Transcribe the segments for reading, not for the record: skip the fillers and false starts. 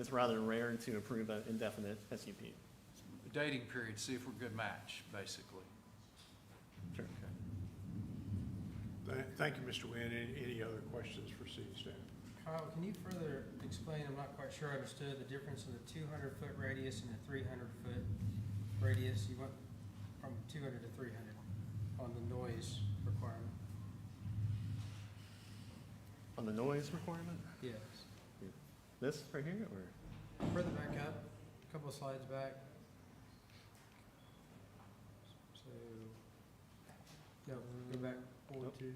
it's rather rare to approve an indefinite SUP. The dating period, see if we're a good match, basically. Sure. Thank you, Mr. Nguyen. Any other questions for city staff? Kyle, can you further explain, I'm not quite sure I understood the difference in the 200-foot radius and the 300-foot radius? You went from 200 to 300 on the noise requirement. On the noise requirement, Yes. this right here, or? Further back up, a couple of slides back. So, no, go back forward Nope. to,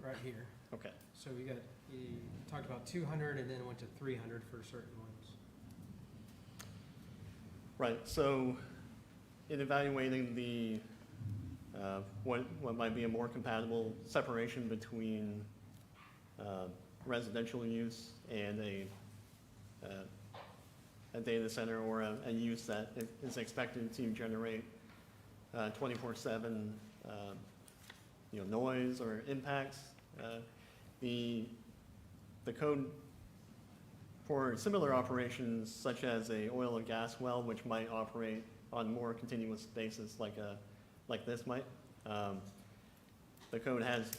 right here. Okay. So you talked about 200 and then went to 300 for certain ones. Right, so in evaluating the, what might be a more compatible separation between residential use and a data center or a use that is expected to generate 24/7 noise or impacts, the code for similar operations, such as a oil and gas well, which might operate on more continuous basis like this might, the code has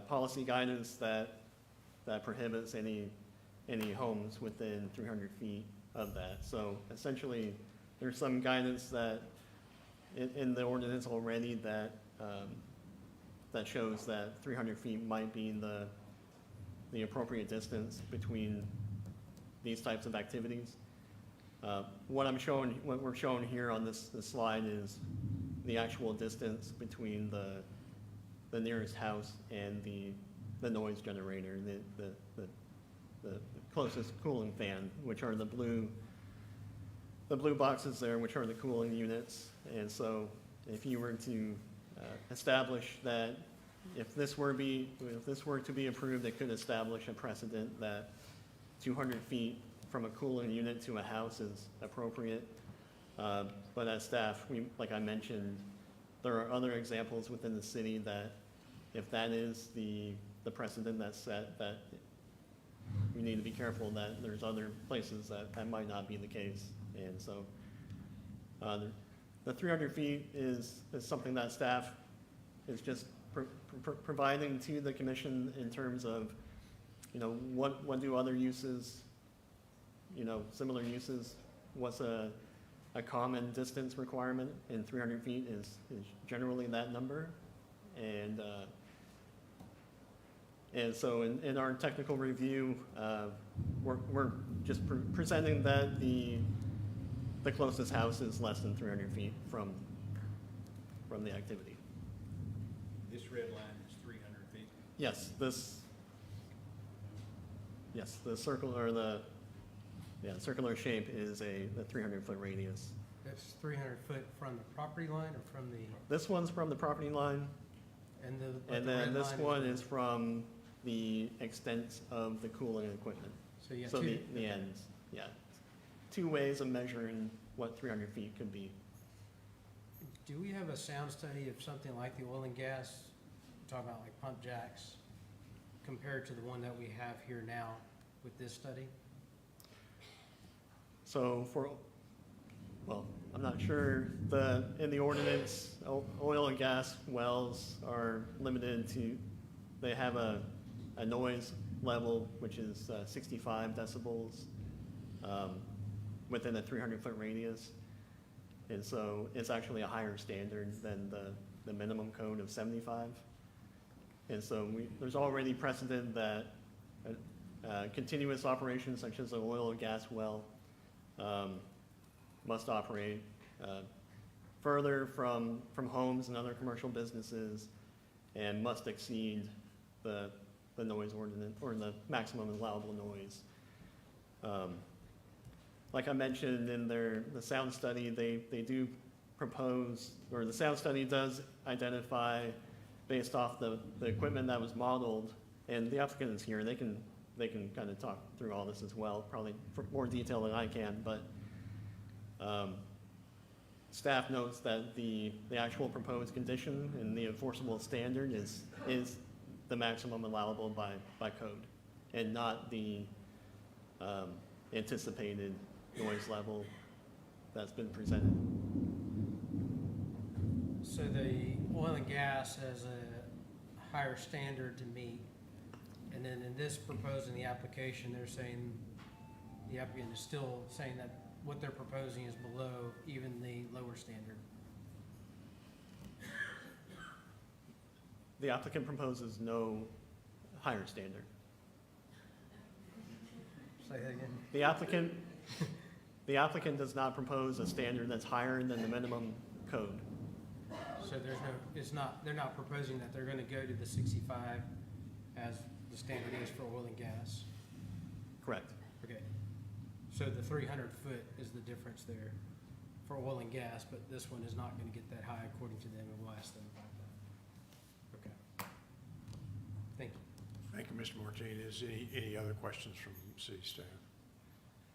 policy guidance that prohibits any homes within 300 feet of that. So essentially, there's some guidance that in the ordinance already that shows that 300 feet might be the appropriate distance between these types of activities. What we're showing here on this slide is the actual distance between the nearest house and the noise generator, the closest cooling fan, which are the blue boxes there, which are the cooling units. And so if you were to establish that if this were to be approved, it could establish a precedent that 200 feet from a cooling unit to a house is appropriate. But as staff, like I mentioned, there are other examples within the city that if that is the precedent that's set, that we need to be careful that there's other places that might not be the case. And so the 300 feet is something that staff is just providing to the commission in terms of, what do other uses, similar uses, what's a common distance requirement, and 300 feet is generally that number. And so in our technical review, we're just presenting that the closest house is less than 300 feet from the activity. This red line is 300 feet. Yes, the circle or the circular shape is the 300-foot radius. That's 300 foot from the property line or from the, This one's from the property line, and the and red then this line one is from the extent of the cooling equipment. So you got So two. the ends, yeah. Two ways of measuring what 300 feet could be. Do we have a sound study of something like the oil and gas, talking about like pump jacks, compared to the one that we have here now with this study? So I'm not sure, in the ordinance, oil and gas wells are limited to, they have a noise level which is 65 decibels within a 300-foot radius. And so it's actually a higher standard than the minimum code of 75. And so there's already precedent that continuous operations such as an oil and gas well must operate further from homes and other commercial businesses and must exceed the noise ordinance or the maximum allowable noise. Like I mentioned in the sound study, they do propose, or the sound study does identify based off the equipment that was modeled, and the applicant is here, they can kind of talk through all this as well, probably for more detail than I can, but staff notes that the actual proposed condition and the enforceable standard is the maximum allowable by code, and not the anticipated noise level that's been presented. So the oil and gas has a higher standard to meet, and then in this proposing the application, they're saying, the applicant is still saying that what they're proposing is below even the lower standard. The applicant proposes no higher standard. Say that again. The applicant does not propose a standard that's higher than the minimum code. So there's no, it's not, they're not proposing that they're gonna go to the 65 as the standard is for oil and gas. Correct. Okay. So the 300 foot is the difference there for oil and gas, but this one is not gonna get that high according to them, and we'll ask them about that. Okay. Thank you. Thank you, Mr. Martinez. Any other questions from city staff,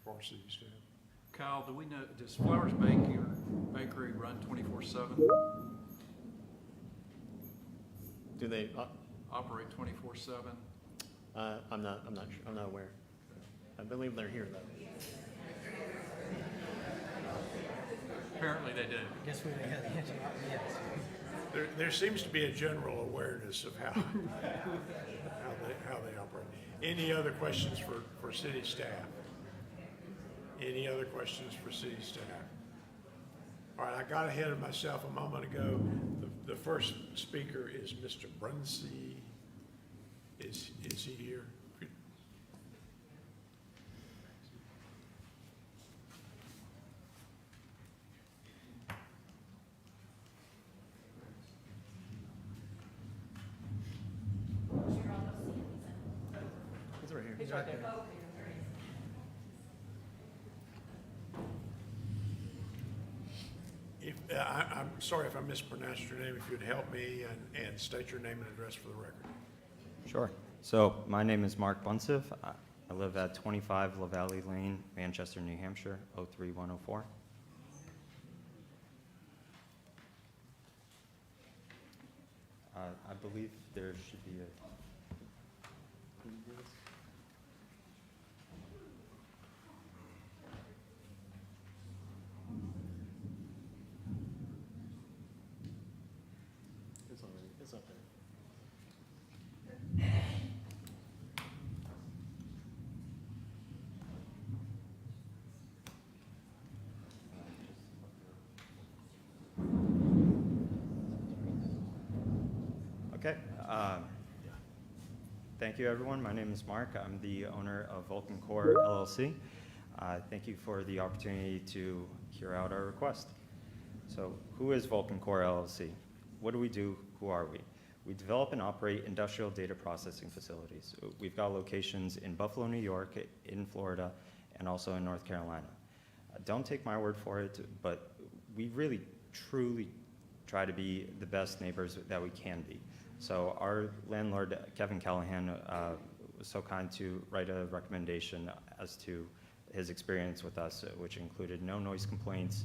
for our city staff? Kyle, do we know, does Flowers Bakery run 24/7, Do they, operate 24/7? I'm not sure, I'm not aware. I believe they're here though. Apparently they do. I guess we have the answer, yes. There seems to be a general awareness of how they operate. Any other questions for city staff? Any other questions for city staff? All right, I got ahead of myself a moment ago. The first speaker is Mr. Brunsey. Is he here? He's right here. He's right there. I'm sorry if I mispronounced your name. If you'd help me and state your name and address for the record. Sure. So my name is Mark Bunsiv. I live at 25 La Valley Lane, Manchester, New Hampshire, 03104. I believe there should be a... Can you do this? It's up there. Okay. Thank you, everyone. My name is Mark. I'm the owner of Vulcan Core LLC. Thank you for the opportunity to hear out our request. So who is Vulcan Core LLC? What do we do? Who are we? We develop and operate industrial data processing facilities. We've got locations in Buffalo, New York, in Florida, and also in North Carolina. Don't take my word for it, but we really, truly try to be the best neighbors that we can be. So our landlord, Kevin Callahan, was so kind to write a recommendation as to his experience with us, which included no noise complaints,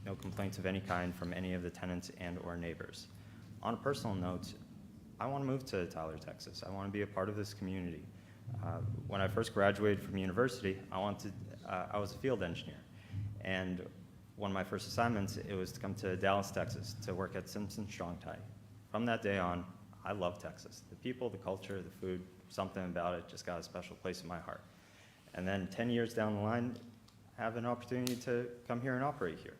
no complaints of any kind from any of the tenants and or neighbors. On a personal note, I want to move to Tyler, Texas. I want to be a part of this community. When I first graduated from university, I was a field engineer. And one of my first assignments, it was to come to Dallas, Texas, to work at Simpson Strong-Tie. From that day on, I love Texas. The people, the culture, the food, something about it just got a special place in my heart. And then 10 years down the line, I have an opportunity to come here and operate here.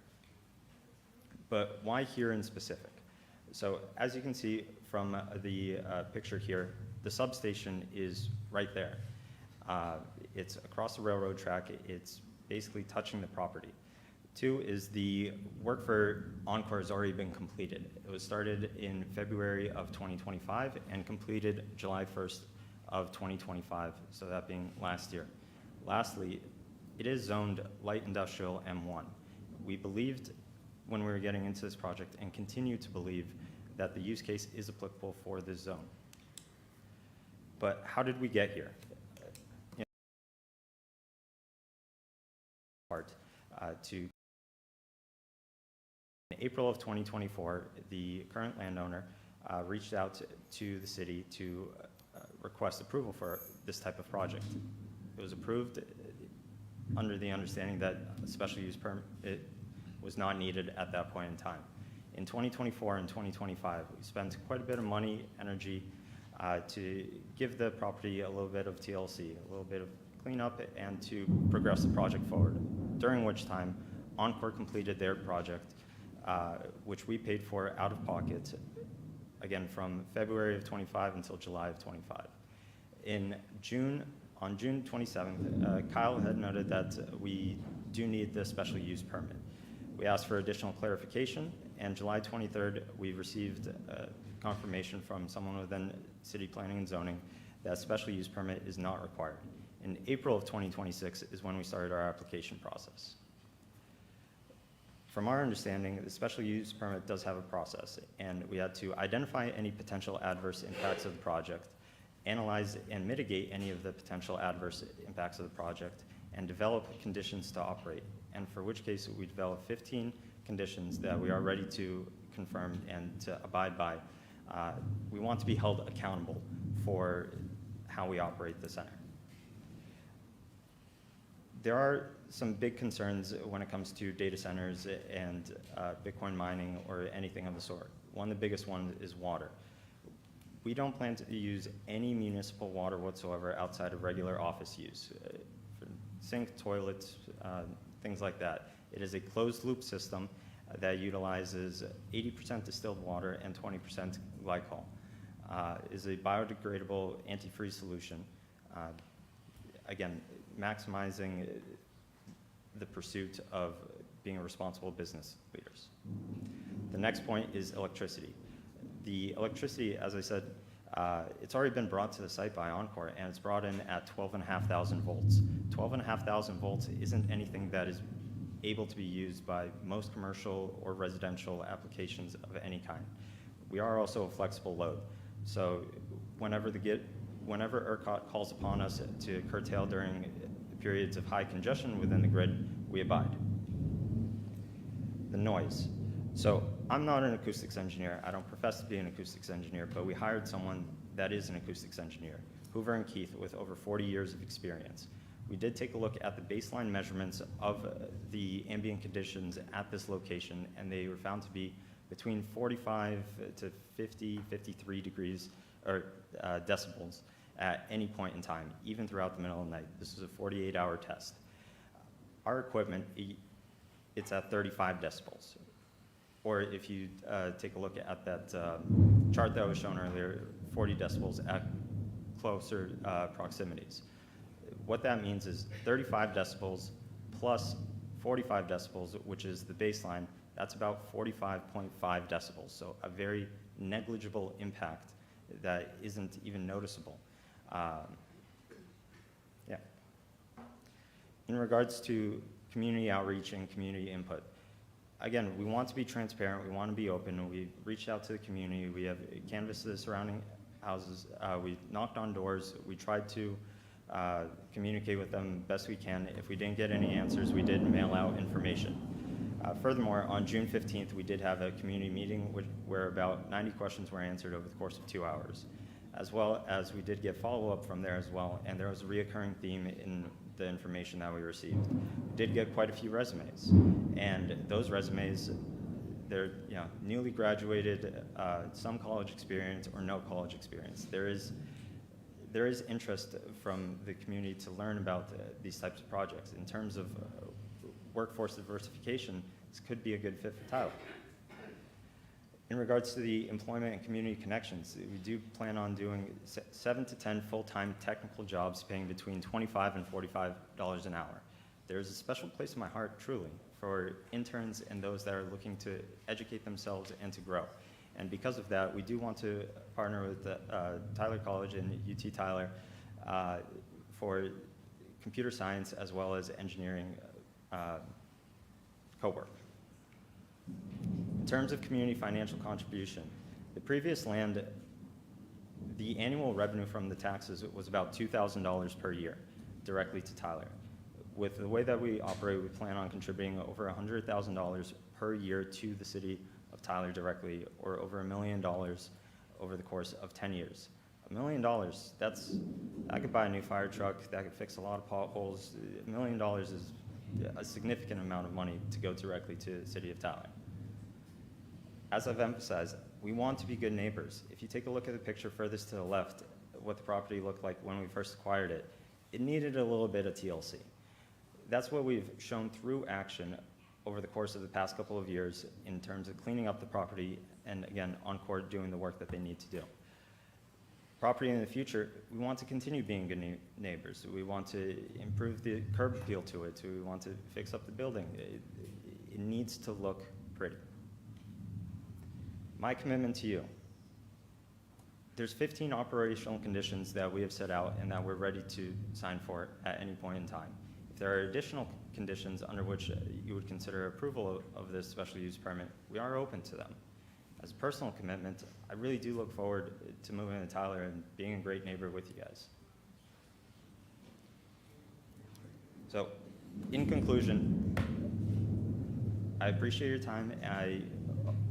But why here in specific? So as you can see from the picture here, the substation is right there. It's across the railroad track. It's basically touching the property. 2 is the work for Encore has already been completed. It was started in February of 2025 and completed July 1st of 2025, so that being last year. Lastly, it is zoned light industrial M1. We believed when we were getting into this project and continue to believe that the use case is applicable for this zone. But how did we get here? In April of 2024, the current landowner reached out to the city to request approval for this type of project. It was approved under the understanding that a special use permit was not needed at that point in time. In 2024 and 2025, we spent quite a bit of money, energy, to give the property a little bit of TLC, a little bit of cleanup, and to progress the project forward, during which time Encore completed their project, which we paid for out of pocket, again, from February of 25 until July of 25. On June 27th, Kyle had noted that we do need the special use permit. We asked for additional clarification, and July 23rd, we received confirmation from someone within city planning and zoning that special use permit is not required. In April of 2026 is when we started our application process. From our understanding, the special use permit does have a process, and we had to identify any potential adverse impacts of the project, analyze and mitigate any of the potential adverse impacts of the project, and develop conditions to operate, and for which case we developed 15 conditions that we are ready to confirm and to abide by. We want to be held accountable for how we operate the center. There are some big concerns when it comes to data centers and Bitcoin mining or anything of the sort. One of the biggest ones is water. We don't plan to use any municipal water whatsoever outside of regular office use, for sink, toilets, things like that. It is a closed-loop system that utilizes 80% distilled water and 20% glycol. It is a biodegradable antifreeze solution. Again, maximizing the pursuit of being a responsible business leaders. The next point is electricity. The electricity, as I said, it's already been brought to the site by Encore, and it's brought in at 12,500 volts. 12,500 volts isn't anything that is able to be used by most commercial or residential applications of any kind. We are also a flexible load, so whenever ERCOT calls upon us to curtail during periods of high congestion within the grid, we abide. The noise. So I'm not an acoustics engineer. I don't profess to be an acoustics engineer, but we hired someone that is an acoustics engineer, Hoover and Keith, with over 40 years of experience. We did take a look at the baseline measurements of the ambient conditions at this location, and they were found to be between 45 to 50, 53 degrees or decibels at any point in time, even throughout the middle of the night. This is a 48-hour test. Our equipment, it's at 35 decibels. Or if you take a look at that chart that was shown earlier, 40 decibels at closer proximities. What that means is 35 decibels plus 45 decibels, which is the baseline, that's about 45.5 decibels, so a very negligible impact that isn't even noticeable. Yeah. In regards to community outreach and community input, again, we want to be transparent, we want to be open, we reached out to the community, we have canvassed the surrounding houses, we knocked on doors, we tried to communicate with them best we can. If we didn't get any answers, we did mail out information. Furthermore, on June 15th, we did have a community meeting where about 90 questions were answered over the course of 2 hours, as well as we did get follow-up from there as well, and there was a reoccurring theme in the information that we received. We did get quite a few resumes, and those resumes, they're newly graduated, some college experience or no college experience. There is interest from the community to learn about these types of projects. In terms of workforce diversification, this could be a good fit for Tyler. In regards to the employment and community connections, we do plan on doing 7 to 10 full-time technical jobs paying between $25 and $45 an hour. There's a special place in my heart, truly, for interns and those that are looking to educate themselves and to grow. And because of that, we do want to partner with Tyler College and UT Tyler for computer science as well as engineering co-work. In terms of community financial contribution, the previous land, the annual revenue from the taxes was about $2,000 per year directly to Tyler. With the way that we operate, we plan on contributing over $100,000 per year to the city of Tyler directly, or over $1 million over the course of 10 years. $1 million, I could buy a new fire truck, that could fix a lot of potholes. $1 million is a significant amount of money to go directly to the city of Tyler. As I've emphasized, we want to be good neighbors. If you take a look at the picture furthest to the left, what the property looked like when we first acquired it, it needed a little bit of TLC. That's what we've shown through action over the course of the past couple of years in terms of cleaning up the property and, again, Encore doing the work that they need to do. Property in the future, we want to continue being good neighbors. We want to improve the curb appeal to it. We want to fix up the building. It needs to look pretty. My commitment to you, there's 15 operational conditions that we have set out and that we're ready to sign for at any point in time. If there are additional conditions under which you would consider approval of this special use permit, we are open to them. As a personal commitment, I really do look forward to moving to Tyler and being a great neighbor with you guys. So, in conclusion, I appreciate your time, and I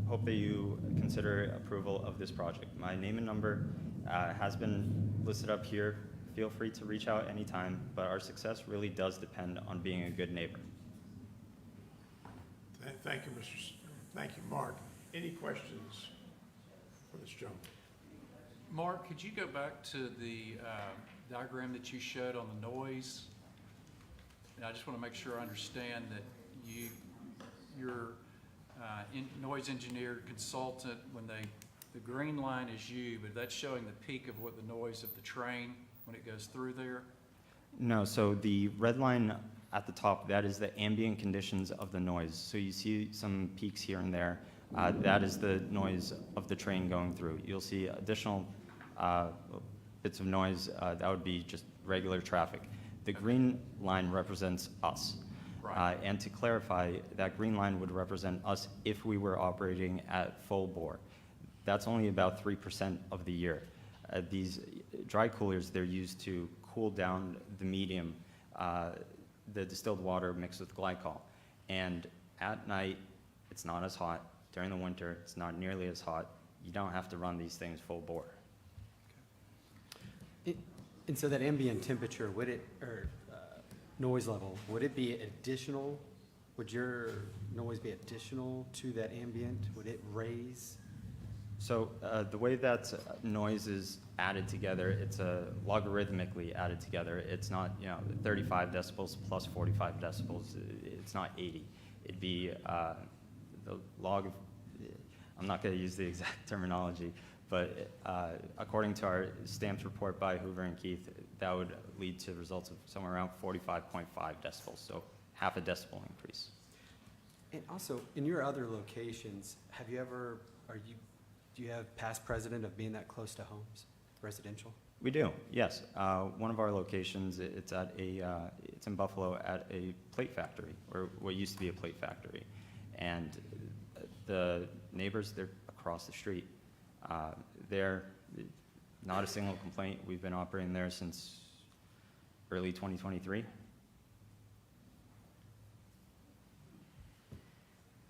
hope that you consider approval of this project. My name and number has been listed up here. Feel free to reach out anytime, but our success really does depend on being a good neighbor. Thank you, thank you, Mark. Any questions for this gentleman? Mark, could you go back to the diagram that you showed on the noise? And I just want to make sure I understand that your noise engineer consultant, when the green line is you, but that's showing the peak of what the noise of the train when it goes through there? No, so the red line at the top, that is the ambient conditions of the noise. So you see some peaks here and there. That is the noise of the train going through. You'll see additional bits of noise. That would be just regular traffic. The green line represents us. Right. And to clarify, that green line would represent us if we were operating at full bore. That's only about 3% of the year. These dry coolers, they're used to cool down the medium, the distilled water mixed with glycol. And at night, it's not as hot. During the winter, it's not nearly as hot. You don't have to run these things full bore. And so that ambient temperature, would it, or noise level, would it be additional? Would your noise be additional to that ambient? Would it raise? So the way that noise is added together, it's logarithmically added together. It's not, 35 decibels plus 45 decibels. It's not 80. It'd be the log of, I'm not going to use the exact terminology, but according to our stamped report by Hoover and Keith, that would lead to results of somewhere around 45.5 decibels, so half a decibel increase. And also, in your other locations, have you ever, do you have past precedent of being that close to homes, residential? We do, yes. One of our locations, it's in Buffalo at a plate factory, or what used to be a plate factory. And the neighbors, they're across the street. They're not a single complaint. We've been operating there since early 2023.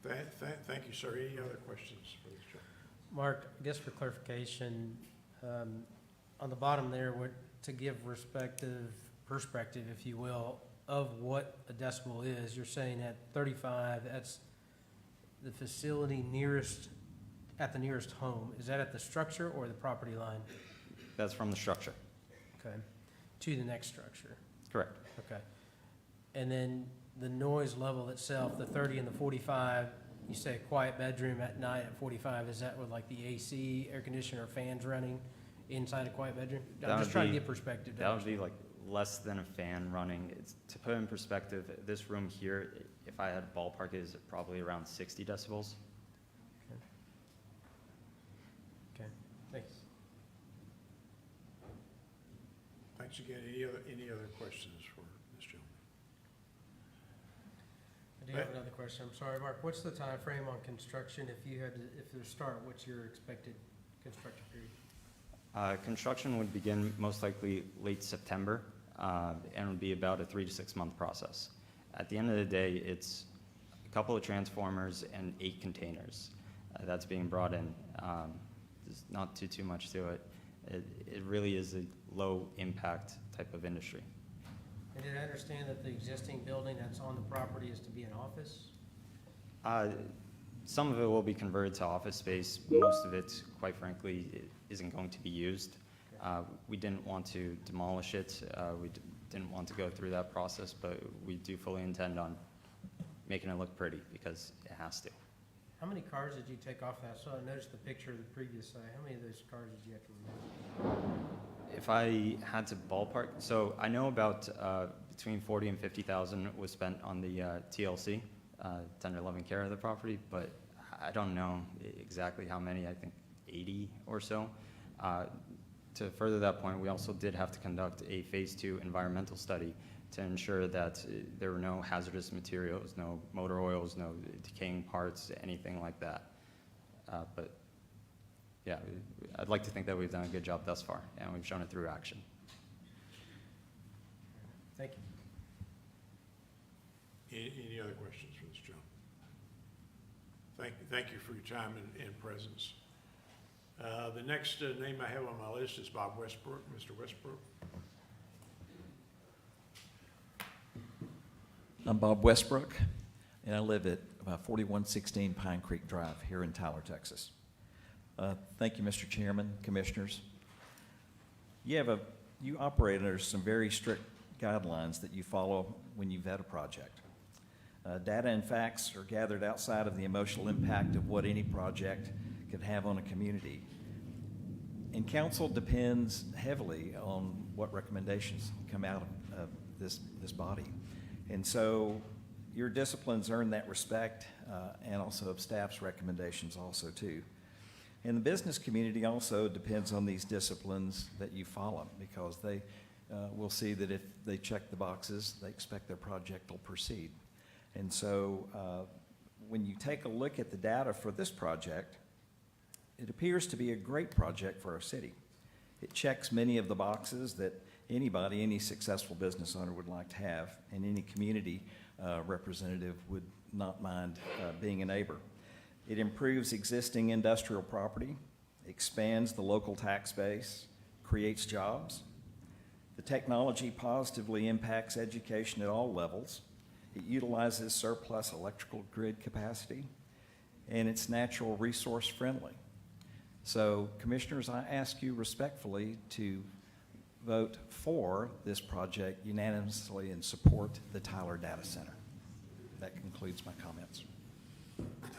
Thank you, sir. Any other questions for this gentleman? Mark, I guess for clarification, on the bottom there, to give perspective, if you will, of what a decibel is, you're saying at 35, that's the facility at the nearest home. Is that at the structure or the property line? That's from the structure. Okay, to the next structure. Correct. Okay. And then the noise level itself, the 30 and the 45, you say a quiet bedroom at night at 45, is that with like the AC, air conditioner, or fans running inside a quiet bedroom? I'm just trying to get perspective. That would be like less than a fan running. To put in perspective, this room here, if I had ballpark, is probably around 60 decibels. Okay, thanks. Thanks again. Any other questions for this gentleman? I do have another question. I'm sorry, Mark, what's the time frame on construction? If there's start, what's your expected construction period? Construction would begin most likely late September, and would be about a 3 to 6 month process. At the end of the day, it's a couple of transformers and 8 containers that's being brought in. There's not too much to it. It really is a low-impact type of industry. And did I understand that the existing building that's on the property is to be an office? Some of it will be converted to office space. Most of it, quite frankly, isn't going to be used. We didn't want to demolish it. We didn't want to go through that process, but we do fully intend on making it look pretty because it has to. How many cars did you take off that? So I noticed the picture of the previous site. How many of those cars did you have to remove? If I had to ballpark, so I know about between 40 and 50,000 was spent on the TLC, tender loving care of the property, but I don't know exactly how many. I think 80 or so. To further that point, we also did have to conduct a phase 2 environmental study to ensure that there were no hazardous materials, no motor oils, no decaying parts, anything like that. But yeah, I'd like to think that we've done a good job thus far, and we've shown it through action. Thank you. Any other questions for this gentleman? Thank you for your time and presence. The next name I have on my list is Bob Westbrook. Mr. Westbrook. I'm Bob Westbrook, and I live at 4116 Pine Creek Drive here in Tyler, Texas. Thank you, Mr. Chairman, Commissioners. You operate under some very strict guidelines that you follow when you vet a project. Data and facts are gathered outside of the emotional impact of what any project could have on a community. And council depends heavily on what recommendations come out of this body. And so your disciplines earn that respect and also of staff's recommendations also too. And the business community also depends on these disciplines that you follow because they will see that if they check the boxes, they expect their project will proceed. And so when you take a look at the data for this project, it appears to be a great project for our city. It checks many of the boxes that anybody, any successful business owner would like to have, and any community representative would not mind being a neighbor. It improves existing industrial property, expands the local tax base, creates jobs. The technology positively impacts education at all levels. It utilizes surplus electrical grid capacity, and it's natural resource friendly. So, Commissioners, I ask you respectfully to vote for this project unanimously and support the Tyler Data Center. That concludes my comments.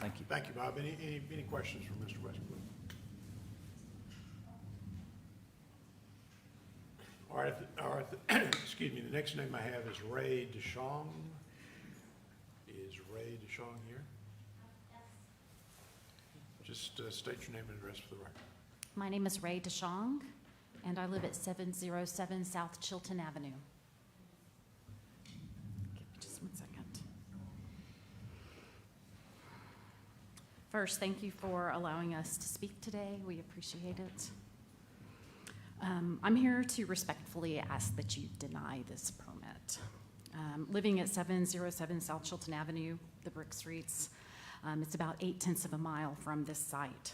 Thank you. Thank you, Bob. Any questions for Mr. Westbrook? All right. Excuse me. The next name I have is Ray DeShong. Is Ray DeShong here? Just state your name and address for the record. My name is Ray DeShong, and I live at 707 South Chilton Avenue. Give me just 1 second. First, thank you for allowing us to speak today. We appreciate it. I'm here to respectfully ask that you deny this permit. Living at 707 South Chilton Avenue, the Brick Streets, it's about 0.8 of a mile from this site.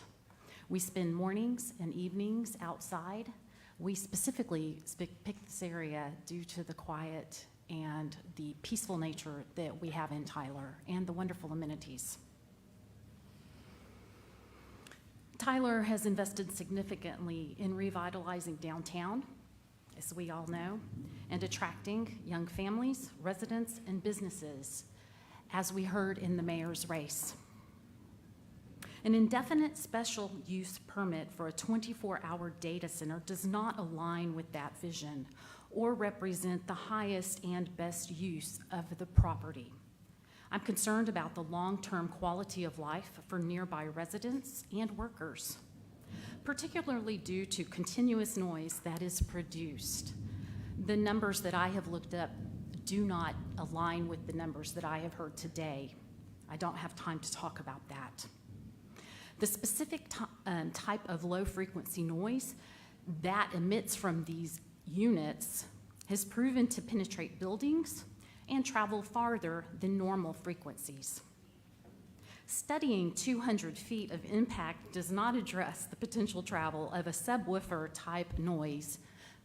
We spend mornings and evenings outside. We specifically picked this area due to the quiet and the peaceful nature that we have in Tyler and the wonderful amenities. Tyler has invested significantly in revitalizing downtown, as we all know, and attracting young families, residents, and businesses, as we heard in the mayor's race. An indefinite special use permit for a 24-hour data center does not align with that vision or represent the highest and best use of the property. I'm concerned about the long-term quality of life for nearby residents and workers, particularly due to continuous noise that is produced. The numbers that I have looked up do not align with the numbers that I have heard today. I don't have time to talk about that. The specific type of low-frequency noise that emits from these units has proven to penetrate buildings and travel farther than normal frequencies. Studying 200 feet of impact does not address the potential travel of a subwoofer-type noise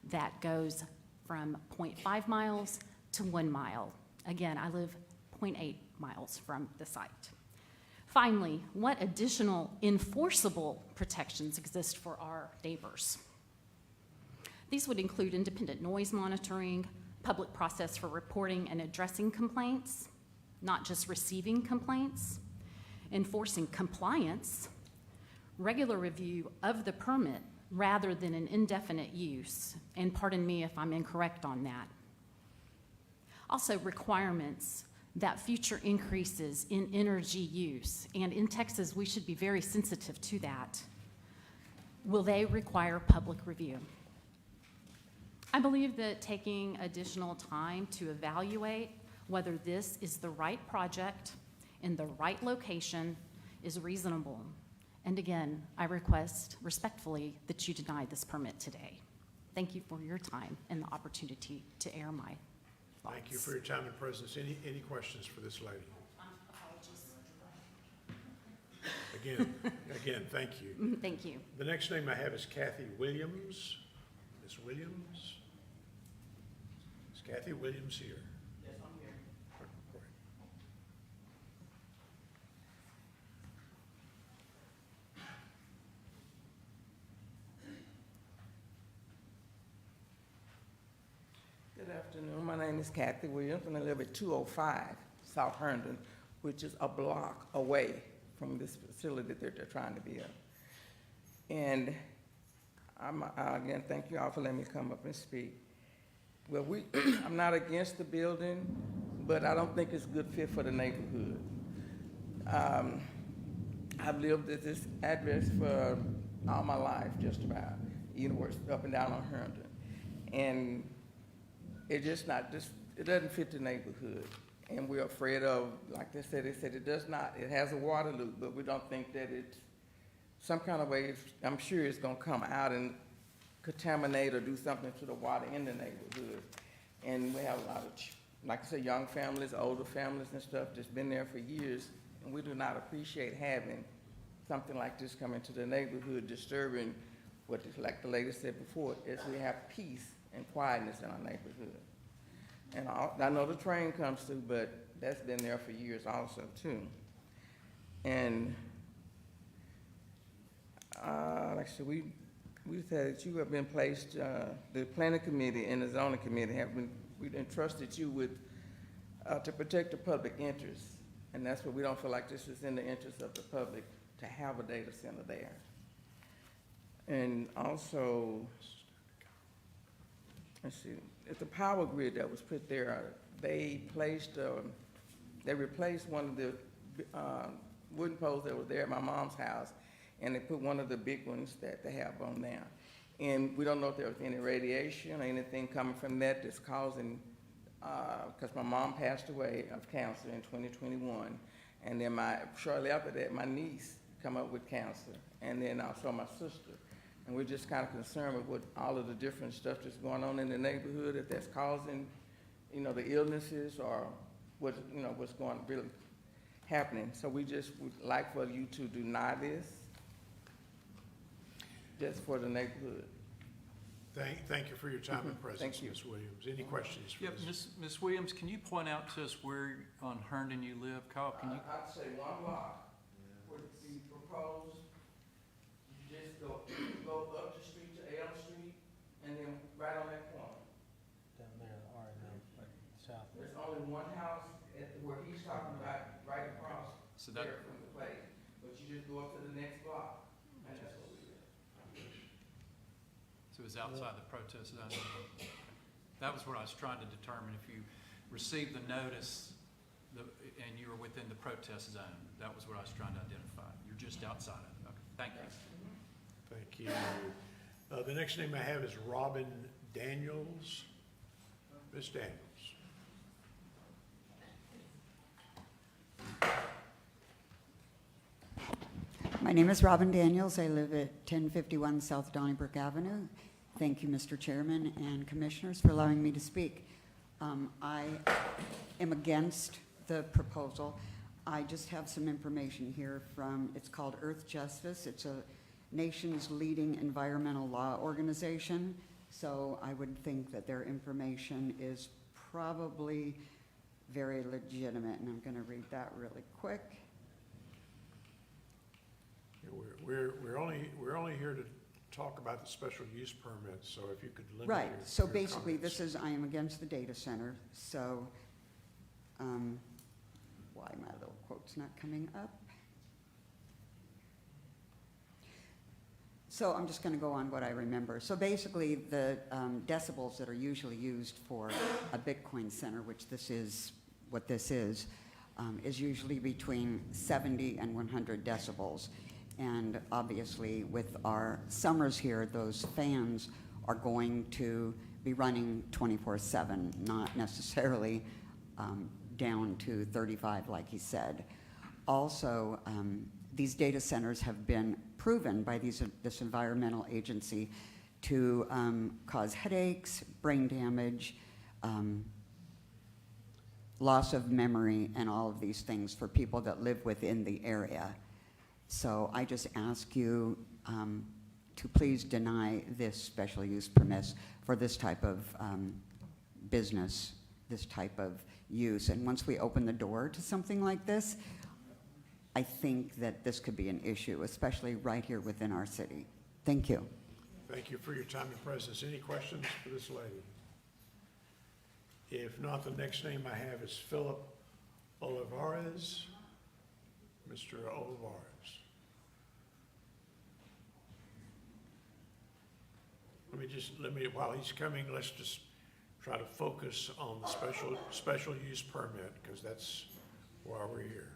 that goes from 0.5 miles to 1 mile. Again, I live 0.8 miles from the site. Finally, what additional enforceable protections exist for our neighbors? These would include independent noise monitoring, public process for reporting and addressing complaints, not just receiving complaints, enforcing compliance, regular review of the permit rather than an indefinite use, and pardon me if I'm incorrect on that. Also, requirements that future increases in energy use, and in Texas, we should be very sensitive to that. Will they require public review? I believe that taking additional time to evaluate whether this is the right project in the right location is reasonable. And again, I request respectfully that you deny this permit today. Thank you for your time and the opportunity to air my thoughts. Thank you for your time and presence. Any questions for this lady? Again, thank you. Thank you. The next name I have is Kathy Williams. Ms. Williams? Is Kathy Williams here? Yes, I'm here. Great. Good afternoon. My name is Kathy Williams, and I live at 205 South Herndon, which is a block away from this facility that they're trying to build. And again, thank you all for letting me come up and speak. Well, I'm not against the building, but I don't think it's a good fit for the neighborhood. I've lived at this address for all my life, just about, up and down on Herndon. And it doesn't fit the neighborhood. And we're afraid of, like they said it does not, it has a water loop, but we don't think that it's, some kind of way, I'm sure it's gonna come out and contaminate or do something to the water in the neighborhood. And we have a lot of, like I said, young families, older families and stuff that's been there for years, and we do not appreciate having something like this come into the neighborhood, disturbing what, like the lady said before, is we have peace and quietness in our neighborhood. And I know the train comes through, but that's been there for years also too. And like I said, we said that you have been placed, the planning committee and the zoning committee we entrusted you with, to protect the public interest. And that's what we don't feel like this is in the interest of the public to have a data center there. And also, let's see, it's the power grid that was put there. They replaced one of the wooden poles that was there at my mom's house, and they put one of the big ones that they have on there. And we don't know if there was any radiation or anything coming from that that's causing, because my mom passed away of cancer in 2021, and then shortly after that, my niece come up with cancer, and then also my sister. And we're just kind of concerned with all of the different stuff that's going on in the neighborhood, if that's causing, the illnesses or what's going really happening. So we just would like for you to deny this, just for the neighborhood. Thank you for your time and presence, Thank you. Ms. Williams. Any questions for Yep, this? Ms. Williams, can you point out to us where on Herndon you live? Kyle, can you? I'd say one block would be proposed. You just go up the street to Elm Street, and then right on that corner. Down there, all right, now, like south. There's only one house where he's talking about, right across So that, there from the place. But you just go up to the next block, and that's what we live. so it's outside the protest zone? That was what I was trying to determine, if you received the notice and you were within the protest zone. That was what I was trying to identify. You're just outside of it. Okay, thank you. Thank you. The next name I have is Robin Daniels. Ms. Daniels. My name is Robin Daniels. I live at 1051 South Donnybrook Avenue. Thank you, Mr. Chairman and Commissioners, for allowing me to speak. I am against the proposal. I just have some information here from, it's called Earth Justice. It's a nation's leading environmental law organization. So I would think that their information is probably very legitimate, and I'm going to read that really quick. We're only here to talk about the special use permit, so if you could limit Right, your so your basically, comments. this is, I am against the data center, so, why my little quote's not coming up? So I'm just gonna go on what I remember. So basically, the decibels that are usually used for a Bitcoin center, which this is, what this is usually between 70 and 100 decibels. And obviously, with our summers here, those fans are going to be running 24/7, not necessarily down to 35, like he said. Also, these data centers have been proven by this environmental agency to cause headaches, brain damage, loss of memory, and all of these things for people that live within the area. So I just ask you to please deny this special use permit for this type of business, this type of use. And once we open the door to something like this, I think that this could be an issue, especially right here within our city. Thank you. Thank you for your time and presence. Any questions for this lady? If not, the next name I have is Philip Olivares. Mr. Olivares. While he's coming, let's just try to focus on the special use permit, because that's why we're here.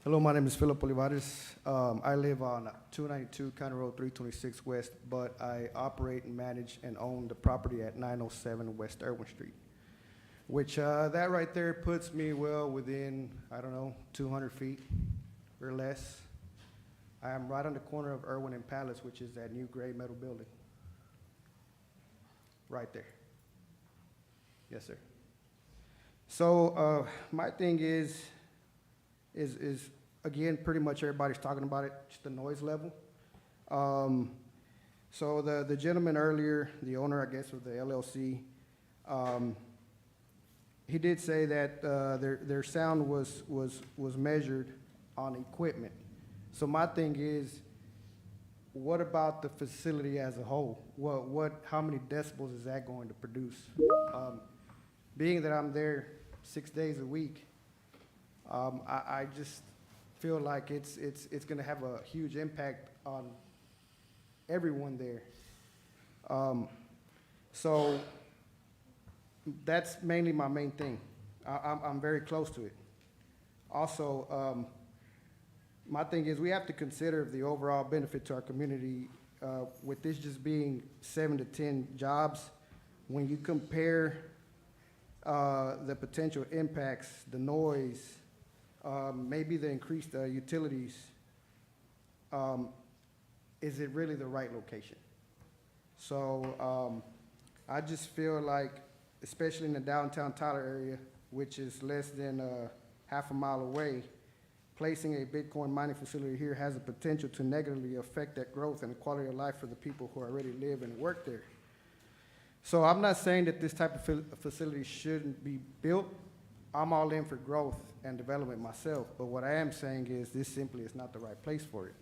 Hello, my name is Philip Olivares. I live on 292 County Road 326 West, but I operate and manage and own the property at 907 West Irwin Street, which that right there puts me well within, 200 feet or less. I am right on the corner of Irwin and Palace, which is that new gray metal building. Right there. Yes, sir. So my thing is again, pretty much everybody's talking about it, just the noise level. So the gentleman earlier, the owner, I guess, of the LLC, he did say that their sound was measured on equipment. So my thing is, what about the facility as a whole? How many decibels is that going to produce? Being that I'm there 6 days a week, I just feel like it's going to have a huge impact on everyone there. So that's mainly my main thing. I'm very close to it. Also, my thing is we have to consider the overall benefit to our community with this just being 7 to 10 jobs. When you compare the potential impacts, the noise, maybe the increased utilities, is it really the right location? So I just feel like, especially in the downtown Tyler area, which is less than half a mile away, placing a Bitcoin mining facility here has the potential to negatively affect that growth and quality of life for the people who already live and work there. So I'm not saying that this type of facility shouldn't be built. I'm all in for growth and development myself, but what I am saying is this simply is not the right place for it.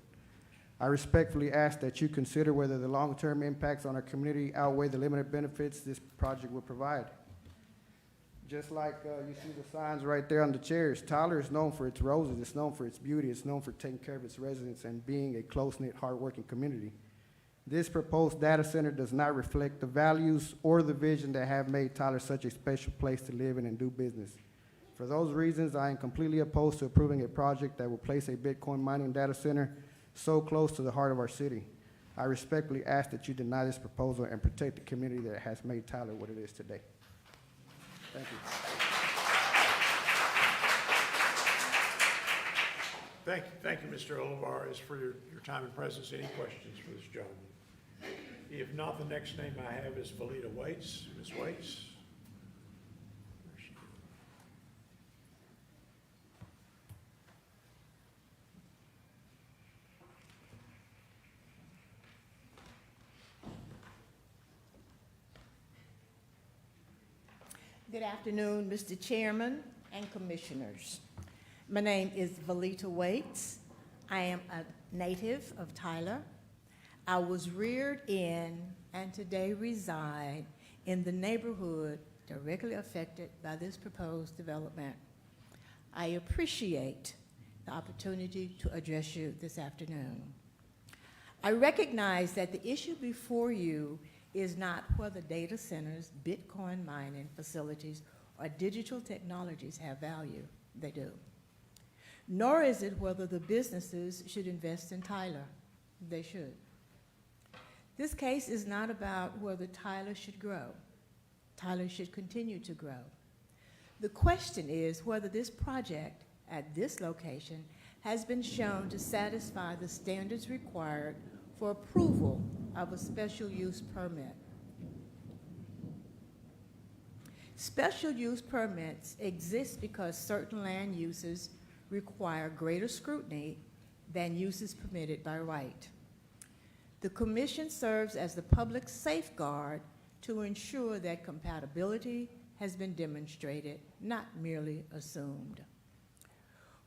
I respectfully ask that you consider whether the long-term impacts on our community outweigh the limited benefits this project will provide. Just like you see the signs right there on the chairs, Tyler is known for its roses, it's known for its beauty, it's known for taking care of its residents and being a close-knit, hardworking community. This proposed data center does not reflect the values or the vision that have made Tyler such a special place to live in and do business. For those reasons, I am completely opposed to approving a project that will place a Bitcoin mining data center so close to the heart of our city. I respectfully ask that you deny this proposal and protect the community that has made Tyler what it is today. Thank you. Thank you, Mr. Olivares, for your time and presence. Any questions for this gentleman? If not, the next name I have is Valita Waits. Ms. Waits? Good afternoon, Mr. Chairman and Commissioners. My name is Valita Waits. I am a native of Tyler. I was reared in and today reside in the neighborhood directly affected by this proposed development. I appreciate the opportunity to address you this afternoon. I recognize that the issue before you is not whether data centers, Bitcoin mining facilities, or digital technologies have value. They do. Nor is it whether the businesses should invest in Tyler. They should. This case is not about whether Tyler should grow. Tyler should continue to grow. The question is whether this project at this location has been shown to satisfy the standards required for approval of a special use permit. Special use permits exist because certain land uses require greater scrutiny than uses permitted by right. The Commission serves as the public safeguard to ensure that compatibility has been demonstrated, not merely assumed.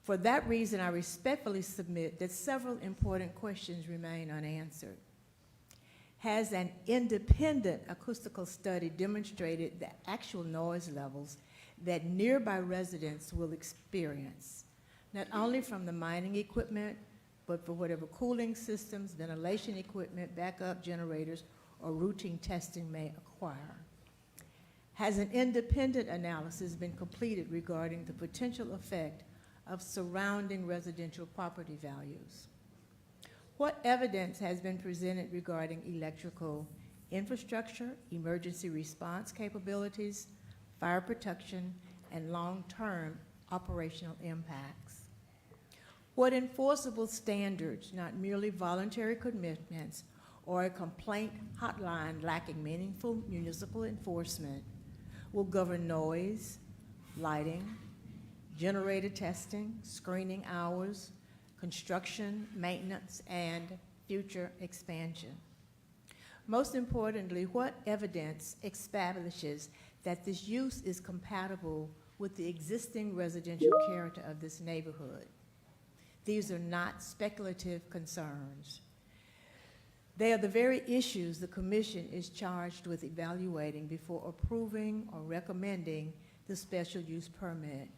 For that reason, I respectfully submit that several important questions remain unanswered. Has an independent acoustical study demonstrated the actual noise levels that nearby residents will experience, not only from the mining equipment, but for whatever cooling systems, ventilation equipment, backup generators, or routine testing may acquire? Has an independent analysis been completed regarding the potential effect of surrounding residential property values? What evidence has been presented regarding electrical infrastructure, emergency response capabilities, fire protection, and long-term operational impacts? What enforceable standards, not merely voluntary commitments or a complaint hotline lacking meaningful municipal enforcement, will govern noise, lighting, generator testing, screening hours, construction, maintenance, and future expansion? Most importantly, what evidence establishes that this use is compatible with the existing residential character of this neighborhood? These are not speculative concerns. They are the very issues the Commission is charged with evaluating before approving or recommending the special use permit.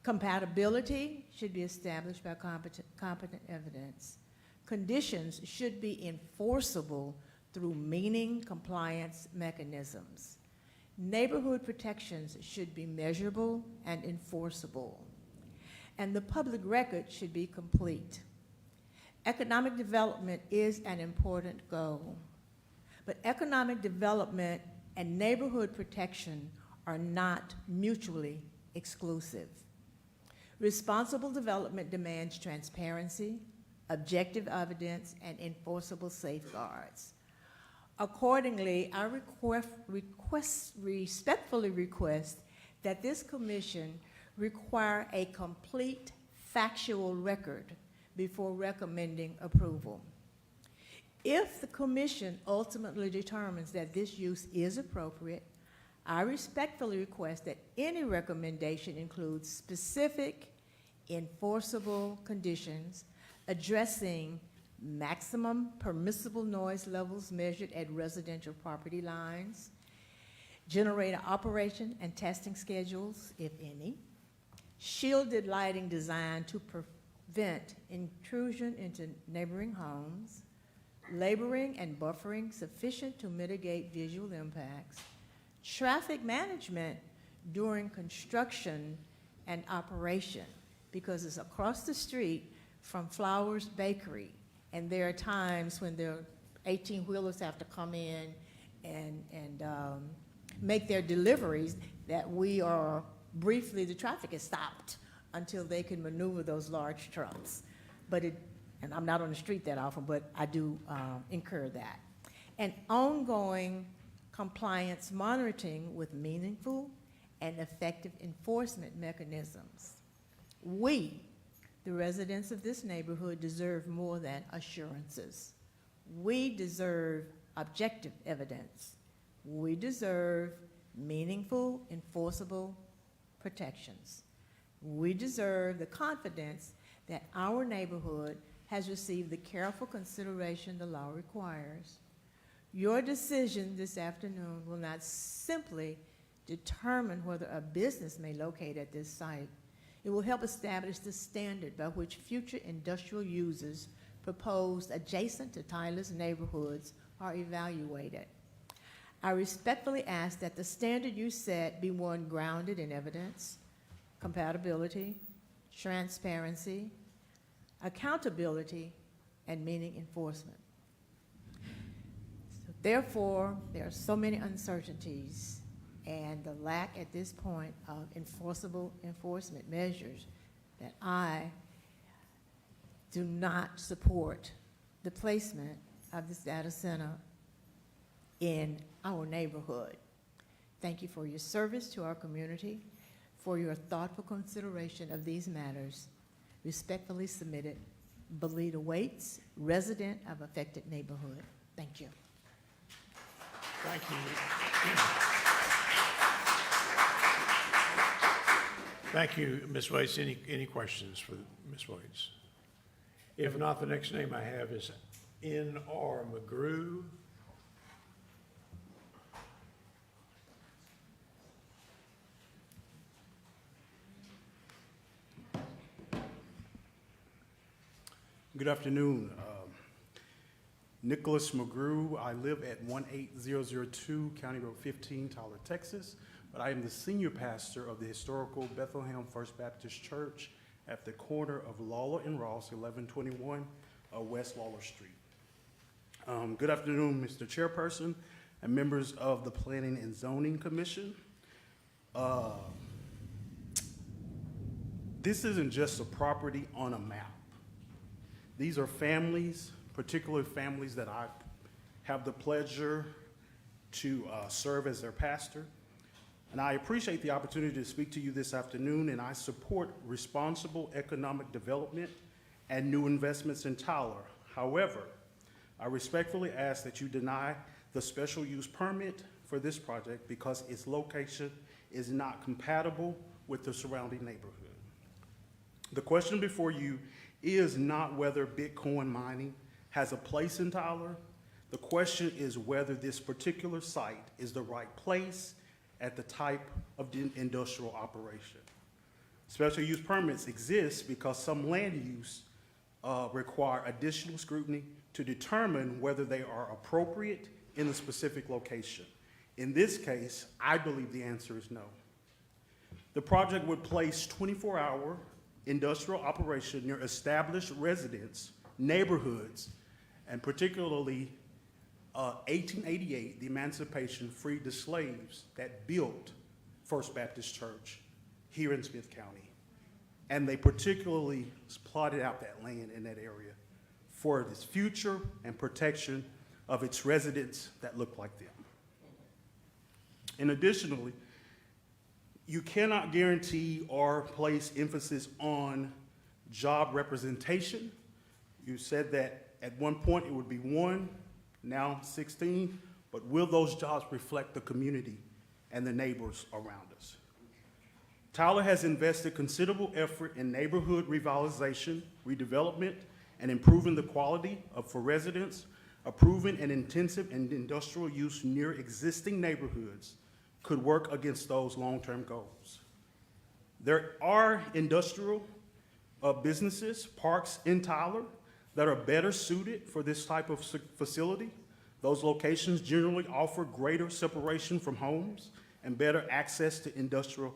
Compatibility should be established by competent evidence. Conditions should be enforceable through meaning compliance mechanisms. Neighborhood protections should be measurable and enforceable. And the public record should be complete. Economic development is an important goal, but economic development and neighborhood protection are not mutually exclusive. Responsible development demands transparency, objective evidence, and enforceable safeguards. Accordingly, I respectfully request that this Commission require a complete factual record before recommending approval. If the Commission ultimately determines that this use is appropriate, I respectfully request that any recommendation includes specific enforceable conditions addressing maximum permissible noise levels measured at residential property lines, generator operation and testing schedules, if any, shielded lighting designed to prevent intrusion into neighboring homes, labeling and buffering sufficient to mitigate visual impacts, traffic management during construction and operation, because it's across the street from Flowers Bakery, and there are times when their 18-wheelers have to come in and make their deliveries that we are briefly, the traffic is stopped until they can maneuver those large trucks. But and I'm not on the street that often, but I do incur that. And ongoing compliance monitoring with meaningful and effective enforcement mechanisms. We, the residents of this neighborhood, deserve more than assurances. We deserve objective evidence. We deserve meaningful, enforceable protections. We deserve the confidence that our neighborhood has received the careful consideration the law requires. Your decision this afternoon will not simply determine whether a business may locate at this site. It will help establish the standard by which future industrial users proposed adjacent to Tyler's neighborhoods are evaluated. I respectfully ask that the standard you set be one grounded in evidence, compatibility, transparency, accountability, and meaning enforcement. So therefore, there are so many uncertainties and the lack at this point of enforceable enforcement measures that I do not support the placement of this data center in our neighborhood. Thank you for your service to our community, for your thoughtful consideration of these matters. Respectfully submitted, Belita Waits, resident of affected neighborhood. Thank you. Thank you. Thank you, Ms. Waits. Any questions for Ms. Waits? If not, the next name I have is N.R. McGrew. Good afternoon. Nicholas McGrew. I live at 18002 County Road 15, Tyler, Texas, but I am the senior pastor of the historical Bethlehem First Baptist Church at the corner of Lawler and Ross, 1121 West Lawler Street. Good afternoon, Mr. Chairperson and members of the Planning and Zoning Commission. This isn't just a property on a map. These are families, particularly families that I have the pleasure to serve as their pastor. And I appreciate the opportunity to speak to you this afternoon, and I support responsible economic development and new investments in Tyler. However, I respectfully ask that you deny the special use permit for this project because its location is not compatible with the surrounding neighborhood. The question before you is not whether Bitcoin mining has a place in Tyler. The question is whether this particular site is the right place at the type of industrial operation. Special use permits exist because some land use require additional scrutiny to determine whether they are appropriate in a specific location. In this case, I believe the answer is no. The project would place 24-hour industrial operation near established residents, neighborhoods, and particularly 1888, the emancipation freed the slaves that built First Baptist Church here in Smith County. And they particularly plotted out that land in that area for its future and protection of its residents that look like them. And additionally, you cannot guarantee or place emphasis on job representation. You said that at one point it would be 1, now 16, but will those jobs reflect the community and the neighbors around us? Tyler has invested considerable effort in neighborhood revitalization, redevelopment, and improving the quality for residents, approving an intensive and industrial use near existing neighborhoods could work against those long-term goals. There are industrial businesses, parks in Tyler that are better suited for this type of facility. Those locations generally offer greater separation from homes and better access to industrial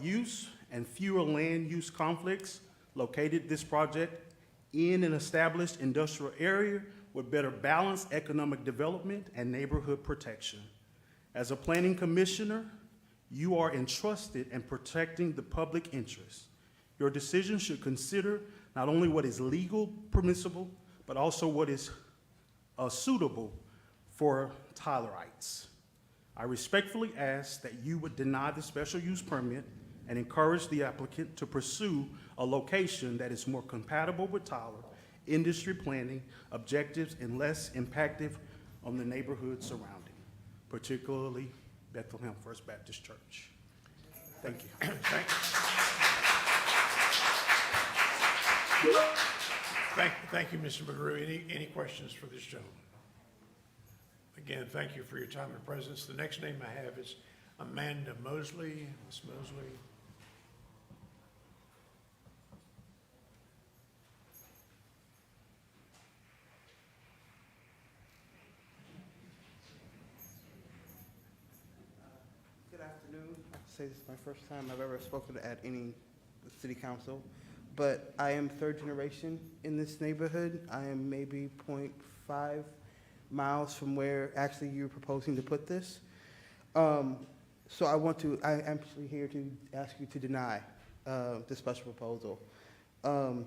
use and fewer land use conflicts. Located this project in an established industrial area with better balanced economic development and neighborhood protection. As a planning commissioner, you are entrusted in protecting the public interest. Your decision should consider not only what is legal permissible, but also what is suitable for Tylerites. I respectfully ask that you would deny the special use permit and encourage the applicant to pursue a location that is more compatible with Tyler industry planning objectives and less impactful on the neighborhood surrounding, particularly Bethlehem First Baptist Church. Thank you. Thank you, Mr. McGrew. Any questions for this gentleman? Again, thank you for your time and presence. The next name I have is Amanda Mosley. Ms. Mosley. Good afternoon. I have to say this is my first time I've ever spoken at any city council, but I am third generation in this neighborhood. I am maybe 0.5 miles from where actually you're proposing to put this. So I'm actually here to ask you to deny the special proposal. The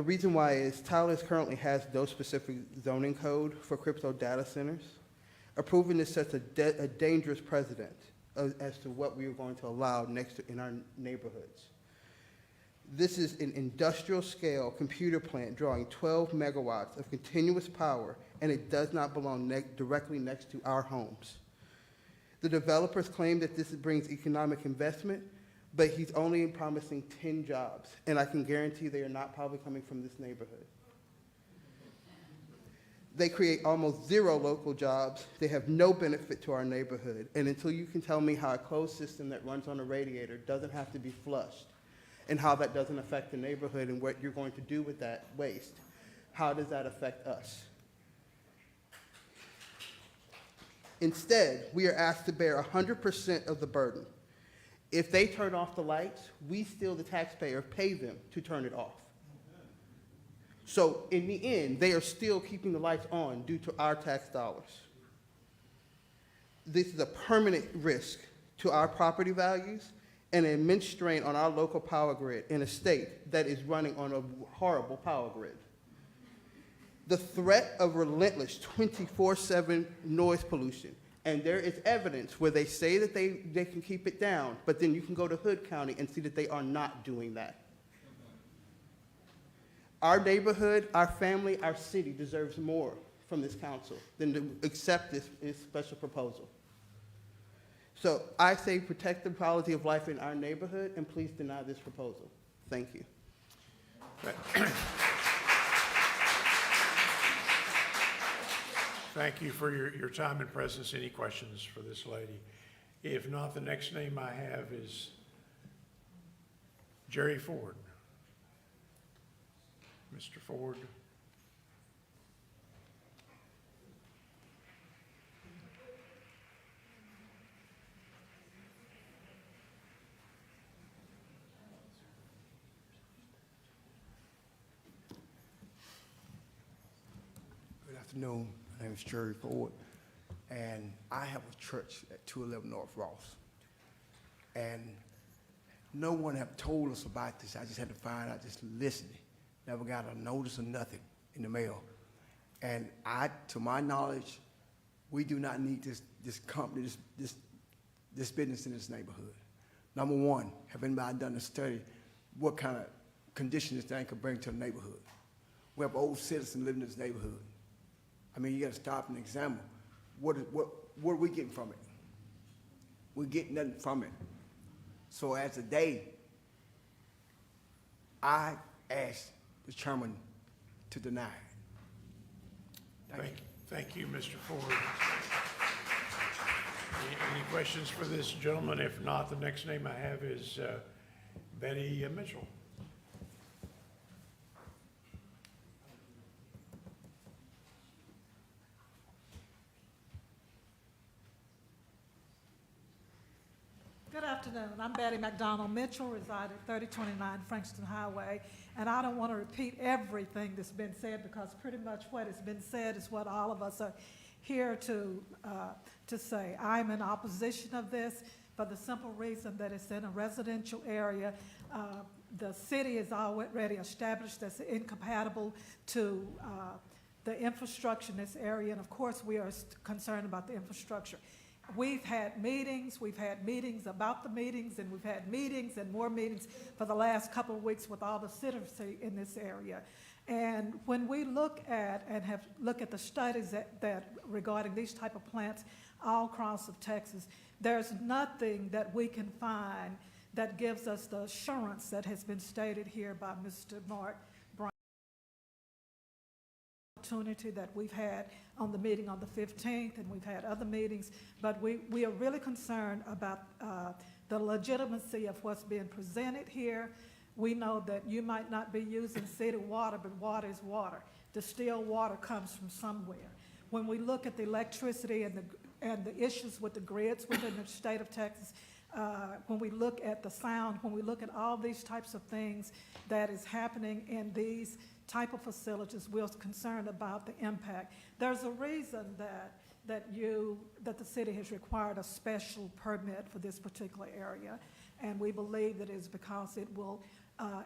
reason why is Tyler currently has no specific zoning code for crypto data centers. Approving this sets a dangerous precedent as to what we are going to allow in our neighborhoods. This is an industrial scale computer plant drawing 12 megawatts of continuous power, and it does not belong directly next to our homes. The developers claim that this brings economic investment, but he's only promising 10 jobs, and I can guarantee they are not probably coming from this neighborhood. They create almost zero local jobs. They have no benefit to our neighborhood. And until you can tell me how a closed system that runs on a radiator doesn't have to be flushed, and how that doesn't affect the neighborhood and what you're going to do with that waste, how does that affect us? Instead, we are asked to bear 100% of the burden. If they turn off the lights, we still, the taxpayer, pay them to turn it off. So in the end, they are still keeping the lights on due to our tax dollars. This is a permanent risk to our property values and an immense strain on our local power grid in a state that is running on a horrible power grid. The threat of relentless 24/7 noise pollution, and there is evidence where they say that they can keep it down, but then you can go to Hood County and see that they are not doing that. Our neighborhood, our family, our city deserves more from this council than to accept this special proposal. So I say protect the quality of life in our neighborhood, and please deny this proposal. Thank you. Thank you for your time and presence. Any questions for this lady? If not, the next name I have is Jerry Ford. Mr. Ford. Good afternoon. My name is Jerry Ford, and I have a church at 211 North Ross. And no one have told us about this. I just had to find out just listening. Never got a notice or nothing in the mail. And to my knowledge, we do not need this company, this business in this neighborhood. Number one, have anybody done a study what kind of condition this thing could bring to the neighborhood? We have old citizens living in this neighborhood. I mean, you got to stop and examine what are we getting from it? We're getting nothing from it. So as a day, I asked the chairman to deny it. Thank you, Mr. Ford. Any questions for this gentleman? If not, the next name I have is Betty Mitchell. Good afternoon. I'm Betty McDonald Mitchell, reside at 3029 Frankston Highway, and I don't want to repeat everything that's been said because pretty much what has been said is what all of us are here to say. I'm in opposition of this for the simple reason that it's in a residential area. The city is already established as incompatible to the infrastructure in this area, and of course we are concerned about the infrastructure. We've had meetings about the meetings, and we've had meetings and more meetings for the last couple of weeks with all the citizens in this area. And when we look at and look at the studies that regarding these type of plants all across of Texas, there's nothing that we can find that gives us the assurance that has been stated here by Mr. Mark Brown. Opportunity that we've had on the meeting on the 15th, and we've had other meetings, but we are really concerned about the legitimacy of what's being presented here. We know that you might not be using city water, but water is water. Distilled water comes from somewhere. When we look at the electricity and the issues with the grids within the state of Texas, when we look at the sound, when we look at all these types of things that is happening in these type of facilities, we're concerned about the impact. There's a reason that the city has required a special permit for this particular area, and we believe that it is because it will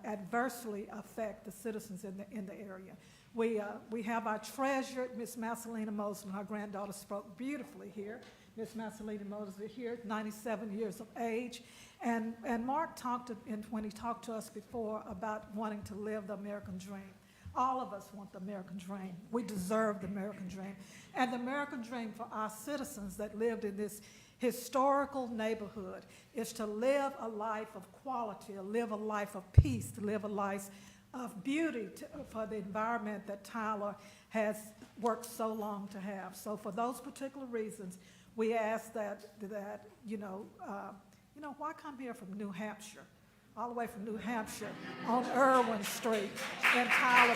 adversely affect the citizens in the area. We have our treasured Miss Marcelina Mosley. Her granddaughter spoke beautifully here. Miss Marcelina Mosley here, 97 years of age. And Mark talked, when he talked to us before, about wanting to live the American dream. All of us want the American dream. We deserve the American dream. And the American dream for our citizens that lived in this historical neighborhood is to live a life of quality, to live a life of peace, to live a life of beauty for the environment that Tyler has worked so long to have. So for those particular reasons, we ask that why come here from New Hampshire, all the way from New Hampshire on Irwin Street in Tyler,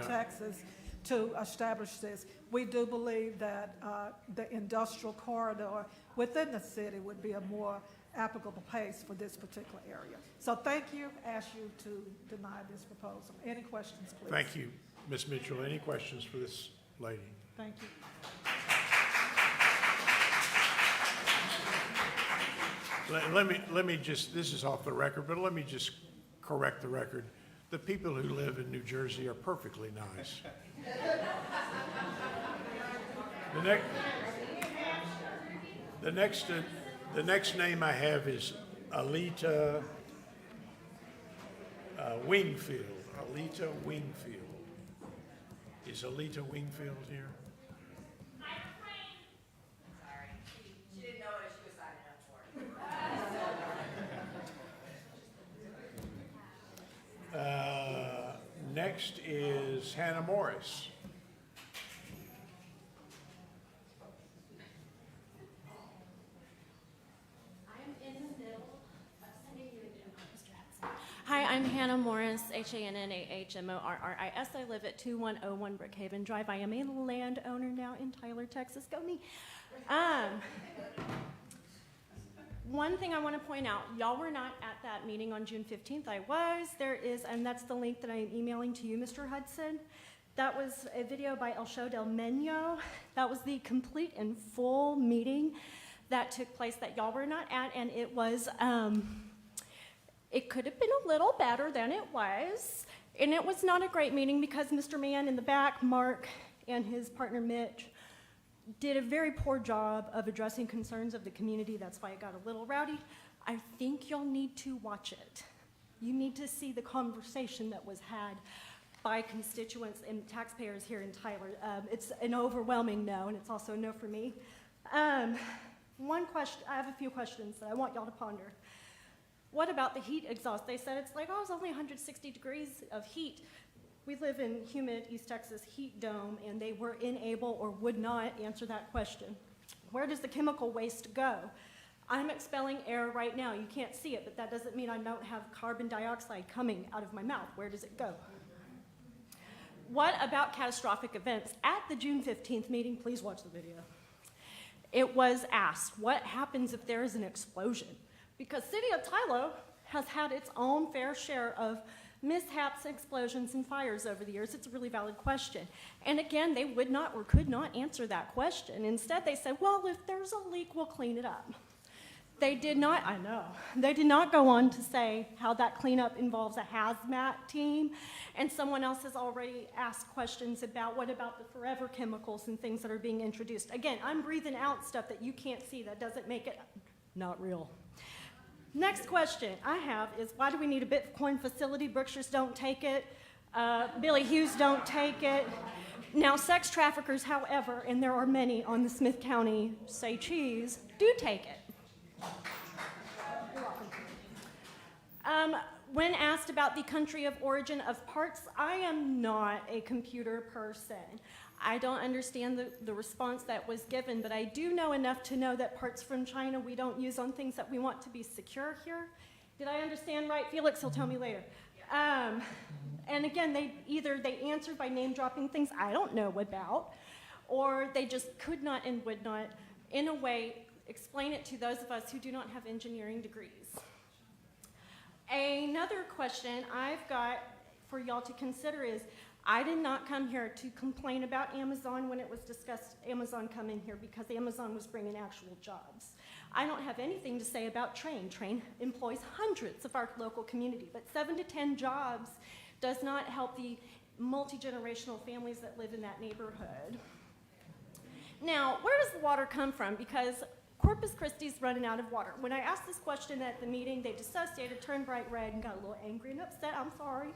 Texas, to establish this? We do believe that the industrial corridor within the city would be a more applicable place for this particular area. So thank you. Ask you to deny this proposal. Any questions, please? Thank you, Ms. Mitchell. Any questions for this lady? Thank you. Let me just, this is off the record, but let me just correct the record. The people who live in New Jersey are perfectly nice. The next name I have is Alita Wingfield. Alita Wingfield. Is Alita Wingfield here? Sorry, she didn't know what she was signing up for. Next is Hannah Morris. Hi, I'm Hannah Morris, HANNAHMORRIS. I live at 2101 Brookhaven Drive. I am a landowner now in Tyler, Texas. Go me. One thing I want to point out, y'all were not at that meeting on June 15th. I was. There is, and that's the link that I am emailing to you, Mr. Hudson. That was a video by El Show del Meño. That was the complete and full meeting that took place that y'all were not at, and it was, it could have been a little better than it was. And it was not a great meeting because Mr. Mann in the back, Mark, and his partner Mitch did a very poor job of addressing concerns of the community. That's why it got a little rowdy. I think you'll need to watch it. You need to see the conversation that was had by constituents and taxpayers here in Tyler. It's an overwhelming no, and it's also a no for me. One question, I have a few questions that I want y'all to ponder. What about the heat exhaust? They said it's like, oh, it's only 160 degrees of heat. We live in humid East Texas heat dome, and they were unable or would not answer that question. Where does the chemical waste go? I'm expelling air right now. You can't see it, but that doesn't mean I don't have carbon dioxide coming out of my mouth. Where does it go? What about catastrophic events? At the June 15th meeting, please watch the video. It was asked, what happens if there is an explosion? Because City of Tyler has had its own fair share of mishaps, explosions, and fires over the years. It's a really valid question. And again, they would not or could not answer that question. Instead, they said, well, if there's a leak, we'll clean it up. They did not, I know, they did not go on to say how that cleanup involves a hazmat team. And someone else has already asked questions about what about the forever chemicals and things that are being introduced. Again, I'm breathing out stuff that you can't see. That doesn't make it not real. Next question I have is, why do we need a Bitcoin facility? Berkshire's don't take it. Billy Hughes don't take it. Now, sex traffickers, however, and there are many on the Smith County Say Cheese, do take it. You're welcome. When asked about the country of origin of parts, I am not a computer person. I don't understand the response that was given, but I do know enough to know that parts from China we don't use on things that we want to be secure here. Did I understand right? Felix will tell me later. And again, they answered by name dropping things I don't know about, or they just could not and would not, in a way, explain it to those of us who do not have engineering degrees. Another question I've got for y'all to consider is, I did not come here to complain about Amazon when it was discussed Amazon coming here, because Amazon was bringing actual jobs. I don't have anything to say about Train. Train employs hundreds of our local community, but 7 to 10 jobs does not help the multi-generational families that live in that neighborhood. Now, where does the water come from? Because Corpus Christi's running out of water. When I asked this question at the meeting, they dissociated, turned bright red, and got a little angry and upset. I'm sorry.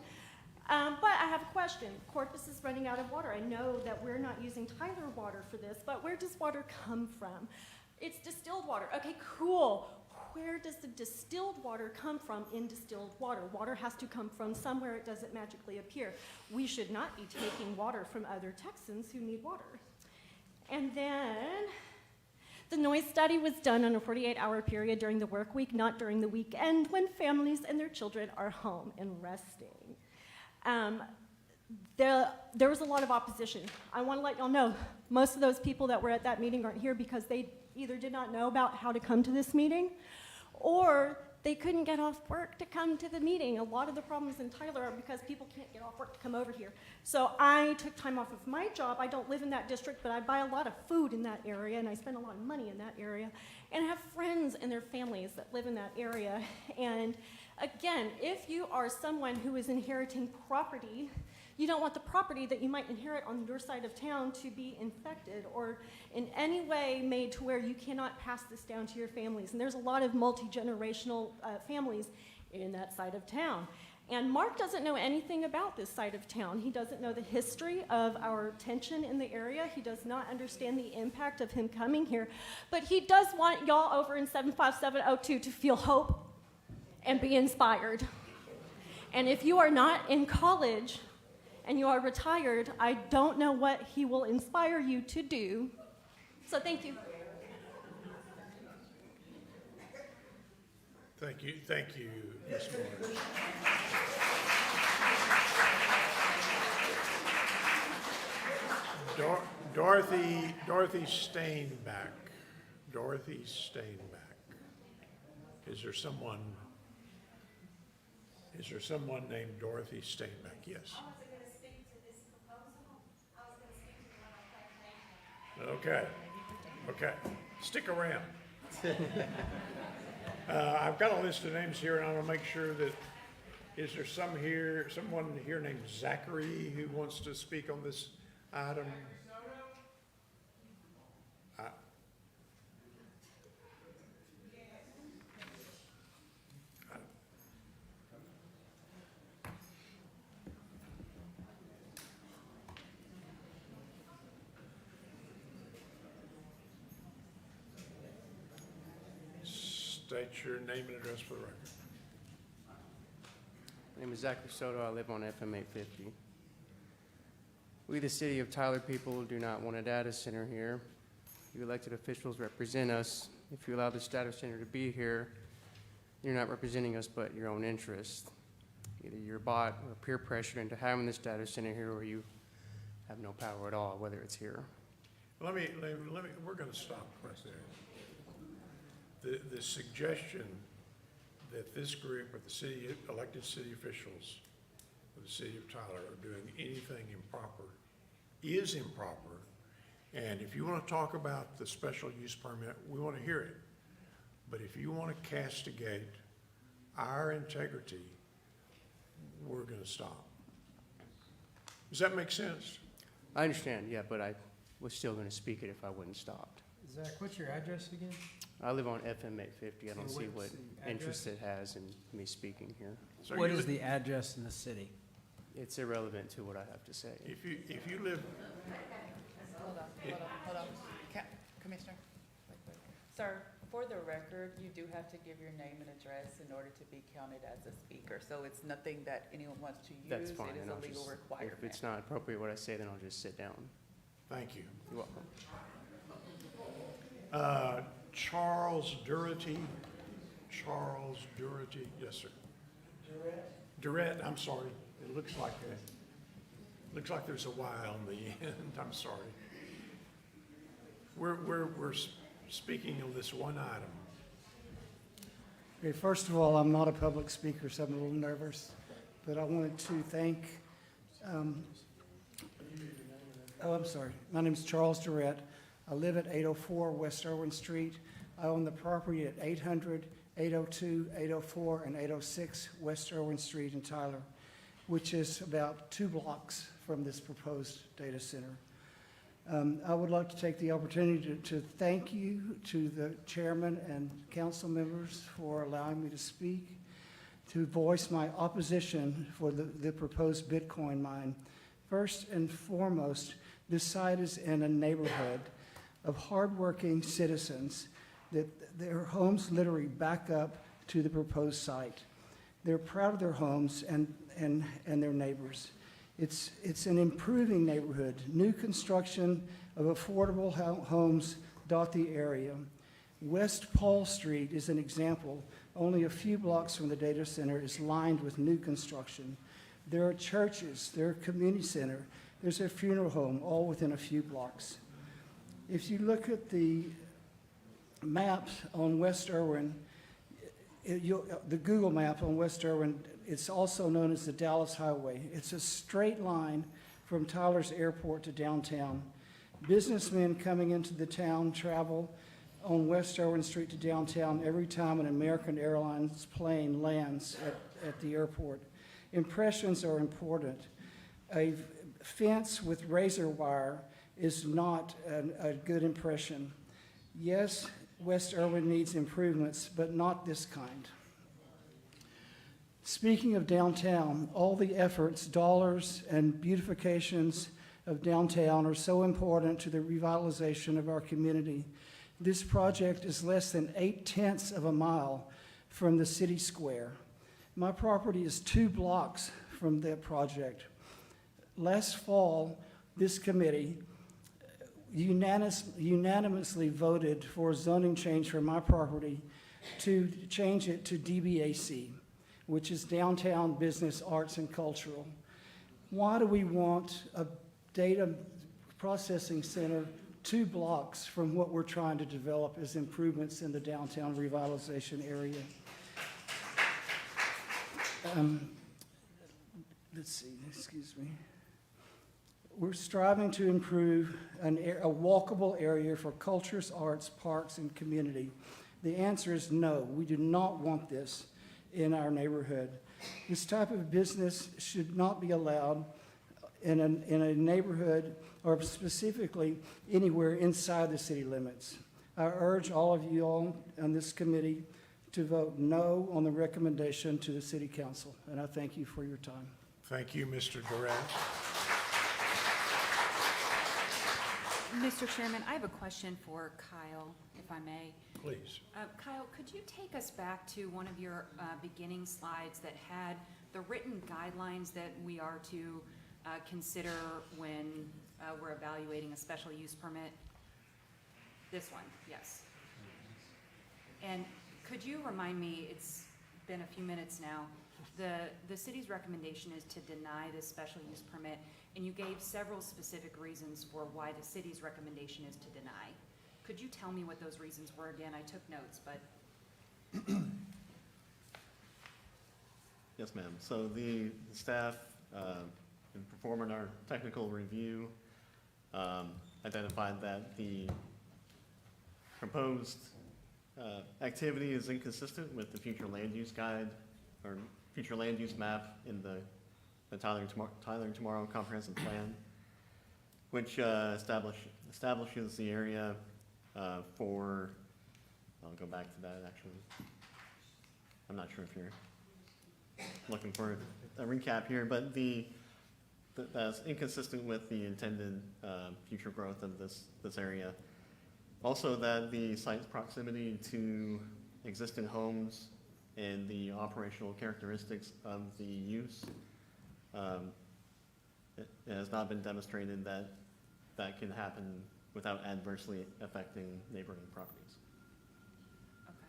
But I have a question. Corpus is running out of water. I know that we're not using Tyler water for this, but where does water come from? It's distilled water. Okay, cool. Where does the distilled water come from in distilled water? Water has to come from somewhere. It doesn't magically appear. We should not be taking water from other Texans who need water. And then the noise study was done on a 48-hour period during the work week, not during the weekend when families and their children are home and resting. There was a lot of opposition. I want to let y'all know, most of those people that were at that meeting aren't here because they either did not know about how to come to this meeting, or they couldn't get off work to come to the meeting. A lot of the problems in Tyler are because people can't get off work to come over here. So I took time off of my job. I don't live in that district, but I buy a lot of food in that area, and I spend a lot of money in that area, and I have friends and their families that live in that area. And again, if you are someone who is inheriting property, you don't want the property that you might inherit on your side of town to be infected or in any way made to where you cannot pass this down to your families. And there's a lot of multi-generational families in that side of town. And Mark doesn't know anything about this side of town. He doesn't know the history of our tension in the area. He does not understand the impact of him coming here. But he does want y'all over in 75702 to feel hope and be inspired. And if you are not in college and you are retired, I don't know what he will inspire you to do. So thank you. Thank you, Ms. Morris. Dorothy Stainback. Dorothy Stainback. Is there someone named Dorothy Stainback? Yes. Okay. Stick around. I've got a list of names here, and I want to make sure that, is there someone here named Zachary who wants to speak on this item? State your name and address for the record. My name is Zachary Soto. I live on FM 850. We, the city of Tyler people, do not want a data center here. You elected officials represent us. If you allow this data center to be here, you're not representing us but your own interests. Either you're bought or peer pressured into having this data center here, or you have no power at all, whether it's here. Let me, we're going to stop right there. The suggestion that this group of the elected city officials of the city of Tyler are doing anything improper is improper. And if you want to talk about the special use permit, we want to hear it. But if you want to castigate our integrity, we're going to stop. Does that make sense? I understand, yeah, but I was still going to speak it if I wasn't stopped. Zach, what's your address again? I live on FM 850. I don't So see what's what the interest address? it has in me speaking here. So What you is li- the address in the city? It's irrelevant to what I have to say. If you live, Hold on. Commissioner? Sir, for the record, you do have to give your name and address in order to be counted as a speaker. So it's nothing that anyone wants to use. That's fine. It is and a I'll legal just- requirement. If it's not appropriate what I say, then I'll just sit down. thank you. You're welcome. Charles Durrity. Charles Durrity, yes, sir. Durrett, I'm sorry. It looks like there's a Y on the end. I'm sorry. We're speaking on this one item. Okay, first of all, I'm not a public speaker, so I'm a little nervous, but I wanted to thank, I'm sorry. My name is Charles Durrett. I live at 804 West Irwin Street. I own the property at 800, 802, 804, and 806 West Irwin Street in Tyler, which is about 2 blocks from this proposed data center. I would like to take the opportunity to thank you to the chairman and council members for allowing me to speak, to voice my opposition for the proposed Bitcoin mine. First and foremost, this site is in a neighborhood of hardworking citizens that their homes literally back up to the proposed site. They're proud of their homes and their neighbors. It's an improving neighborhood. New construction of affordable homes dot the area. West Paul Street is an example. Only a few blocks from the data center is lined with new construction. There are churches, there are community center, there's a funeral home, all within a few blocks. If you look at the maps on West Irwin, the Google map on West Irwin, it's also known as the Dallas Highway. It's a straight line from Tyler's Airport to downtown. Businessmen coming into the town travel on West Irwin Street to downtown every time an American Airlines plane lands at the airport. Impressions are important. A fence with razor wire is not a good impression. Yes, West Irwin needs improvements, but not this kind. Speaking of downtown, all the efforts, dollars, and beautifications of downtown are so important to the revitalization of our community. This project is less than 8/10 of a mile from the city square. My property is 2 blocks from that project. Last fall, this committee unanimously voted for a zoning change for my property to change it to DBAC, which is Downtown Business, Arts, and Cultural. Why do we want a data processing center 2 blocks from what we're trying to develop as improvements in the downtown revitalization area? Let's see, excuse me. We're striving to improve a walkable area for cultures, arts, parks, and community. The answer is no, we do not want this in our neighborhood. This type of business should not be allowed in a neighborhood or specifically anywhere inside the city limits. I urge all of you all on this committee to vote no on the recommendation to the city council, and I thank you for your time. Thank you, Mr. Durrett. Mr. Chairman, I have a question for Kyle, if I may. Please. Kyle, could you take us back to one of your beginning slides that had the written guidelines that we are to consider when we're evaluating a special use permit? This one, yes. And could you remind me, it's been a few minutes now, the city's recommendation is to deny this special use permit, and you gave several specific reasons for why the city's recommendation is to deny. Could you tell me what those reasons were again? I took notes, but. Yes, ma'am. So the staff, in performing our technical review, identified that the proposed activity is inconsistent with the future land use guide or future land use map in the Tyler Tomorrow Comprehensive Plan, which establishes the area I'll go back to that actually. I'm not sure if you're looking for a recap here, but that's inconsistent with the intended future growth of this area. Also, that the site's proximity to existing homes and the operational characteristics of the use, it has not been demonstrated that that can happen without adversely affecting neighboring properties. Okay.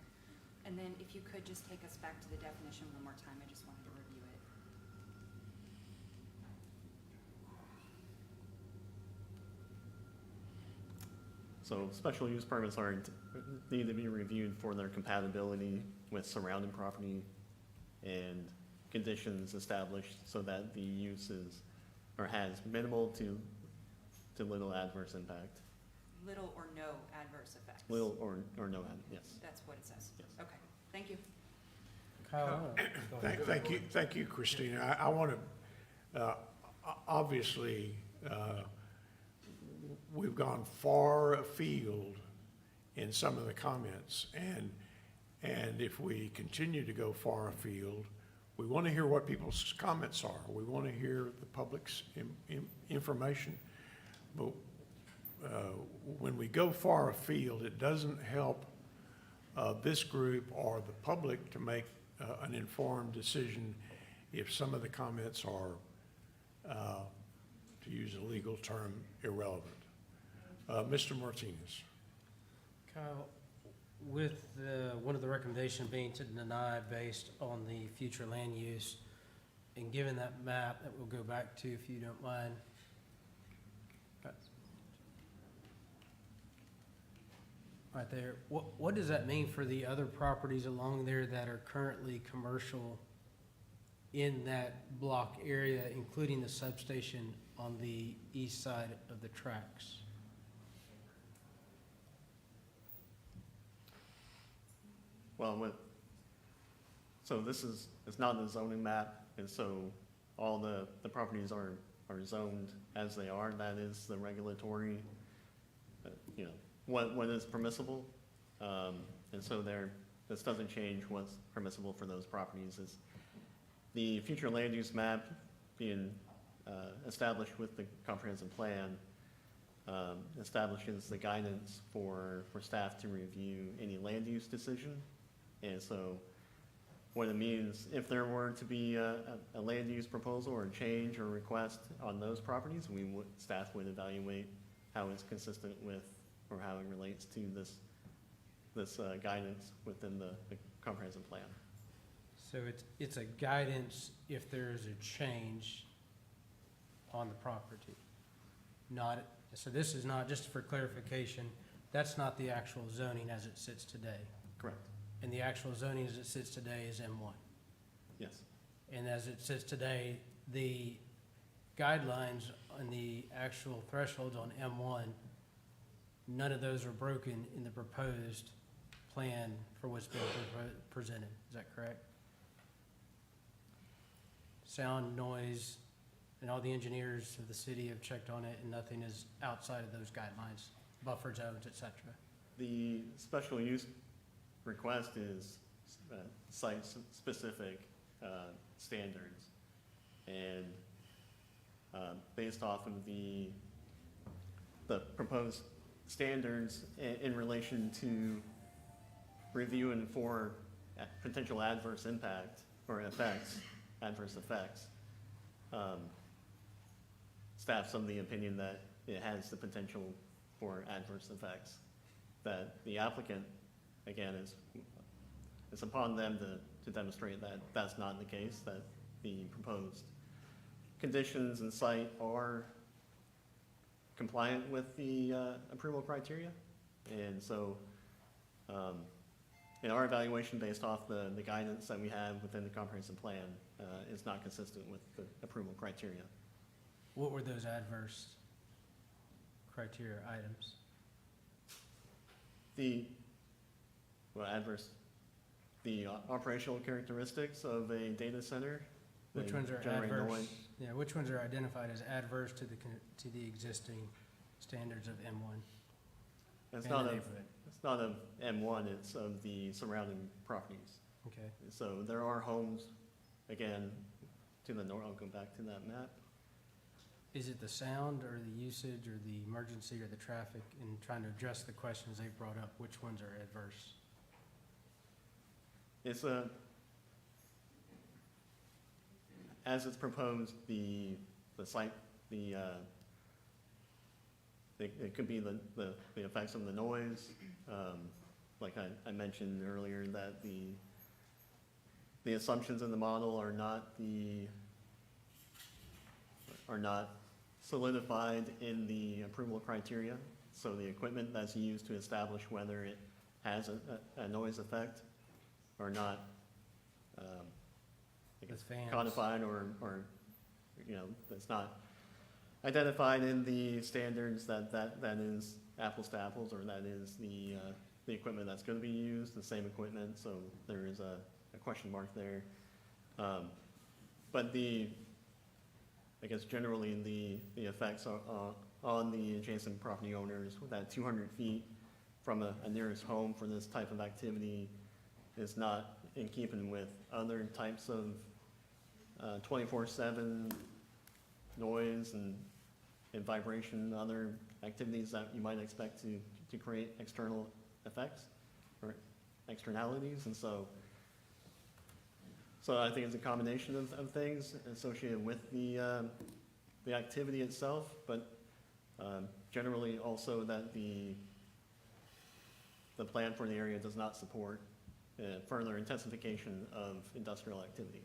And then if you could just take us back to the definition one more time, I just wanted to review it. So special use permits need to be reviewed for their compatibility with surrounding property and conditions established so that the use is, or has minimal to little adverse impact. Little or no adverse effects? Little or no, yes. That's what it says? Yes. Okay, thank you. Kyle, go ahead. Thank you, Christina. I want to, obviously, we've gone far afield in some of the comments, and if we continue to go far afield, we want to hear what people's comments are. We want to hear the public's information. But when we go far afield, it doesn't help this group or the public to make an informed decision if some of the comments are, to use a legal term, irrelevant. Mr. Martinez. Kyle, with one of the recommendations being to deny based on the future land use, and given that map that we'll go back to, if you don't mind. Right there, what does that mean for the other properties along there that are currently commercial in that block area, including the substation on the east side of the tracks? Well, so this is, it's not a zoning map, and so all the properties are zoned as they are. That is the regulatory, what is permissible. And so this doesn't change what's permissible for those properties. Is the future land use map being established with the comprehensive plan establishes the guidance for staff to review any land use decision. And so what it means, if there were to be a land use proposal or change or request on those properties, staff would evaluate how it's consistent with, or how it relates to this guidance within the comprehensive plan. So it's a guidance if there is a change on the property. So this is not, just for clarification, that's not the actual zoning as it sits today. Correct. And the actual zoning as it sits today is M1. Yes. And as it sits today, the guidelines and the actual thresholds on M1, none of those are broken in the proposed plan for what's been presented. Is that correct? Sound, noise, and all the engineers of the city have checked on it, and nothing is outside of those guidelines, buffer zones, et cetera. The special use request is site-specific standards, and based off of the proposed standards in relation to reviewing for potential adverse impact or adverse effects, staff's of the opinion that it has the potential for adverse effects, that the applicant, again, it's upon them to demonstrate that that's not the case, that the proposed conditions and site are compliant with the approval criteria. And so in our evaluation, based off the guidance that we have within the comprehensive plan, is not consistent with the approval criteria. What were those adverse criteria items? The operational characteristics of a data center. Which ones are generate adverse? noise. Yeah, which ones are identified as adverse to the existing standards of M1? It's and not the of, neighborhood. it's not of M1, it's of the surrounding properties. Okay. So there are homes, again, to the north, I'll go back to that map. Is it the sound or the usage or the emergency or the traffic in trying to address the questions they've brought up? Which ones are adverse? It's as it's proposed, the site, it could be the effects of the noise. Like I mentioned earlier, that the assumptions in the model are not solidified in the approval criteria. So the equipment that's used to establish whether it has a noise effect are not, I guess, The fans. codified or, that's not identified in the standards that is apples to apples, or that is the equipment that's gonna be used, the same equipment, so there is a question mark there. But I guess generally the effects on the adjacent property owners, with that 200 feet from a nearest home for this type of activity is not in keeping with other types of 24/7 noise and vibration, other activities that you might expect to create external effects or externalities. And so I think it's a combination of things associated with the activity itself, but generally also that the plan for the area does not support further intensification of industrial activity.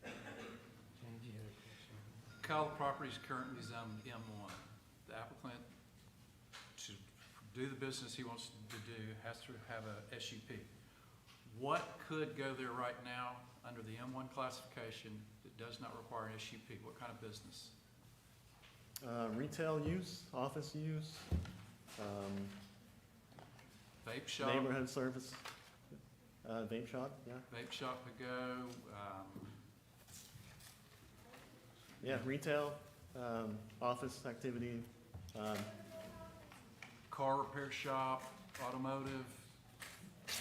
James, you had a question? Kyle, the property is currently zoned M1. The applicant, to do the business he wants to do, has to have a SUP. What could go there right now under the M1 classification that does not require an SUP? What kind of business? Retail use, office use, Vape shop? neighborhood service, vape shop, yeah. Vape shop to go, Yeah, retail, office activity, car repair shop, automotive,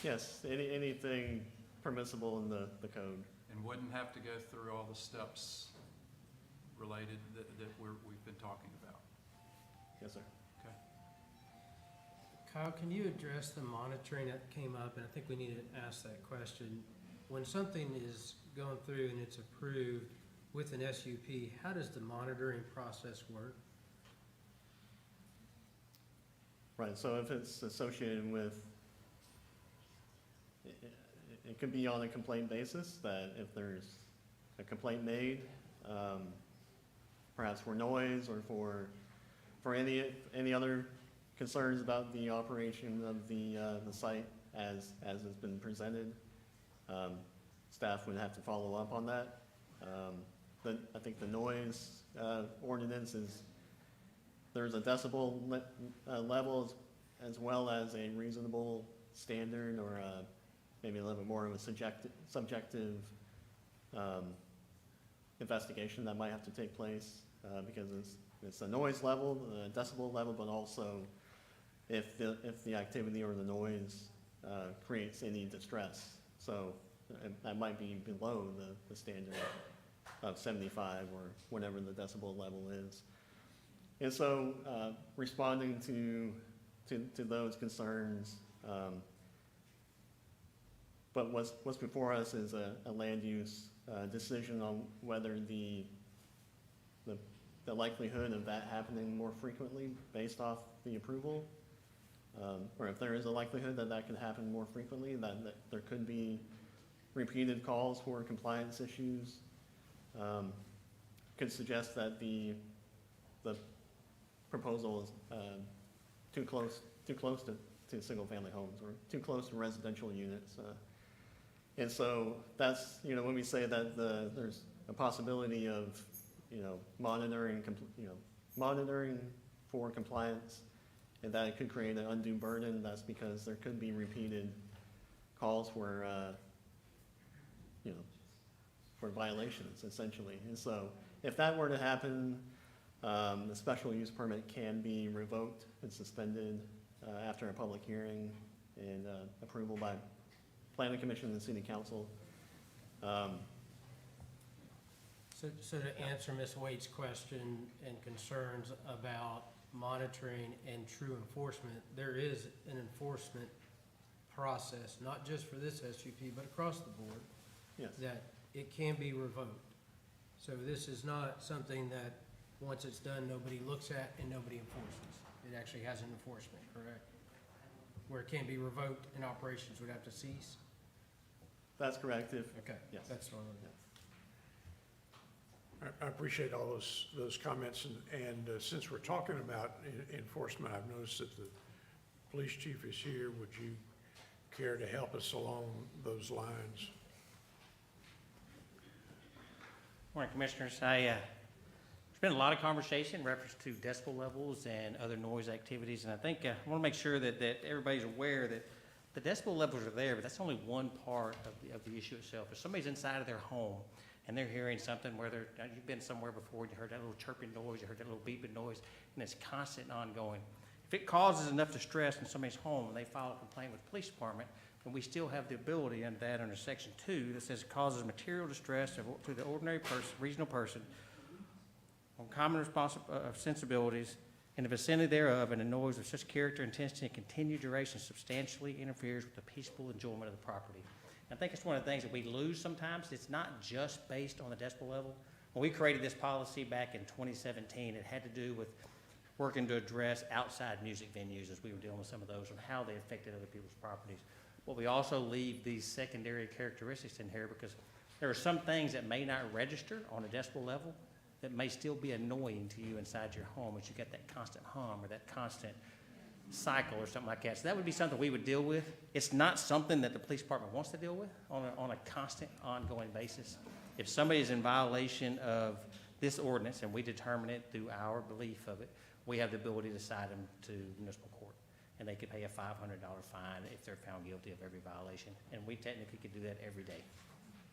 yes, anything permissible in the code. and wouldn't have to go through all the steps related that we've been talking about. Yes, sir. Okay. Kyle, can you address the monitoring that came up? And I think we need to ask that question. When something is going through and it's approved with an SUP, how does the monitoring process work? Right, so if it's associated with, it could be on a complaint basis, that if there's a complaint made, perhaps for noise or for any other concerns about the operation of the site as has been presented, staff would have to follow up on that. But I think the noise ordinance is, there's a decibel level as well as a reasonable standard, or maybe a little bit more of a subjective investigation that might have to take place, because it's a noise level, a decibel level, but also if the activity or the noise creates any distress. So that might be below the standard of 75 or whatever the decibel level is. And so responding to those concerns, but what's before us is a land use decision on whether the likelihood of that happening more frequently based off the approval, or if there is a likelihood that can happen more frequently, that there could be repeated calls for compliance issues, could suggest that the proposal is too close to single-family homes, or too close to residential units. And so that's, when we say that there's a possibility of, monitoring for compliance, and that it could create an undue burden, that's because there could be repeated calls for violations, essentially. And so if that were to happen, the special use permit can be revoked and suspended after a public hearing and approval by planning commission and city council. So to answer Ms. Waite's question and concerns about monitoring and true enforcement, there is an enforcement process, not just for this SUP, but across the board. Yes. That it can be revoked. So this is not something that, once it's done, nobody looks at and nobody enforces. It actually has an enforcement, correct? Where it can be revoked and operations would have to cease? That's correct. Okay, Yes. that's what I wanted to know. I appreciate all those comments, and since we're talking about enforcement, I've noticed that the police chief is here. Would you care to help us along those lines? Morning, Commissioners. There's been a lot of conversation in reference to decibel levels and other noise activities, and I think I want to make sure that everybody's aware that the decibel levels are there, but that's only one part of the issue itself. If somebody's inside of their home and they're hearing something, whether you've been somewhere before, you heard that little chirping noise, you heard that little beeping noise, and it's constant and ongoing. If it causes enough distress in somebody's home and they file a complaint with the police department, then we still have the ability under that, under Section 2, that says it causes material distress to the ordinary person, reasonable person, on common sensibilities in the vicinity thereof, and a noise of such character, intensity, and continued duration substantially interferes with the peaceful enjoyment of the property. I think it's one of the things that we lose sometimes. It's not just based on the decibel level. When we created this policy back in 2017, it had to do with working to address outside music venues, as we were dealing with some of those, and how they affected other people's properties. But we also leave these secondary characteristics in here because there are some things that may not register on a decibel level that may still be annoying to you inside your home, as you get that constant hum or that constant cycle or something like that. So that would be something we would deal with. It's not something that the police department wants to deal with on a constant, ongoing basis. If somebody is in violation of this ordinance and we determine it through our belief of it, we have the ability to cite them to municipal court, and they could pay a $500 fine if they're found guilty of every violation. And we technically could do that every day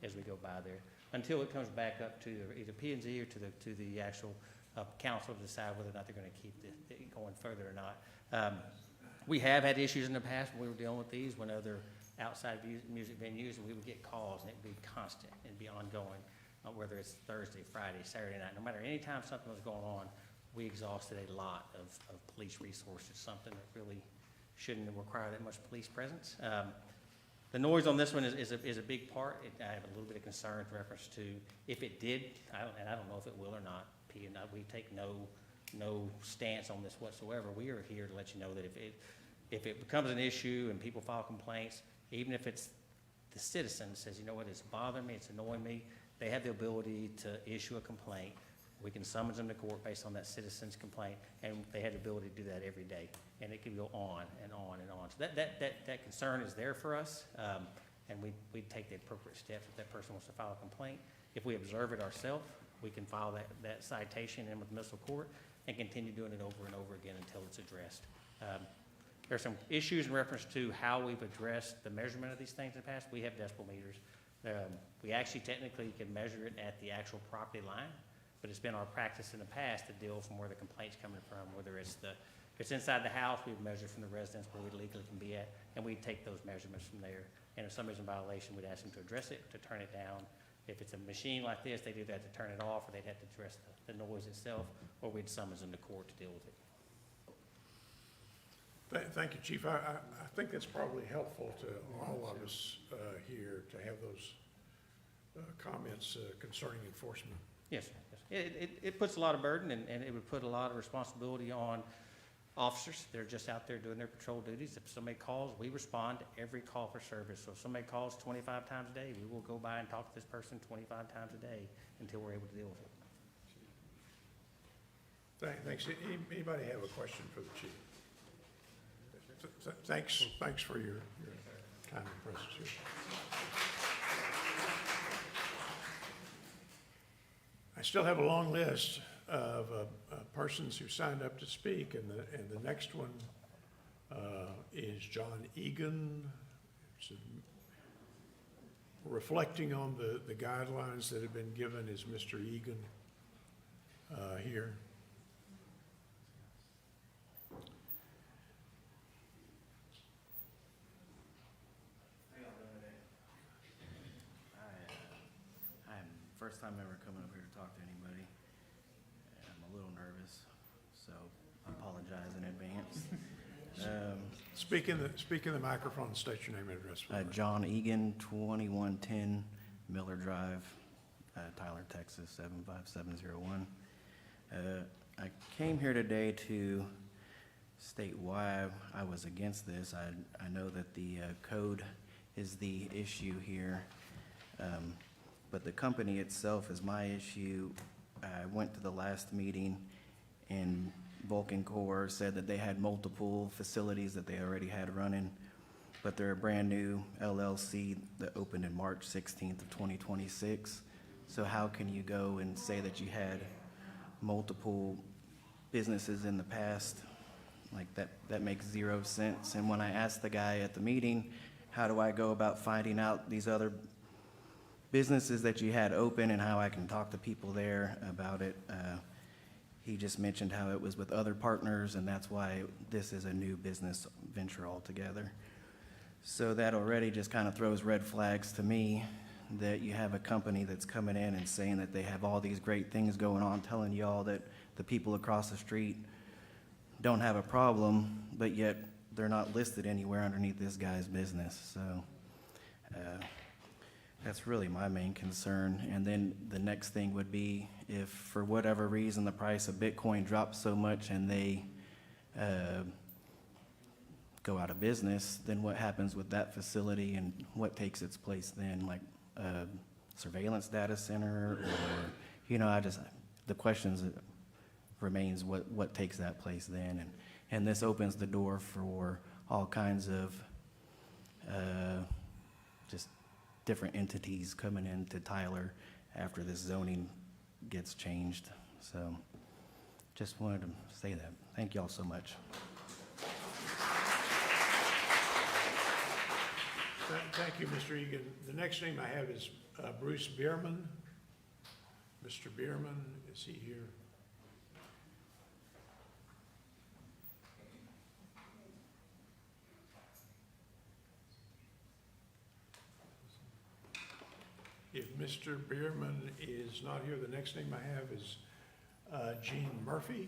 as we go by there, until it comes back up to either P&Z or to the actual council to decide whether or not they're going to keep it going further or not. We have had issues in the past when we were dealing with these, when other outside music venues, and we would get calls, and it'd be constant and be ongoing, whether it's Thursday, Friday, Saturday night. No matter any time something was going on, we exhausted a lot of police resources, something that really shouldn't require that much police presence. The noise on this one is a big part. I have a little bit of concern in reference to if it did, and I don't know if it will or not. We take no stance on this whatsoever. We are here to let you know that if it becomes an issue and people file complaints, even if it's the citizen says, you know what, it's bothering me, it's annoying me, they have the ability to issue a complaint. We can summons them to court based on that citizen's complaint, and they have the ability to do that every day. And it can go on and on and on. So that concern is there for us, and we take the appropriate steps if that person wants to file a complaint. If we observe it ourselves, we can file that citation in with municipal court and continue doing it over and over again until it's addressed. There are some issues in reference to how we've addressed the measurement of these things in the past. We have decibel meters. We actually technically can measure it at the actual property line, but it's been our practice in the past to deal from where the complaint's coming from, whether it's inside the house, we've measured from the residence where we legally can be at, and we take those measurements from there. And if somebody's in violation, we'd ask them to address it, to turn it down. If it's a machine like this, they'd either have to turn it off, or they'd have to address the noise itself, or we'd summons them to court to deal with it. Thank you, Chief. I think that's probably helpful to all of us here to have those comments concerning enforcement. Yes, sir. Yes. It puts a lot of burden, and it would put a lot of responsibility on officers. They're just out there doing their patrol duties. If somebody calls, we respond to every call for service. So if somebody calls 25 times a day, we will go by and talk to this person 25 times a day until we're able to deal with it. Thanks. Anybody have a question for the chief? Thanks for your kind presence here. I still have a long list of persons who signed up to speak, and the next one is John Egan. Reflecting on the guidelines that have been given is Mr. Egan here. first time ever coming up here to talk to anybody. I'm a little nervous, so I apologize in advance. Speak in the microphone, state your name and address. for the record. John Egan, 2110 Miller Drive, Tyler, Texas, 75701. I came here today to state why I was against this. I know that the code is the issue here, but the company itself is my issue. I went to the last meeting, and Vulcan Core said that they had multiple facilities that they already had running, but they're a brand-new LLC that opened in March 16th of 2026. So how can you go and say that you had multiple businesses in the past? Like, that makes zero sense. And when I asked the guy at the meeting, how do I go about finding out these other businesses that you had open and how I can talk to people there about it, he just mentioned how it was with other partners, and that's why this is a new business venture altogether. So that already just kind of throws red flags to me, that you have a company that's coming in and saying that they have all these great things going on, telling y'all that the people across the street don't have a problem, but yet they're not listed anywhere underneath this guy's business. So that's really my main concern. And then the next thing would be, if for whatever reason the price of Bitcoin drops so much and they go out of business, then what happens with that facility and what takes its place then? Like a surveillance data center, or, the questions remains what takes that place then. And this opens the door for all kinds of just different entities coming into Tyler after this zoning gets changed. So just wanted to say that. Thank you all so much. Thank you, Mr. Egan. The next name I have is Bruce Bierman. Mr. Bierman, is he here? If Mr. Bierman is not here, the next name I have is Gene Murphy.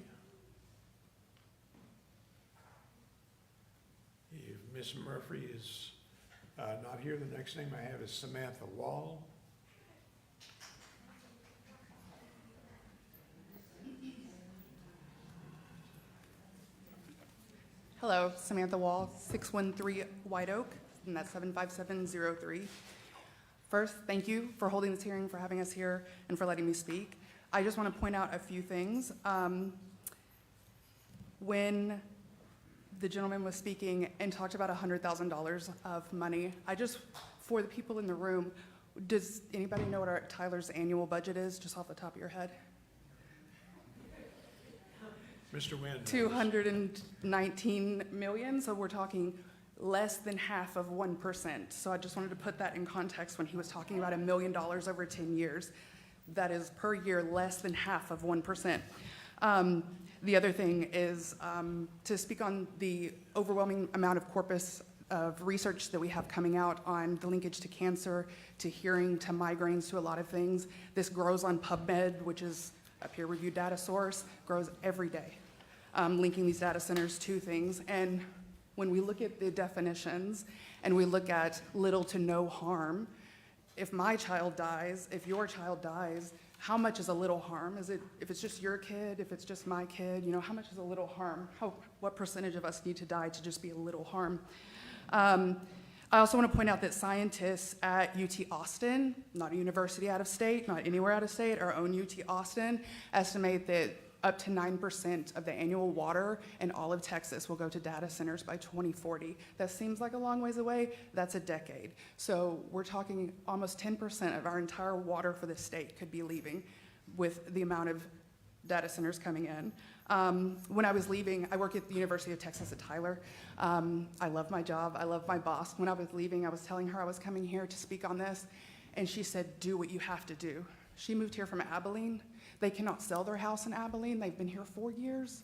If Ms. Murphy is not here, the next name I have is Samantha Wall. Hello, Samantha Wall, 613 White Oak, and that's 75703. First, thank you for holding this hearing, for having us here, and for letting me speak. I just want to point out a few things. When the gentleman was speaking and talked about $100,000 of money, for the people in the room, does anybody know what our Tyler's annual budget is, just off the top of your head? Mr. Wynn. 219 million, so we're talking less than half of 1%. So I just wanted to put that in context when he was talking about $1 million over 10 years. That is per year less than half of 1%. The other thing is to speak on the overwhelming amount of corpus of research that we have coming out on the linkage to cancer, to hearing, to migraines, to a lot of things. This grows on PubMed, which is a peer-reviewed data source, grows every day, linking these data centers to things. And when we look at the definitions and we look at little to no harm, if my child dies, if your child dies, how much is a little harm? Is it, if it's just your kid, if it's just my kid, how much is a little harm? What percentage of us need to die to just be a little harm? I also want to point out that scientists at UT Austin, not a university out of state, not anywhere out of state, our own UT Austin, estimate that up to 9% of the annual water in all of Texas will go to data centers by 2040. That seems like a long ways away. That's a decade. So we're talking almost 10% of our entire water for the state could be leaving with the amount of data centers coming in. When I was leaving, I work at the University of Texas at Tyler. I love my job. I love my boss. When I was leaving, I was telling her I was coming here to speak on this, and she said, do what you have to do. She moved here from Abilene. They cannot sell their house in Abilene. They've been here 4 years.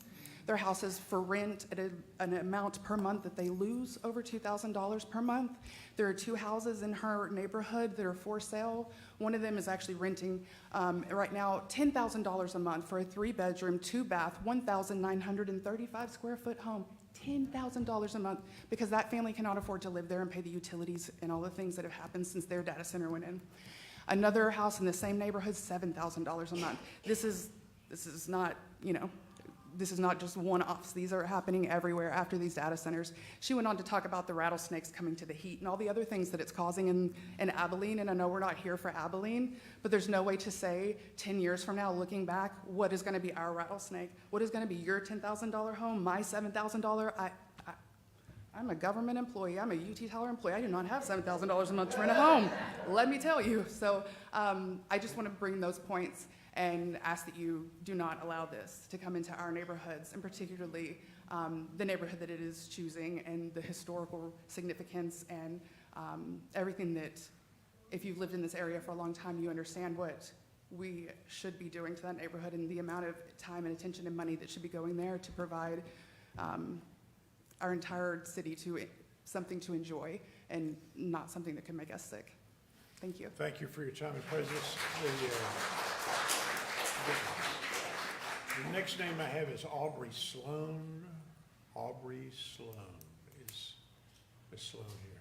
their houses for rent at an amount per month that they lose over $2,000 per month. There are 2 houses in her neighborhood that are for sale. One of them is actually renting right now $10,000 a month for a 3-bedroom, 2-bath, 1,935 square foot home. $10,000 a month because that family cannot afford to live there and pay the utilities and all the things that have happened since their data center went in. Another house in the same neighborhood, $7,000 a month. This is not, this is not just one-offs. These are happening everywhere after these data centers. She went on to talk about the rattlesnakes coming to the heat and all the other things that it's causing in Abilene, and I know we're not here for Abilene, but there's no way to say 10 years from now, looking back, what is gonna be our rattlesnake? What is gonna be your $10,000 home, my $7,000? I'm a government employee. I'm a UT Tyler employee. I do not have $7,000 a month to rent a home. Let me tell you. So I just want to bring those points and ask that you do not allow this to come into our neighborhoods, and particularly the neighborhood that it is choosing, and the historical significance and everything that, if you've lived in this area for a long time, you understand what we should be doing to that neighborhood and the amount of time and attention and money that should be going there to provide our entire city to something to enjoy and not something that can make us sick. Thank you. Thank you for your time and presence. The next name I have is Aubrey Sloan. Aubrey Sloan. Is Ms. Sloan here?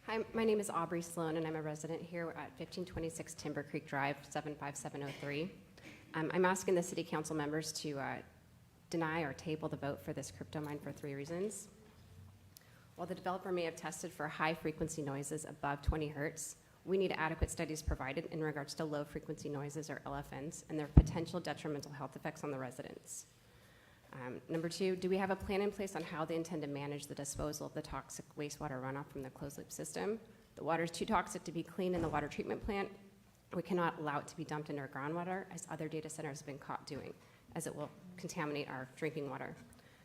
Hi, my name is Aubrey Sloan, and I'm a resident here at 1526 Timber Creek Drive, 75703. I'm asking the city council members to deny or table the vote for this crypto mine for 3 reasons. While the developer may have tested for high-frequency noises above 20 hertz, we need adequate studies provided in regards to low-frequency noises, or LFNs, and their potential detrimental health effects on the residents. Number 2, do we have a plan in place on how they intend to manage the disposal of the toxic wastewater runoff from the closed-loop system? The water is too toxic to be cleaned in the water treatment plant. We cannot allow it to be dumped into our groundwater, as other data centers have been caught doing, as it will contaminate our drinking water.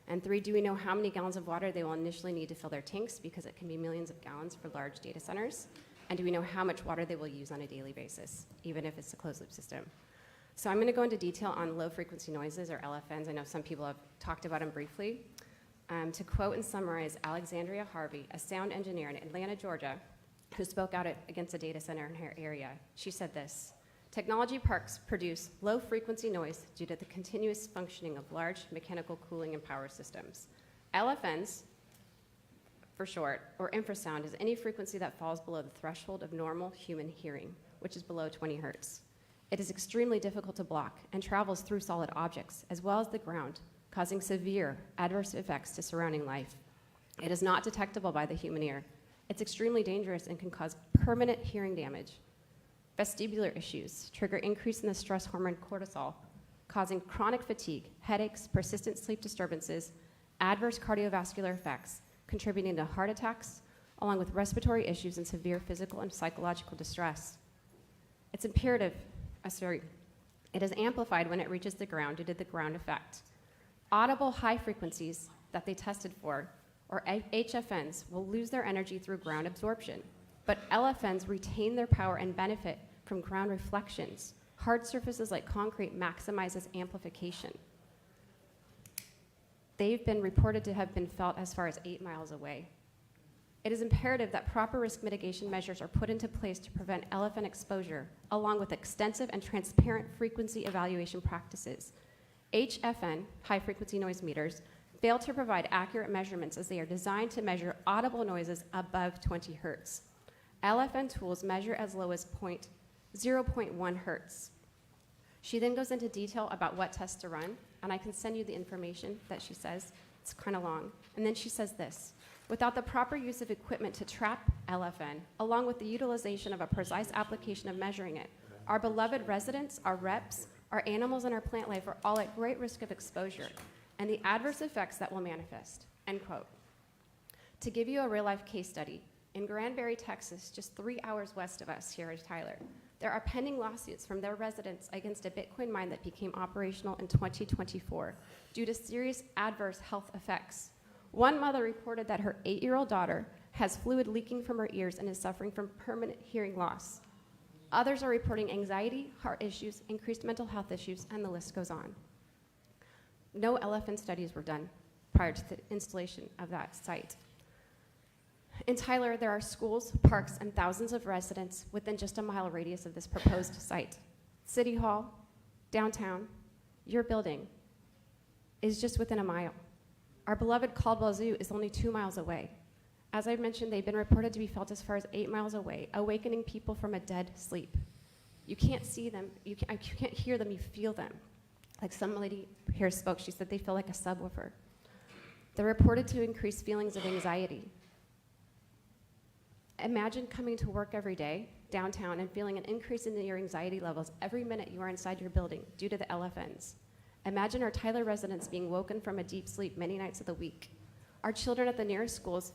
And 3, do we know how many gallons of water they will initially need to fill their tanks, because it can be millions of gallons for large data centers? And do we know how much water they will use on a daily basis, even if it's a closed-loop system? So I'm going to go into detail on low-frequency noises, or LFNs. I know some people have talked about them briefly. To quote and summarize Alexandria Harvey, a sound engineer in Atlanta, Georgia, who spoke out against a data center in her area, she said this: technology parks produce low-frequency noise due to the continuous functioning of large mechanical cooling and power systems. LFNs, for short, or infrasound, is any frequency that falls below the threshold of normal human hearing, which is below 20 hertz. It is extremely difficult to block and travels through solid objects as well as the ground, causing severe adverse effects to surrounding life. It is not detectable by the human ear. It's extremely dangerous and can cause permanent hearing damage. Vestibular issues trigger increase in the stress hormone cortisol, causing chronic fatigue, headaches, persistent sleep disturbances, adverse cardiovascular effects, contributing to heart attacks, along with respiratory issues and severe physical and psychological distress. It's imperative. It is amplified when it reaches the ground due to the ground effect. Audible high frequencies that they tested for, or HFNs, will lose their energy through ground absorption, but LFNs retain their power and benefit from ground reflections. Hard surfaces like concrete maximizes amplification. They've been reported to have been felt as far as 8 miles away. It is imperative that proper risk mitigation measures are put into place to prevent LFN exposure, along with extensive and transparent frequency evaluation practices. HFN, high-frequency noise meters, fail to provide accurate measurements as they are designed to measure audible noises above 20 hertz. LFN tools measure as low as 0.1 hertz. She then goes into detail about what tests to run, and I can send you the information that she says. It's kind of long. And then she says this: without the proper use of equipment to trap LFN, along with the utilization of a precise application of measuring it, our beloved residents, our reps, our animals, and our plant life are all at great risk of exposure and the adverse effects that will manifest, end quote. To give you a real-life case study, in Granbury, Texas, just 3 hours west of us here at Tyler, there are pending lawsuits from their residents against a Bitcoin mine that became operational in 2024 due to serious adverse health effects. One mother reported that her 8-year-old daughter has fluid leaking from her ears and is suffering from permanent hearing loss. Others are reporting anxiety, heart issues, increased mental health issues, and the list goes on. No LFN studies were done prior to the installation of that site. In Tyler, there are schools, parks, and thousands of residents within just a mile radius of this proposed site. City Hall, downtown, your building is just within a mile. Our beloved Caldwell Zoo is only 2 miles away. As I mentioned, they've been reported to be felt as far as 8 miles away, awakening people from a dead sleep. You can't see them, you can't hear them, you feel them. Like some lady here spoke, she said they feel like a subwoofer. They're reported to increase feelings of anxiety. Imagine coming to work every day downtown and feeling an increase in your anxiety levels every minute you are inside your building due to the LFNs. Imagine our Tyler residents being woken from a deep sleep many nights of the week. Our children at the nearest schools,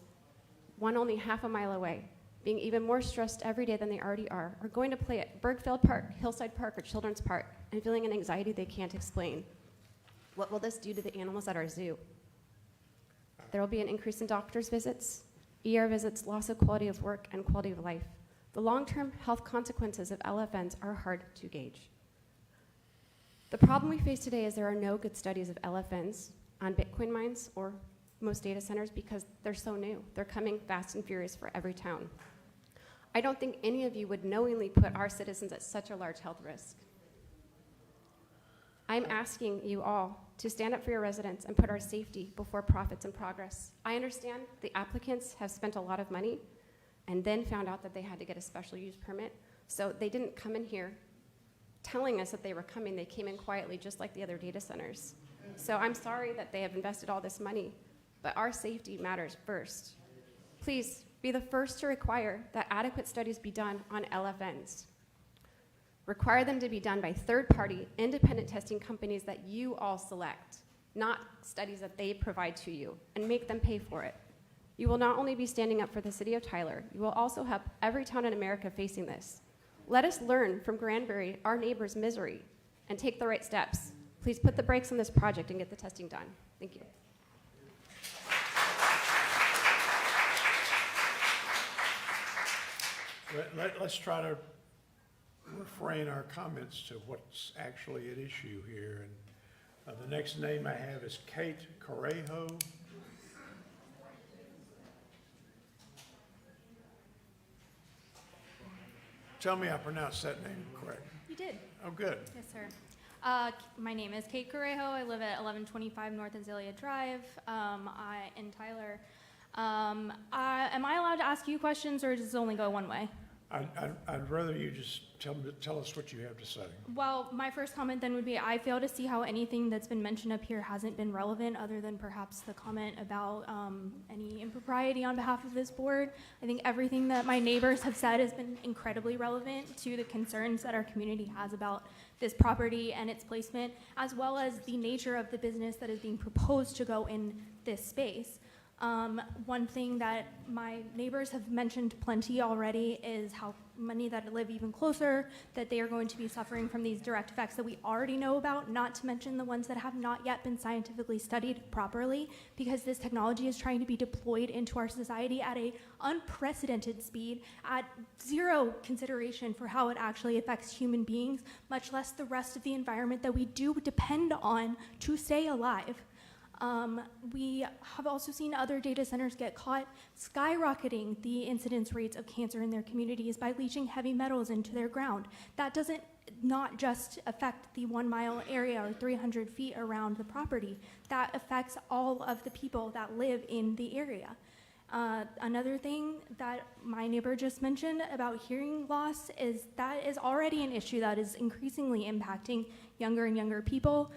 one only half a mile away, being even more stressed every day than they already are going to play at Bergfield Park, Hillside Park, or Children's Park, and feeling an anxiety they can't explain. What will this do to the animals at our zoo? There will be an increase in doctor's visits, ER visits, loss of quality of work, and quality of life. The long-term health consequences of LFNs are hard to gauge. The problem we face today is there are no good studies of LFNs on Bitcoin mines or most data centers because they're so new. They're coming fast and furious for every town. I don't think any of you would knowingly put our citizens at such a large health risk. I'm asking you all to stand up for your residents and put our safety before profits and progress. I understand the applicants have spent a lot of money and then found out that they had to get a special use permit. So they didn't come in here telling us that they were coming. They came in quietly, just like the other data centers. So I'm sorry that they have invested all this money, but our safety matters first. Please be the first to require that adequate studies be done on LFNs. Require them to be done by third-party, independent testing companies that you all select, not studies that they provide to you, and make them pay for it. You will not only be standing up for the city of Tyler, you will also help every town in America facing this. Let us learn from Granbury, our neighbor's misery, and take the right steps. Please put the brakes on this project and get the testing done. Thank you. Let's try to refrain our comments to what's actually at issue here. And the next name I have is Kate Correjo. Tell me I pronounced that name correct. You did. Oh, good. Yes, sir. My name is Kate Correjo. I live at 1125 North Azalea Drive in Tyler. Am I allowed to ask you questions, or does it only go one way? I'd rather you just tell us what you have to say. Well, my first comment then would be I fail to see how anything that's been mentioned up here hasn't been relevant, other than perhaps the comment about any impropriety on behalf of this board. I think everything that my neighbors have said has been incredibly relevant to the concerns that our community has about this property and its placement, as well as the nature of the business that is being proposed to go in this space. One thing that my neighbors have mentioned plenty already is how many that live even closer, that they are going to be suffering from these direct effects that we already know about, not to mention the ones that have not yet been scientifically studied properly, because this technology is trying to be deployed into our society at an unprecedented speed, at zero consideration for how it actually affects human beings, much less the rest of the environment that we do depend on to stay alive. We have also seen other data centers get caught skyrocketing the incidence rates of cancer in their communities by leaching heavy metals into their ground. That doesn't not just affect the 1 mile area or 300 feet around the property. That affects all of the people that live in the area. Another thing that my neighbor just mentioned about hearing loss is that is already an issue that is increasingly impacting younger and younger people.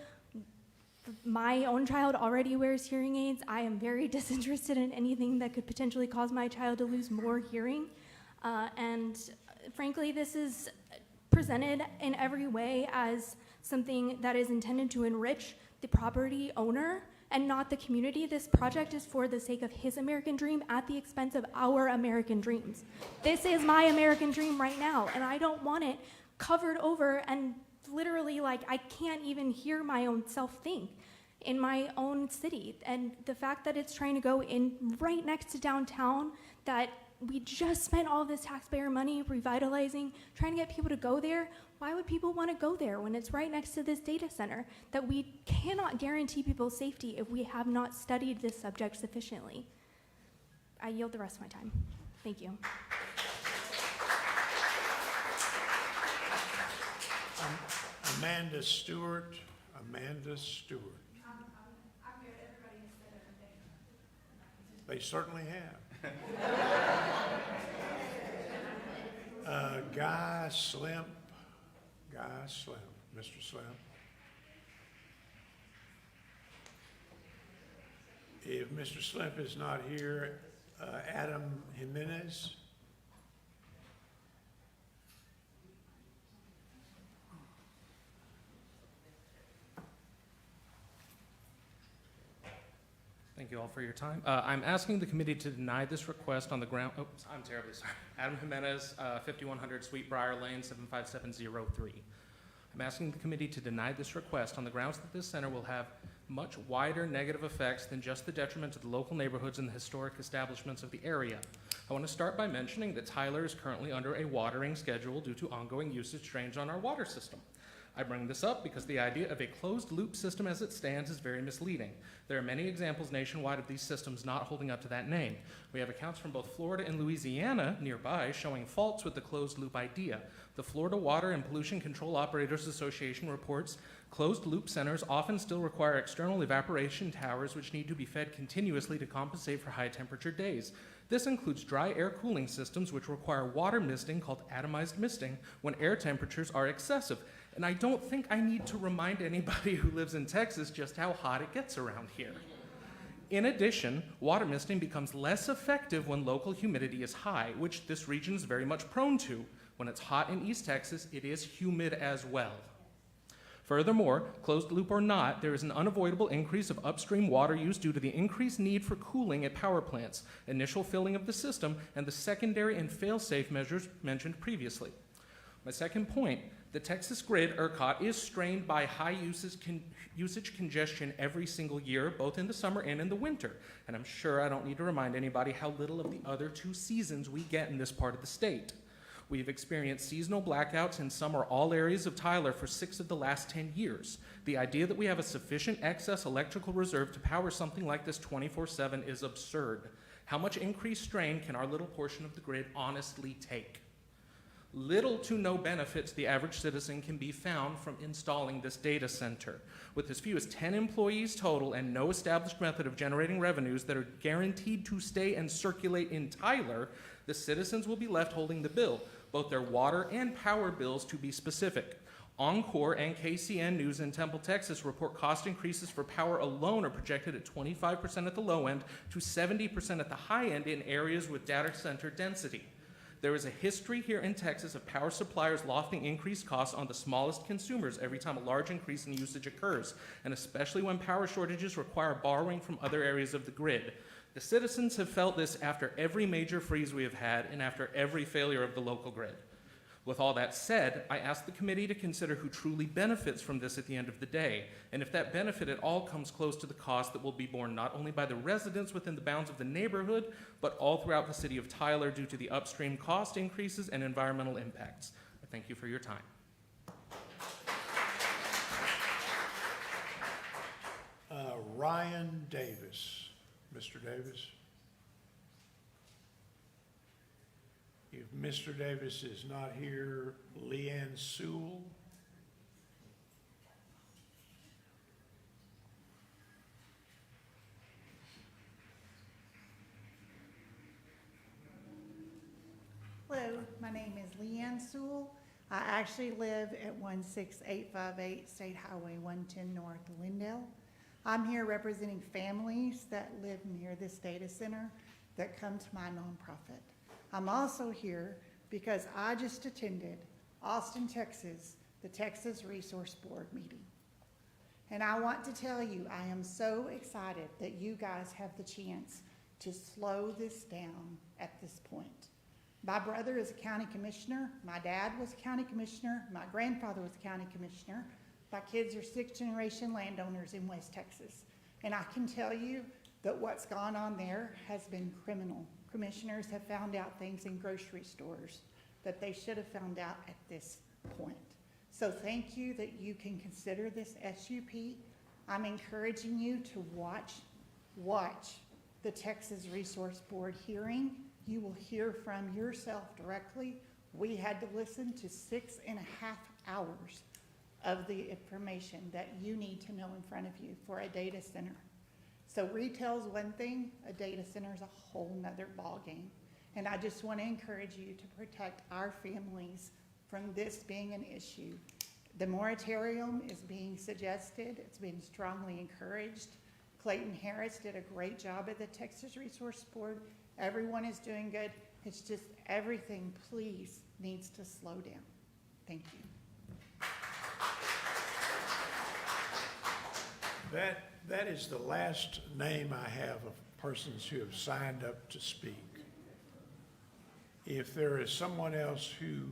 My own child already wears hearing aids. I am very disinterested in anything that could potentially cause my child to lose more hearing. And frankly, this is presented in every way as something that is intended to enrich the property owner and not the community. This project is for the sake of his American dream at the expense of our American dreams. This is my American dream right now, and I don't want it covered over and literally, like, I can't even hear my own self think. in my own city. And the fact that it's trying to go in right next to downtown, that we just spent all this taxpayer money revitalizing, trying to get people to go there. Why would people want to go there when it's right next to this data center? That we cannot guarantee people's safety if we have not studied this subject sufficiently. I yield the rest of my time. Thank you. Amanda Stewart. Amanda Stewart. They certainly have. Guy Slimp. Guy Slimp. Mr. Slimp. If Mr. Slimp is not here, Adam Jimenez. Thank you all for your time. I'm asking the committee to deny this request on the ground, oops, I'm terribly sorry. Adam Jimenez, 5100 Sweetbriar Lane, 75703. I'm asking the committee to deny this request on the grounds that this center will have much wider negative effects than just the detriment to the local neighborhoods and the historic establishments of the area. I want to start by mentioning that Tyler is currently under a watering schedule due to ongoing usage strains on our water system. I bring this up because the idea of a closed-loop system as it stands is very misleading. There are many examples nationwide of these systems not holding up to that name. We have accounts from both Florida and Louisiana nearby showing faults with the closed-loop idea. The Florida Water and Pollution Control Operators Association reports closed-loop centers often still require external evaporation towers which need to be fed continuously to compensate for high-temperature days. This includes dry air cooling systems which require water misting called atomized misting when air temperatures are excessive. And I don't think I need to remind anybody who lives in Texas just how hot it gets around here. In addition, water misting becomes less effective when local humidity is high, which this region is very much prone to. When it's hot in East Texas, it is humid as well. Furthermore, closed loop or not, there is an unavoidable increase of upstream water use due to the increased need for cooling at power plants, initial filling of the system, and the secondary and fail-safe measures mentioned previously. My second point, the Texas grid, ERCOT, is strained by high usage congestion every single year, both in the summer and in the winter. And I'm sure I don't need to remind anybody how little of the other two seasons we get in this part of the state. We've experienced seasonal blackouts in some or all areas of Tyler for 6 of the last 10 years. The idea that we have a sufficient excess electrical reserve to power something like this 24/7 is absurd. How much increased strain can our little portion of the grid honestly take? Little to no benefit to the average citizen can be found from installing this data center. With as few as 10 employees total and no established method of generating revenues that are guaranteed to stay and circulate in Tyler, the citizens will be left holding the bill, both their water and power bills to be specific. Encore and KCN News in Temple, Texas report cost increases for power alone are projected at 25% at the low end to 70% at the high end in areas with data center density. There is a history here in Texas of power suppliers lofting increased costs on the smallest consumers every time a large increase in usage occurs, and especially when power shortages require borrowing from other areas of the grid. The citizens have felt this after every major freeze we have had and after every failure of the local grid. With all that said, I ask the committee to consider who truly benefits from this at the end of the day, and if that benefit at all comes close to the cost that will be borne not only by the residents within the bounds of the neighborhood, but all throughout the city of Tyler due to the upstream cost increases and environmental impacts. I thank you for your time. Ryan Davis. Mr. Davis. If Mr. Davis is not here, Leanne Sewell. Hello, my name is Leanne Sewell. I actually live at 16858 State Highway 110 North, Lindale. I'm here representing families that live near this data center that come to my nonprofit. I'm also here because I just attended Austin, Texas, the Texas Resource Board meeting. And I want to tell you, I am so excited that you guys have the chance to slow this down at this point. My brother is a county commissioner. My dad was a county commissioner. My grandfather was a county commissioner. My kids are sixth-generation landowners in West Texas, and I can tell you that what's gone on there has been criminal. Commissioners have found out things in grocery stores that they should have found out at this point. So thank you that you can consider this SUP. I'm encouraging you to watch the Texas Resource Board hearing. You will hear from yourself directly. We had to listen to 6.5 hours of the information that you need to know in front of you for a data center. So retail's one thing, a data center is a whole nother ballgame. And I just want to encourage you to protect our families from this being an issue. The moratorium is being suggested. It's been strongly encouraged. Clayton Harris did a great job at the Texas Resource Board. Everyone is doing good. It's just everything, please, needs to slow down. Thank you. That is the last name I have of persons who have signed up to speak. If there is someone else who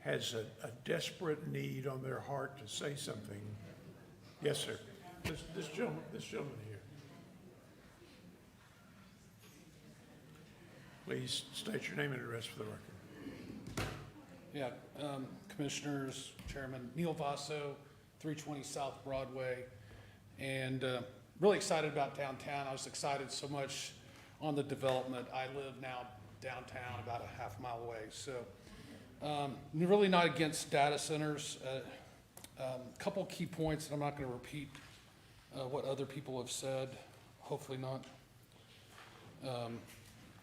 has a desperate need on their heart to say something, yes, sir. This gentleman here. Please state your name and address for the record. Yeah, Commissioners, Chairman, Neil Vaso, 320 South Broadway, and really excited about downtown. I was excited so much on the development. I live now downtown, about a half mile away. So really not against data centers. Couple key points, and I'm not going to repeat what other people have said, hopefully not.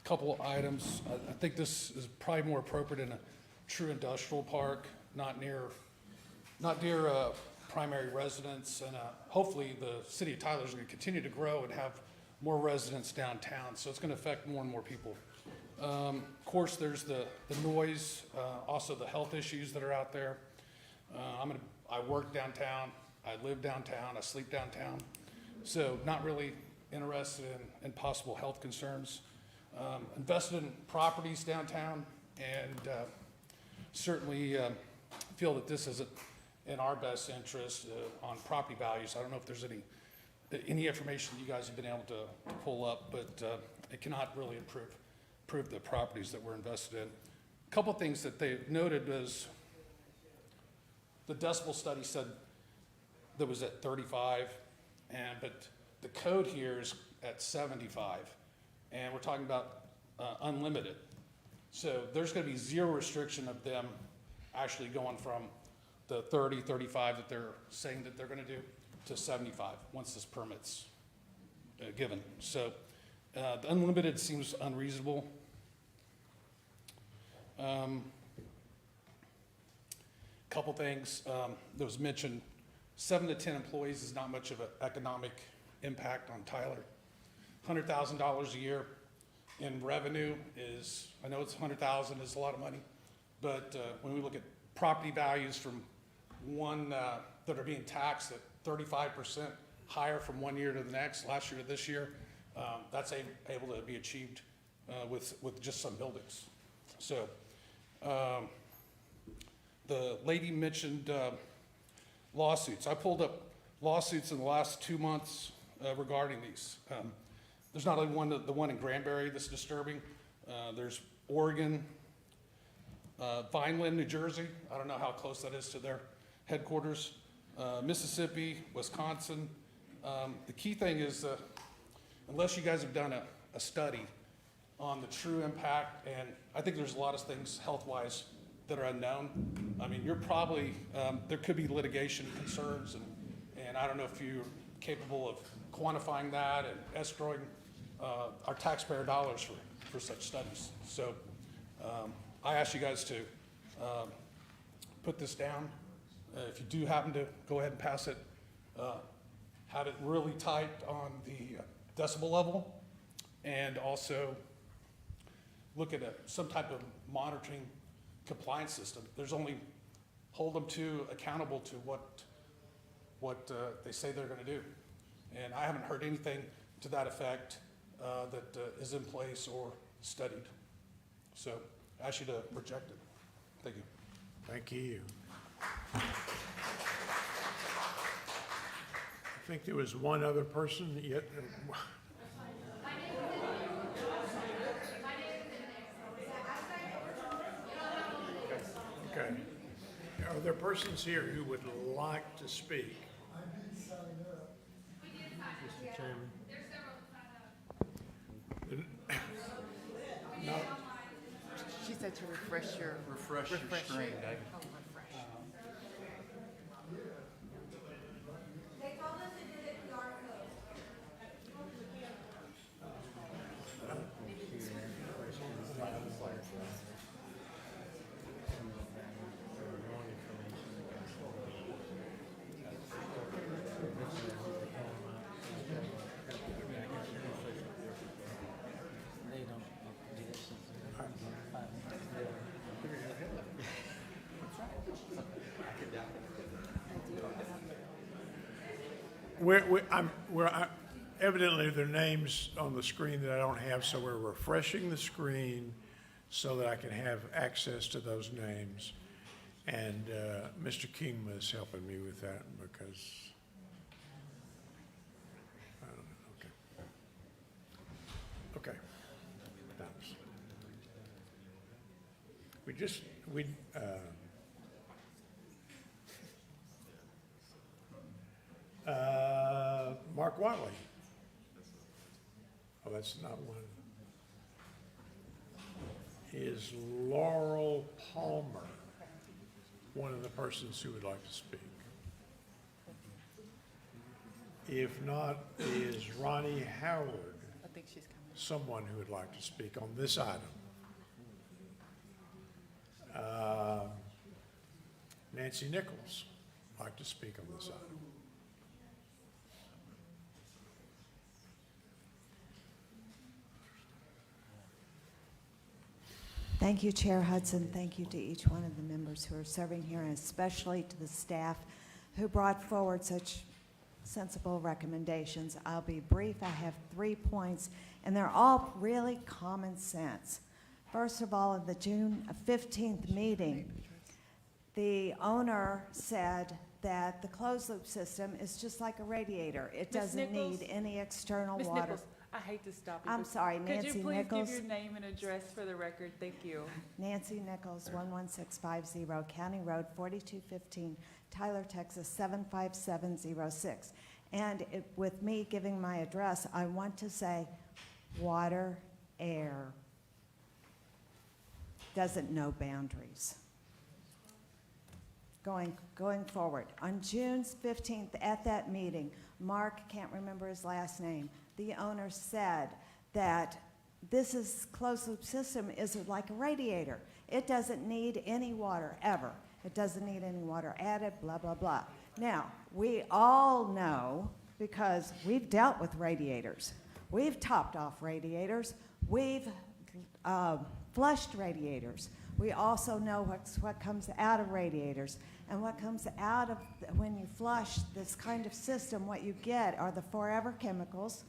Couple of items. I think this is probably more appropriate in a true industrial park, not near primary residence, and hopefully the city of Tyler is going to continue to grow and have more residents downtown, so it's going to affect more and more people. Of course, there's the noise, also the health issues that are out there. I work downtown, I live downtown, I sleep downtown, so not really interested in possible health concerns. Invested in properties downtown, and certainly feel that this is in our best interest on property values. I don't know if there's any information you guys have been able to pull up, but it cannot really improve the properties that we're invested in. A couple of things that they noted was the decibel study said that was at 35, but the code here is at 75, and we're talking about unlimited. So there's going to be zero restriction of them actually going from the 30, 35 that they're saying that they're going to do to 75 once this permit's given. So the unlimited seems unreasonable. Couple things that was mentioned, 7 to 10 employees is not much of an economic impact on Tyler. $100,000 a year in revenue is, I know it's 100,000 is a lot of money, but when we look at property values from one that are being taxed at 35% higher from one year to the next, last year to this year, that's able to be achieved with just some buildings. So the lady mentioned lawsuits. I pulled up lawsuits in the last 2 months regarding these. There's not only the one in Granbury that's disturbing. There's Oregon, Vineland, New Jersey. I don't know how close that is to their headquarters. Mississippi, Wisconsin. The key thing is, unless you guys have done a study on the true impact, and I think there's a lot of things health-wise that are unknown. I mean, you're probably, there could be litigation concerns, and I don't know if you're capable of quantifying that and escrowing our taxpayer dollars for such studies. So I ask you guys to put this down. If you do happen to go ahead and pass it, have it really tight on the decibel level, and also look at some type of monitoring compliance system. There's only hold them accountable to what they say they're going to do. And I haven't heard anything to that effect that is in place or studied. So I ask you to reject it. Thank you. Thank you. think there was one other person yet. Okay. Are there persons here who would like to speak? Mr. Chairman. No. She said to refresh your. Refresh your screen, David. Oh, refresh. Evidently, there are names on the screen that I don't have, so we're refreshing the screen so that I can have access to those names. And Mr. Kingma is helping me with that because, I don't know, okay. Okay. Thanks. Mark Watley. Oh, that's not one. Is Laurel Palmer one of the persons who would like to speak? If not, is Ronnie Howard I think she's coming. someone who would like to speak on this item? Nancy Nichols like to speak on this item. Thank you, Chair Hudson. Thank you to each one of the members who are serving here, and especially to the staff who brought forward such sensible recommendations. I'll be brief. I have 3 points, and they're all really common sense. First of all, in the June 15th meeting, the owner said that the closed-loop system is just like a radiator. It Ms. doesn't Nichols? need any external Ms. water. Nichols, I hate to stop you. I'm but sorry, Nancy Could you please Nichols? give your name and address for the record? Thank you. Nancy Nichols, 11650, County Road 4215, Tyler, Texas 75706. And with me giving my address, I want to say water, air doesn't know boundaries. Going forward, on June 15th at that meeting, Mark, can't remember his last name, the owner said that this closed-loop system is like a radiator. It doesn't need any water, ever. It doesn't need any water added, blah, blah, blah. Now, we all know, because we've dealt with radiators. We've topped off radiators. We've flushed radiators. We also know what comes out of radiators. And what comes out of, when you flush this kind of system, what you get are the forever chemicals.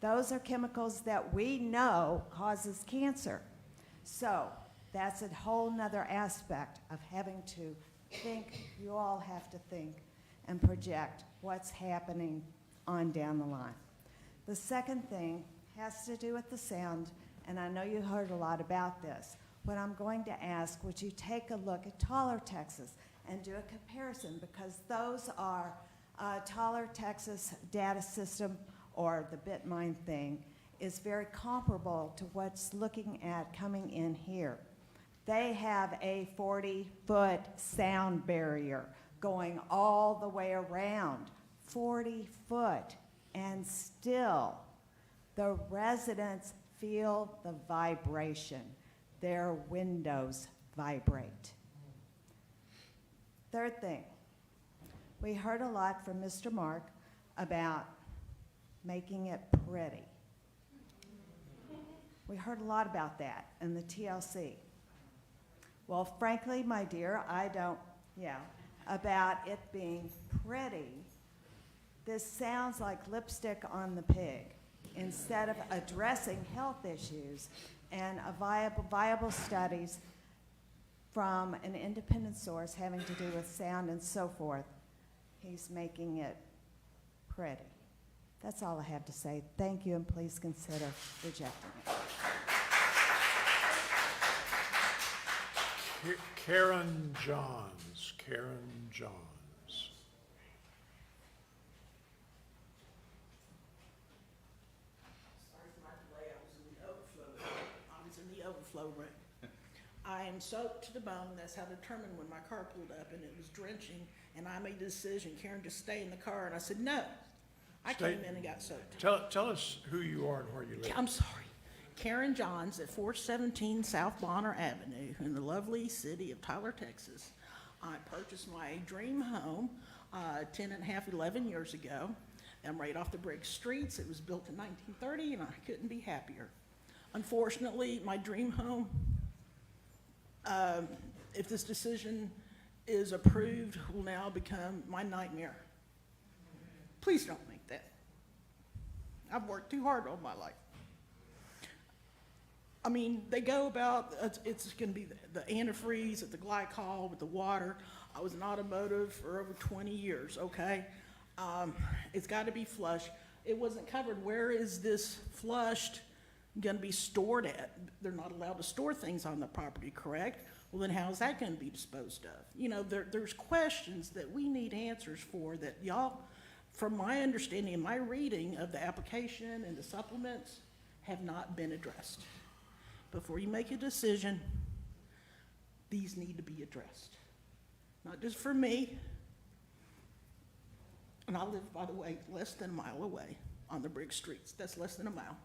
Those are chemicals that we know causes cancer. So that's a whole nother aspect of having to think, you all have to think and project what's happening on down the line. The second thing has to do with the sound, and I know you heard a lot about this. What I'm going to ask, would you take a look at Tyler, Texas, and do a comparison, because those are Tyler, Texas data system, or the Bitmine thing, is very comparable to what's looking at coming in here. They have a 40-foot sound barrier going all the way around, 40 foot, and still the residents feel the vibration. Their windows vibrate. Third thing, we heard a lot from Mr. Mark about making it pretty. We heard a lot about that in the TLC. Well, frankly, my dear, about it being pretty, this sounds like lipstick on the pig. Instead of addressing health issues and viable studies from an independent source having to do with sound and so forth, he's making it pretty. That's all I have to say. Thank you, and please consider rejecting it. Karen Johns, Karen Johns. Sorry for my delay, I was in the overflow room. I am soaked to the bone, that's how determined when my car pulled up and it was drenching, and I made the decision, Karen, just stay in the car, and I said, no. I came in and got soaked. Tell us who you are and where you live. I'm sorry. Karen Johns at 417 South Bonner Avenue in the lovely city of Tyler, Texas. I purchased my dream home 11 years ago. I'm right off the brick streets. It was built in 1930, and I couldn't be happier. Unfortunately, my dream home, if this decision is approved, will now become my nightmare. Please don't make that. I've worked too hard all my life. I mean, they go about, it's going to be the antifreeze, the glycol with the water. I was in automotive for over 20 years, okay? It's got to be flushed. It wasn't covered. Where is this flushed going to be stored at? They're not allowed to store things on the property, correct? Well, then how is that going to be disposed of? You know, there's questions that we need answers for that y'all, from my understanding and my reading of the application and the supplements, have not been addressed. Before you make a decision, these need to be addressed. Not just for me, and I live, by the way, less than a mile away on the brick streets. That's less than a mile.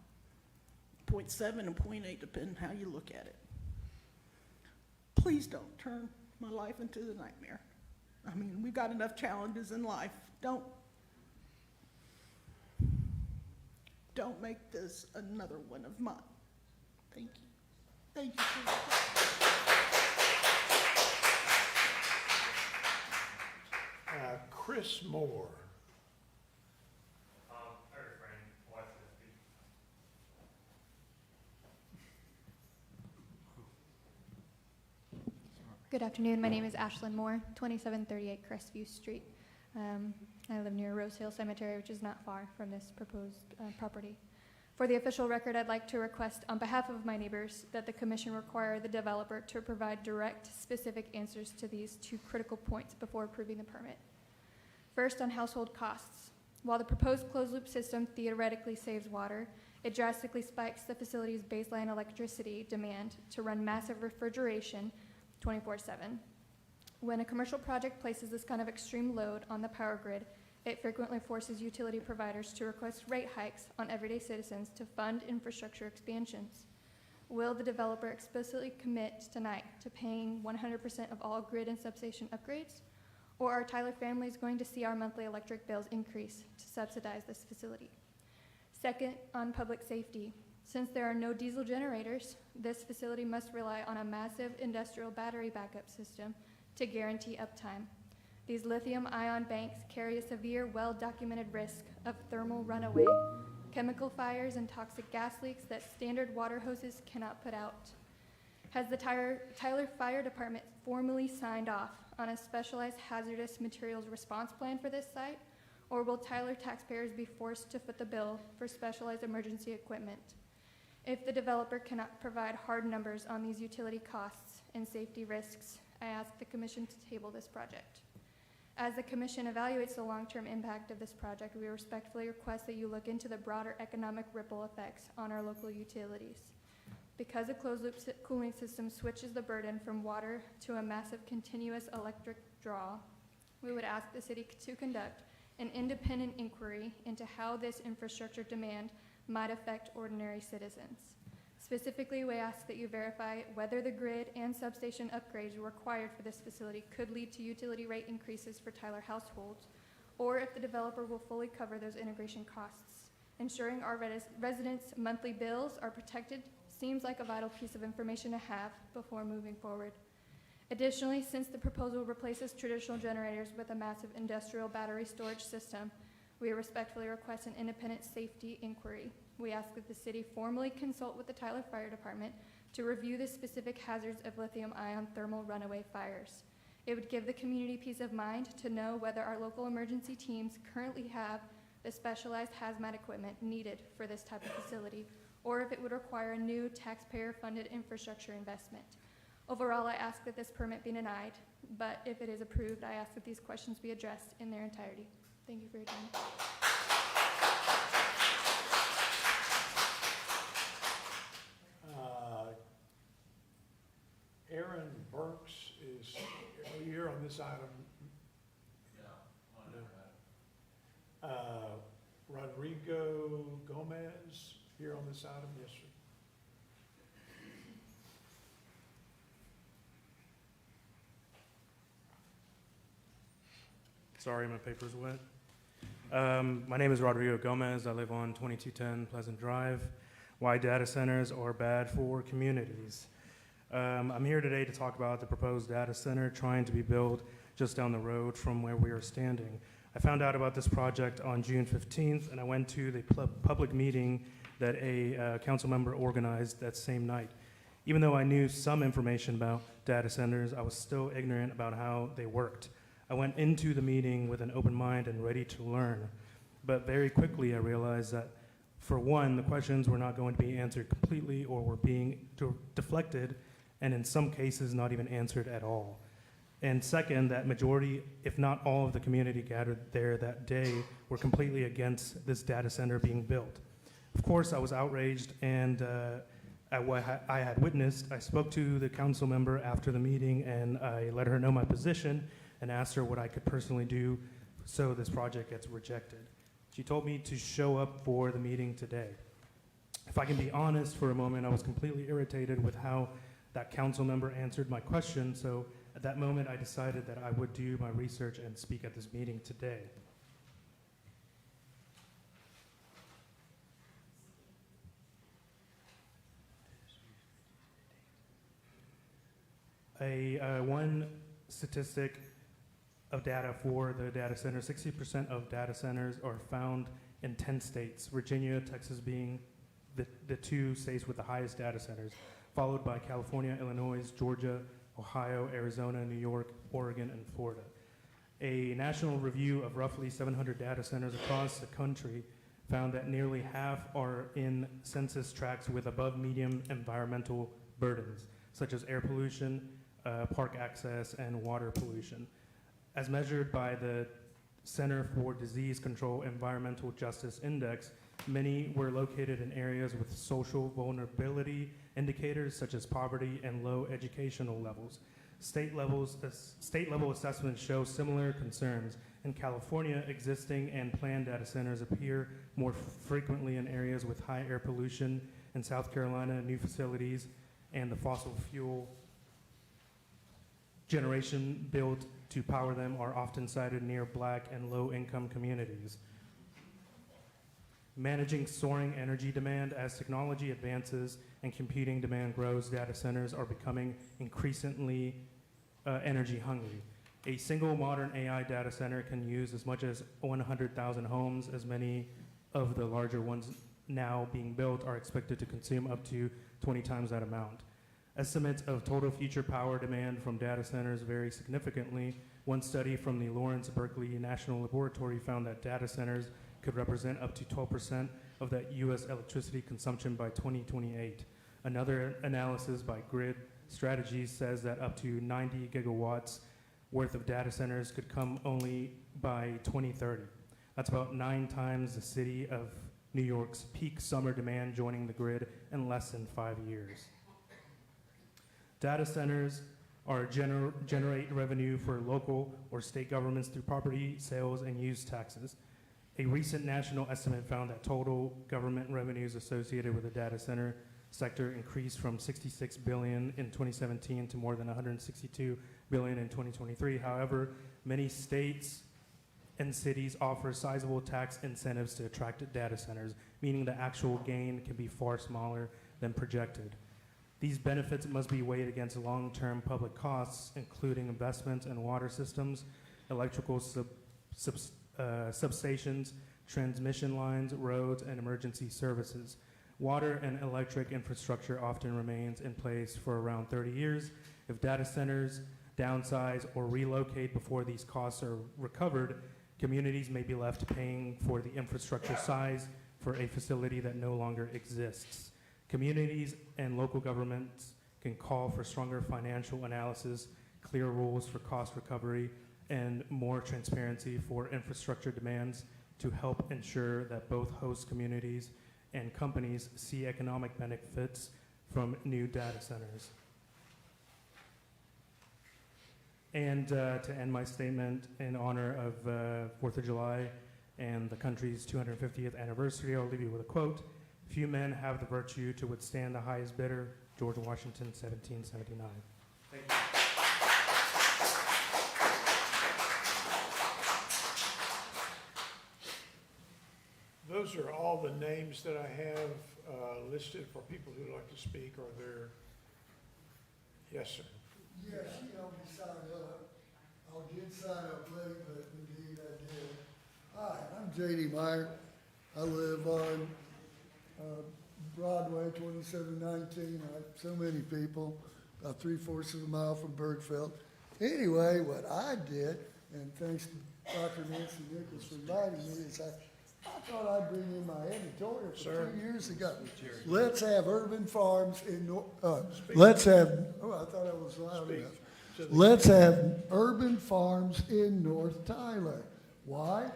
0.7 and 0.8, depending how you look at it. Please don't turn my life into a nightmare. I mean, we've got enough challenges in life. Don't make this another one of mine. Thank you. Thank you for your time. Chris Moore. Good afternoon. My name is Ashlyn Moore, 2738 Crestview Street. I live near Rose Hill Cemetery, which is not far from this proposed property. For the official record, I'd like to request on behalf of my neighbors that the commission require the developer to provide direct, specific answers to these two critical points before approving the permit. First, on household costs. While the proposed closed-loop system theoretically saves water, it drastically spikes the facility's baseline electricity demand to run massive refrigeration 24/7. When a commercial project places this kind of extreme load on the power grid, it frequently forces utility providers to request rate hikes on everyday citizens to fund infrastructure expansions. Will the developer explicitly commit tonight to paying 100% of all grid and substation upgrades? Or are Tyler families going to see our monthly electric bills increase to subsidize this facility? Second, on public safety. Since there are no diesel generators, this facility must rely on a massive industrial battery backup system to guarantee uptime. These lithium-ion banks carry a severe, well-documented risk of thermal runaway, chemical fires, and toxic gas leaks that standard water hoses cannot put out. Has the Tyler Fire Department formally signed off on a specialized hazardous materials response plan for this site, or will Tyler taxpayers be forced to foot the bill for specialized emergency equipment? If the developer cannot provide hard numbers on these utility costs and safety risks, I ask the commission to table this project. As the commission evaluates the long-term impact of this project, we respectfully request that you look into the broader economic ripple effects on our local utilities. Because a closed-loop cooling system switches the burden from water to a massive continuous electric draw, we would ask the city to conduct an independent inquiry into how this infrastructure demand might affect ordinary citizens. Specifically, we ask that you verify whether the grid and substation upgrades required for this facility could lead to utility rate increases for Tyler households, or if the developer will fully cover those integration costs. Ensuring our residents' monthly bills are protected seems like a vital piece of information to have before moving forward. Additionally, since the proposal replaces traditional generators with a massive industrial battery storage system, we respectfully request an independent safety inquiry. We ask that the city formally consult with the Tyler Fire Department to review the specific hazards of lithium-ion thermal runaway fires. It would give the community peace of mind to know whether our local emergency teams currently have the specialized hazmat equipment needed for this type of facility, or if it would require a new taxpayer-funded infrastructure investment. Overall, I ask that this permit be denied, but if it is approved, I ask that these questions be addressed in their entirety. Thank you for your time. Aaron Burks are you here on this item? No. Rodrigo Gomez, here on this item? Yes, sir. Sorry, my paper's wet. My name is Rodrigo Gomez. I live on 2210 Pleasant Drive. Why data centers are bad for communities. I'm here today to talk about the proposed data center trying to be built just down the road from where we are standing. I found out about this project on June 15th, and I went to the public meeting that a council member organized that same night. Even though I knew some information about data centers, I was still ignorant about how they worked. I went into the meeting with an open mind and ready to learn, but very quickly I realized that, for one, the questions were not going to be answered completely or were being deflected, and in some cases not even answered at all. And second, that majority, if not all of the community gathered there that day were completely against this data center being built. Of course, I was outraged, and at what I had witnessed, I spoke to the council member after the meeting, and I let her know my position and asked her what I could personally do so this project gets rejected. She told me to show up for the meeting today. If I can be honest for a moment, I was completely irritated with how that council member answered my question, so at that moment I decided that I would do my research and speak at this meeting today. One statistic of data for the data center, 60% of data centers are found in 10 states, Virginia, Texas being the two states with the highest data centers, followed by California, Illinois, Georgia, Ohio, Arizona, New York, Oregon, and Florida. A national review of roughly 700 data centers across the country found that nearly half are in census tracts with above medium environmental burdens, such as air pollution, park access, and water pollution. As measured by the Center for Disease Control Environmental Justice Index, many were located in areas with social vulnerability indicators such as poverty and low educational levels. State-level assessments show similar concerns. In California, existing and planned data centers appear more frequently in areas with high air pollution. In South Carolina, new facilities and the fossil fuel generation built to power them are often sited near Black and low-income communities. Managing soaring energy demand as technology advances and computing demand grows, data centers are becoming increasingly energy hungry. A single modern AI data center can use as much as 100,000 homes, as many of the larger ones now being built are expected to consume up to 20 times that amount. Estimates of total future power demand from data centers vary significantly. One study from the Lawrence Berkeley National Laboratory found that data centers could represent up to 12% of that U.S. electricity consumption by 2028. Another analysis by Grid Strategies says that up to 90 gigawatts worth of data centers could come only by 2030. That's about 9 times the city of New York's peak summer demand joining the grid in less than 5 years. Data centers generate revenue for local or state governments through property sales and use taxes. A recent national estimate found that total government revenues associated with the data center sector increased from $66 billion in 2017 to more than $162 billion in 2023. However, many states and cities offer sizable tax incentives to attract data centers, meaning the actual gain can be far smaller than projected. These benefits must be weighed against long-term public costs, including investments in water systems, electrical substations, transmission lines, roads, and emergency services. Water and electric infrastructure often remains in place for around 30 years. If data centers downsize or relocate before these costs are recovered, Communities may be left paying for the infrastructure size for a facility that no longer exists. Communities and local governments can call for stronger financial analysis, clear rules for cost recovery, and more transparency for infrastructure demands to help ensure that both host communities and companies see economic benefits from new data centers. And to end my statement, in honor of 4th of July and the country's 250th anniversary, I'll leave you with a quote. "Few men have the virtue to withstand the highest bidder," George Washington, 1779. Thank you. Those are all the names that I have listed for people who'd like to speak. Are there? Yes, sir. Yes, she helped me sign up. I did sign up late, but indeed I did. Hi, I'm J.D. Meyer. I live on Broadway, 2719. Like so many people, about 3/4 of a mile from Bergfeld. Anyway, what I did, and thanks to Dr. Nancy Nichols for inviting me, is I thought I'd bring in my editorial Sir. 2 years ago. Let's have urban farms in, let's have, oh, I thought I was loud Speak. enough. Let's have urban farms in North Tyler. Why?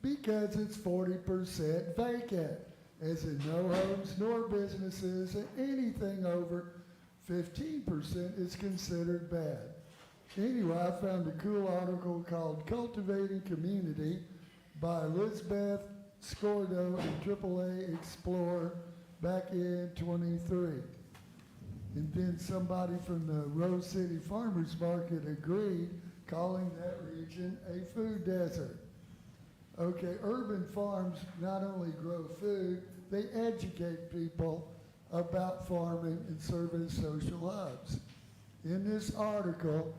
Because it's 40% vacant, as in no homes nor businesses, and anything over 15% is considered bad. Anyway, I found a cool article called Cultivating Community by Elizabeth Scordo and AAA Explorer back in 23. And then somebody from the Rose City Farmers Market agreed, calling that region a food desert. Okay, urban farms not only grow food, they educate people about farming and serve as social hubs. In this article,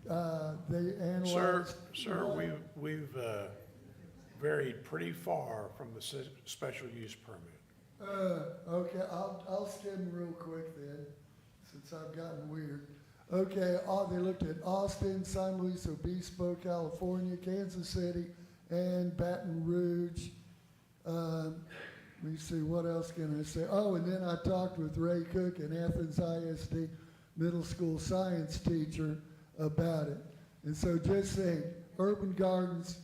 they analyzed... Sir, we've varied pretty far from the special use permit. Okay, I'll skim real quick then, since I've gotten weird. Okay, they looked at Austin, San Luis Obispo, California, Kansas City, and Baton Rouge. Let me see, what else can I say? Oh, and then I talked with Ray Cook, an Athens ISD middle school science teacher, about it. And so just think, urban gardens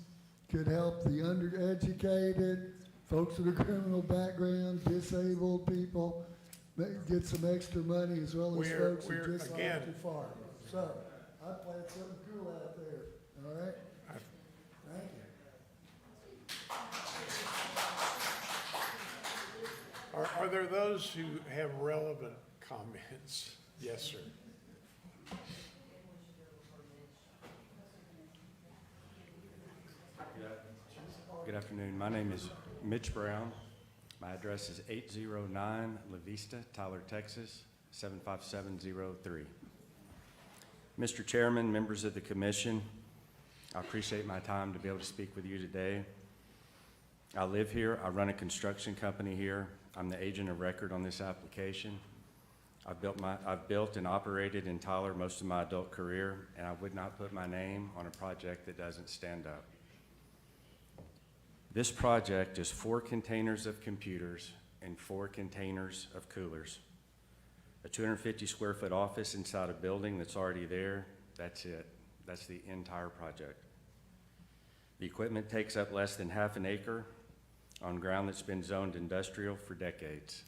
could help the undereducated, folks with a criminal background, disabled people, get some extra money, as well as folks who just like to farm. So, I plant something cool out there, all right? Thank you. Are there those who have relevant comments? Yes, sir. Good afternoon. My name is Mitch Brown. My address is 809 La Vista, Tyler, Texas, 75703. Mr. Chairman, members of the commission, I appreciate my time to be able to speak with you today. I live here. I run a construction company here. I'm the agent of record on this application. I've built and operated in Tyler most of my adult career, and I would not put my name on a project that doesn't stand up. This project is 4 containers of computers and 4 containers of coolers. A 250 square foot office inside a building that's already there, that's it. That's the entire project. The equipment takes up less than half an acre on ground that's been zoned industrial for decades.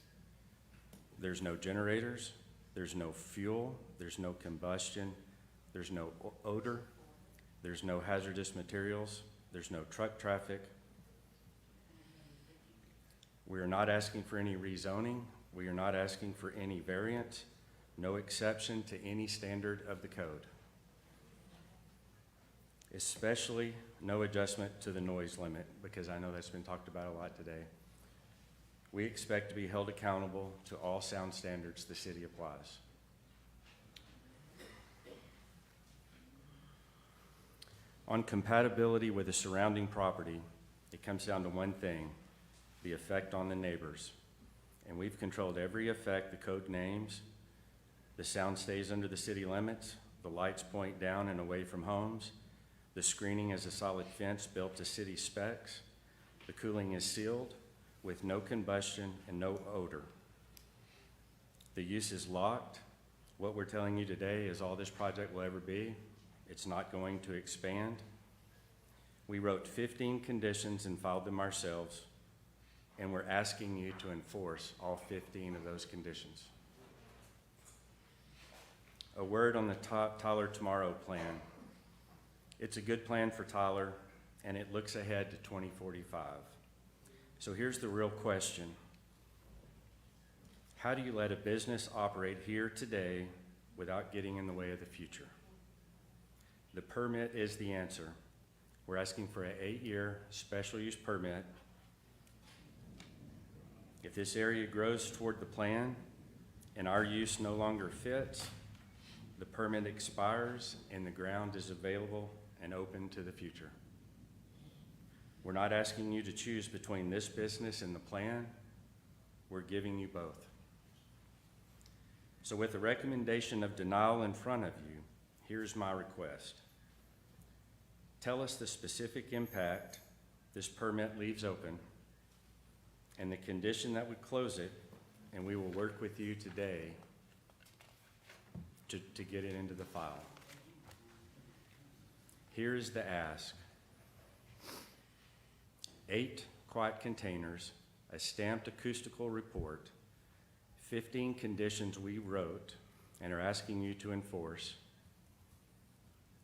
There's no generators, there's no fuel, there's no combustion, there's no odor, there's no hazardous materials, there's no truck traffic. We are not asking for any rezoning. We are not asking for any variance, no exception to any standard of the code. Especially no adjustment to the noise limit, because I know that's been talked about a lot today. We expect to be held accountable to all sound standards the city applies. On compatibility with the surrounding property, it comes down to one thing: the effect on the neighbors. And we've controlled every effect the code names. The sound stays under the city limits, the lights point down and away from homes, The screening is a solid fence built to city specs. The cooling is sealed with no combustion and no odor. The use is locked. What we're telling you today is all this project will ever be. It's not going to expand. We wrote 15 conditions and filed them ourselves, and we're asking you to enforce all 15 of those conditions. A word on the Tyler Tomorrow plan. It's a good plan for Tyler, and it looks ahead to 2045. So here's the real question. How do you let a business operate here today without getting in the way of the future? The permit is the answer. We're asking for an 8-year special use permit. If this area grows toward the plan and our use no longer fits, the permit expires and the ground is available and open to the future. We're not asking you to choose between this business and the plan. We're giving you both. So with the recommendation of denial in front of you, here's my request. Tell us the specific impact this permit leaves open and the condition that would close it, and we will work with you today to get it into the file. Here is the ask. 8 quiet containers, a stamped acoustical report, 15 conditions we wrote and are asking you to enforce.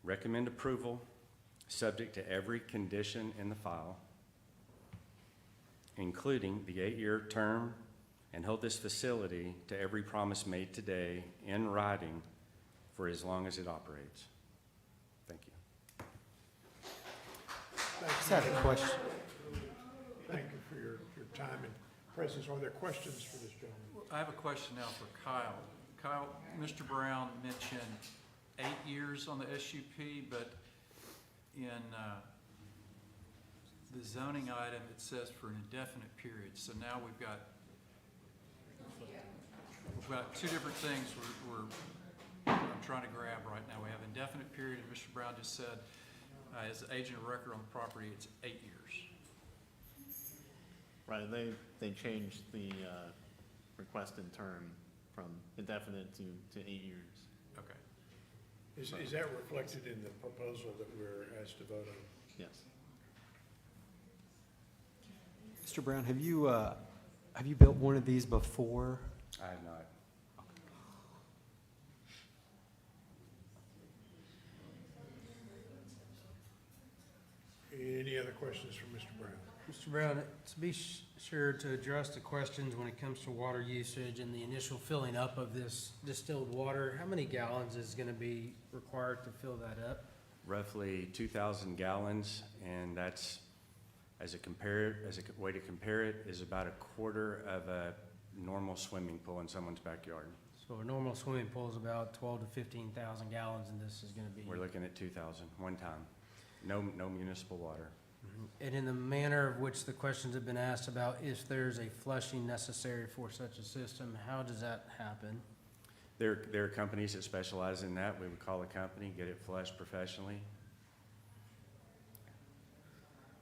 Recommend approval, subject to every condition in the file, including the 8-year term, and hold this facility to every promise made today in writing for as long as it operates. Thank you. Thank Just have a question. Thank you for your time and presence. Are there questions for this gentleman? I have a question now for Kyle. Kyle, Mr. Brown mentioned 8 years on the SUP, but in the zoning item, it says for an indefinite period. So now we've got two different things I'm trying to grab right now. We have indefinite period, and Mr. Brown just said, as the agent of record on the property, it's 8 years. Right, they changed the requested term from indefinite to 8 years. Okay. Is that reflected in the proposal that we're asked to vote on? Yes. Mr. Brown, have you built one of these before? I have not. Any other questions for Mr. Brown? Mr. Brown, to be sure to address the questions when it comes to water usage and the initial filling up of this distilled water, how many gallons is going to be required to fill that up? Roughly 2,000 gallons, and that's, as a way to compare it, is about a quarter of a normal swimming pool in someone's backyard. So a normal swimming pool is about 12 to 15,000 gallons, and this is going to be. We're looking at 2,000 one time. No municipal water. And in the manner of which the questions have been asked about if there's a flushing necessary for such a system, how does that happen? There are companies that specialize in that. We would call a company, get it flushed professionally.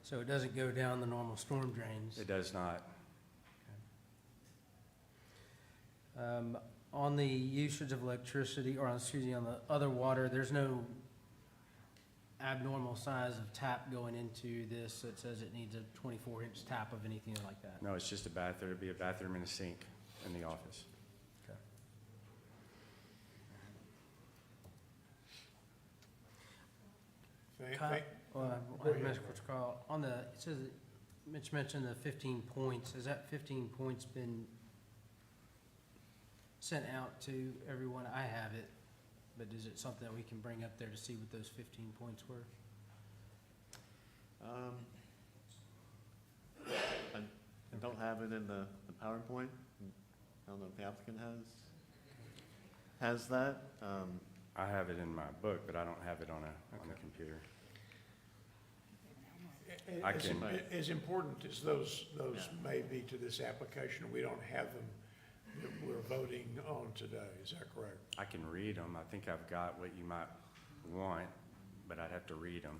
So it doesn't go down the normal storm drains? It does not. On the usage of electricity, or excuse me, on the other water, there's no abnormal size of tap going into this that says it needs a 24-inch tap of anything like that? No, it's just a bathroom. It'd be a bathroom and a sink in the office. On the, it says, Mitch mentioned the 15 points. Has that 15 points been sent out to everyone? I have it, but is it something that we can bring up there to see what those 15 points were? I don't have it in the PowerPoint. I don't know if the applicant has that. I have it in my book, but I don't have it on a computer. As important as those may be to this application, we don't have them that we're voting on today. Is that correct? I can read them. I think I've got what you might want, but I'd have to read them.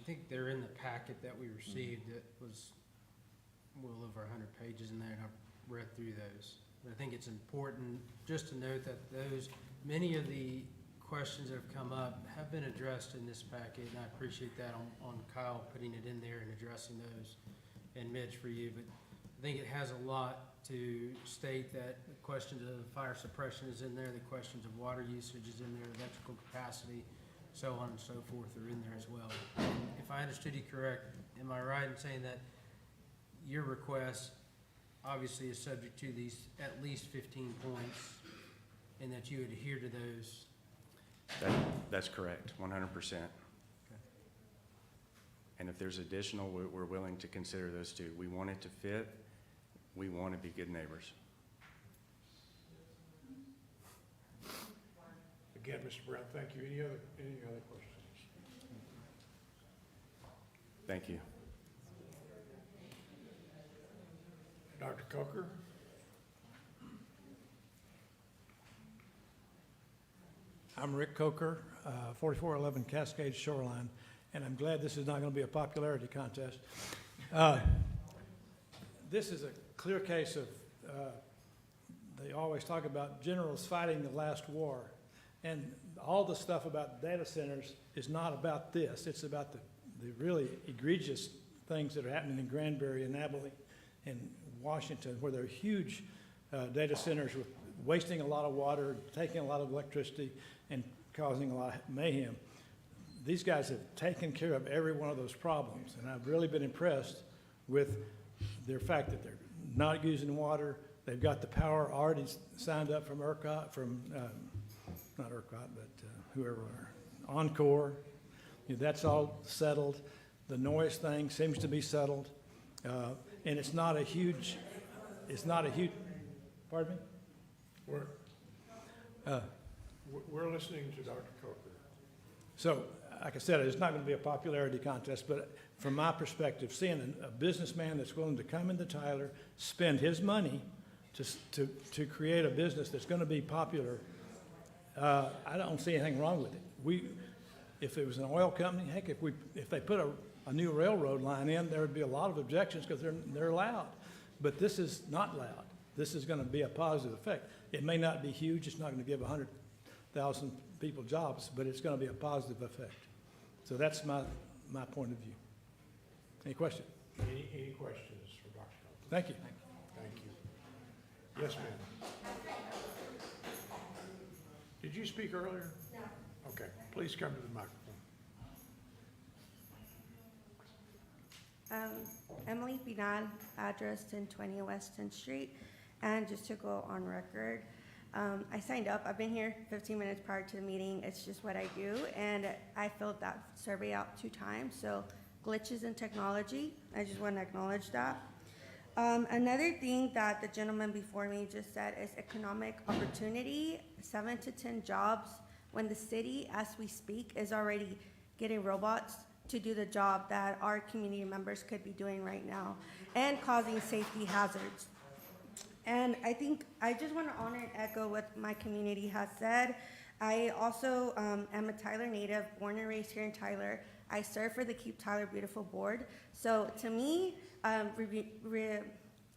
think they're in the packet that we received that was well over 100 pages in there, and I've read through those. But I think it's important just to note that many of the questions that have come up have been addressed in this packet, and I appreciate that on Kyle putting it in there and addressing those, and Mitch for you. But I think it has a lot to state that the questions of fire suppression is in there, the questions of water usage is in there, electrical capacity, so on and so forth are in there as well. And if I understood you correct, am I right in saying that your request obviously is subject to these at least 15 points, and that you adhere to those? That's correct, 100%. And if there's additional, we're willing to consider those too. We want it to fit. We want to be good neighbors. Again, Mr. Brown, thank you. Any other questions? Thank you. Dr. Coker? I'm Rick Coker, 4411 Cascade Shoreline, and I'm glad this is not going to be a popularity contest. This is a clear case of, they always talk about generals fighting the last war, and all the stuff about data centers is not about this. It's about the really egregious things that are happening in Granbury and Abilene and Washington, where there are huge data centers with wasting a lot of water, taking a lot of electricity, and causing a lot of mayhem. These guys have taken care of every one of those problems, and I've really been impressed with their fact that they're not using water. They've got the power already signed up from ERCOT, not ERCOT, but whoever, Encore. That's all settled. The noise thing seems to be settled. And it's not a huge, pardon me? We're listening to Dr. Coker. So, like I said, it's not going to be a popularity contest, but from my perspective, seeing a businessman that's willing to come into Tyler, spend his money to create a business that's going to be popular, I don't see anything wrong with it. If it was an oil company, heck, if they put a new railroad line in, there would be a lot of objections because they're loud. But this is not loud. This is going to be a positive effect. It may not be huge. It's not going to give 100,000 people jobs, but it's going to be a positive effect. So that's my point of view. Any question? Any questions for Dr. Coker? Thank you. Thank you. Yes, ma'am. Did you speak earlier? No. Okay, please come to the microphone. Emily Pinal, address 1020 West 10th Street. And just to go on record, I signed up. I've been here 15 minutes prior to the meeting. It's just what I do. And I filled that survey out 2 times. So glitches in technology, I just want to acknowledge that. Another thing that the gentleman before me just said is economic opportunity, 7 to 10 jobs, when the city, as we speak, is already getting robots to do the job that our community members could be doing right now and causing safety hazards. And I think I just want to honor and echo what my community has said. I also am a Tyler native, born and raised here in Tyler. I serve for the Keep Tyler Beautiful board. So to me,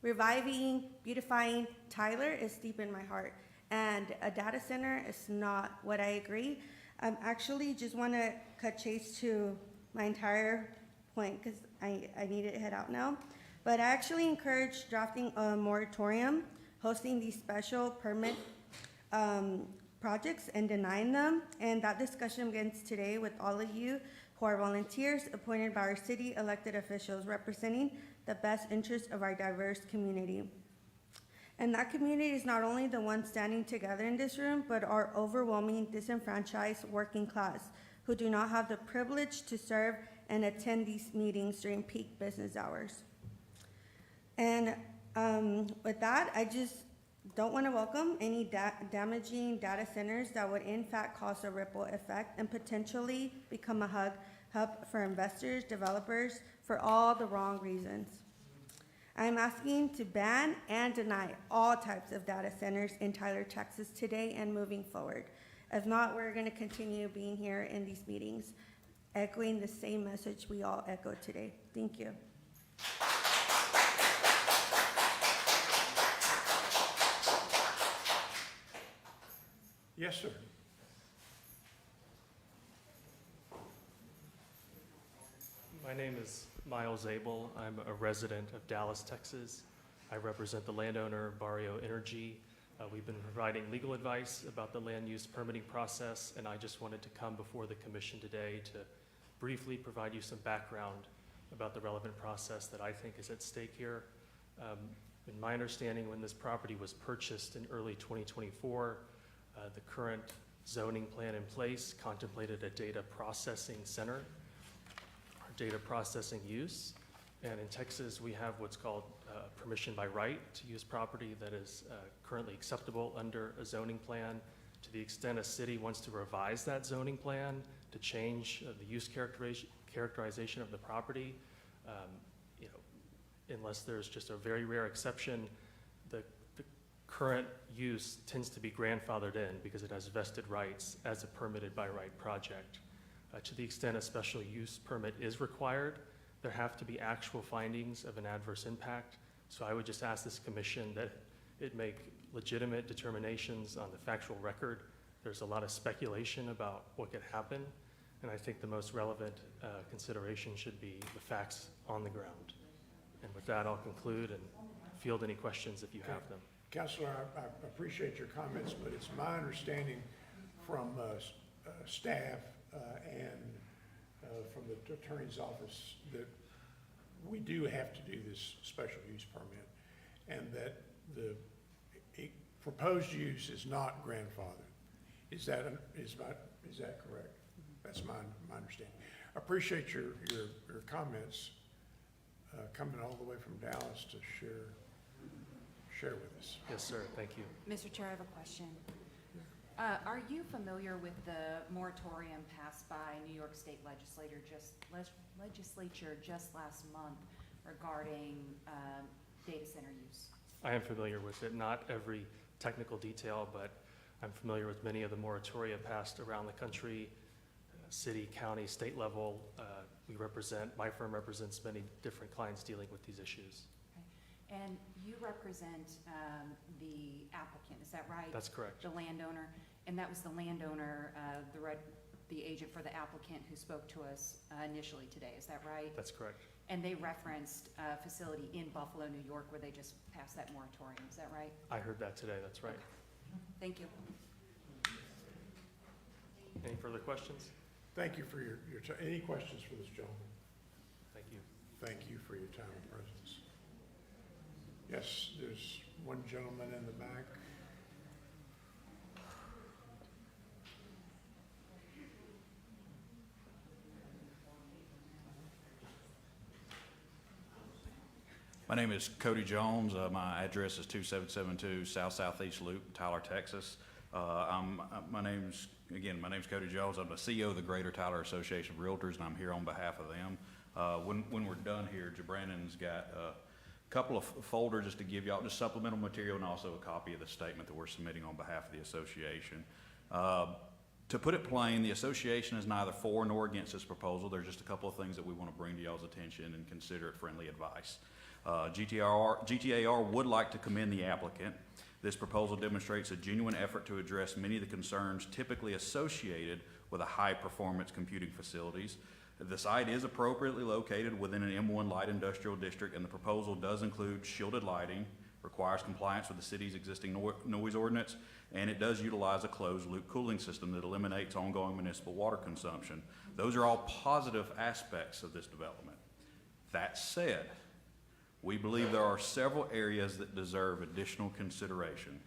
reviving, beautifying Tyler is deep in my heart. And a data center is not what I agree. Actually just want to cut chase to my entire point because I need to head out now. But I actually encourage drafting a moratorium, hosting these special permit projects and denying them. And that discussion begins today with all of you who are volunteers appointed by our city elected officials representing the best interests of our diverse community. And that community is not only the one standing together in this room, but our overwhelming disenfranchised working class who do not have the privilege to serve and attend these meetings during peak business hours. And with that, I just don't want to welcome any damaging data centers that would in fact cause a ripple effect and potentially become a hub for investors, developers, for all the wrong reasons. I'm asking to ban and deny all types of data centers in Tyler, Texas today and moving forward. If not, we're going to continue being here in these meetings. echoing the same message we all echoed today. Thank you. Yes, sir. My name is Miles Abel. I'm a resident of Dallas, Texas. I represent the landowner Barrio Energy. We've been providing legal advice about the land use permitting process, and I just wanted to come before the commission today to briefly provide you some background about the relevant process that I think is at stake here. In my understanding, when this property was purchased in early 2024, the current zoning plan in place contemplated a data processing center, or data processing use. And in Texas, we have what's called permission by right to use property that is currently acceptable under a zoning plan. To the extent a city wants to revise that zoning plan to change the use characterization of the property, you know, unless there's just a very rare exception, the current use tends to be grandfathered in because it has vested rights as a permitted by right project. To the extent a special use permit is required, there have to be actual findings of an adverse impact. So I would just ask this commission that it make legitimate determinations on the factual record. There's a lot of speculation about what could happen, and I think the most relevant consideration should be the facts on the ground. And with that, I'll conclude and field any questions if you have them. Counselor, I appreciate your comments, but it's my understanding from staff and from the attorney's office that we do have to do this special use permit, and that the proposed use is not grandfathered. Is that correct? That's my understanding. I appreciate your comments coming all the way from Dallas to share with us. Yes, sir. Thank you. Mr. Chair, I have a question. Are you familiar with the moratorium passed by New York State legislature just last month regarding data center use? I am familiar with it, not every technical detail, but I'm familiar with many of the moratoria passed around the country, city, county, state level. My firm represents many different clients dealing with these issues. Okay. And you represent the applicant, is that right? That's correct. The landowner, and that was the landowner, the agent for the applicant who spoke to us initially today, is that right? That's correct. And they referenced a facility in Buffalo, New York, where they just passed that moratorium, is that right? I heard that today, that's right. Thank you. Any further questions? Thank you for your time. Any questions for this gentleman? Thank you. Thank you for your time and presence. Yes, there's one gentleman in the back. My name is Cody Jones. My address is 2772 South Southeast Loop, Tyler, Texas. My name's Cody Jones. I'm the CEO of the Greater Tyler Association of Realtors, and I'm here on behalf of them. When we're done here, Jabrannon's got a couple of folders just to give y'all just supplemental material and also a copy of the statement that we're submitting on behalf of the association. To put it plain, the association is neither for nor against this proposal. There's just a couple of things that we want to bring to y'all's attention and consider it friendly advice. GTAR would like to commend the applicant. This proposal demonstrates a genuine effort to address many of the concerns typically associated with a high-performance computing facilities. The site is appropriately located within an M1 light industrial district, and the proposal does include shielded lighting, requires compliance with the city's existing noise ordinance, and it does utilize a closed-loop cooling system that eliminates ongoing municipal water consumption. Those are all positive aspects of this development. That said, we believe there are several areas that deserve additional consideration.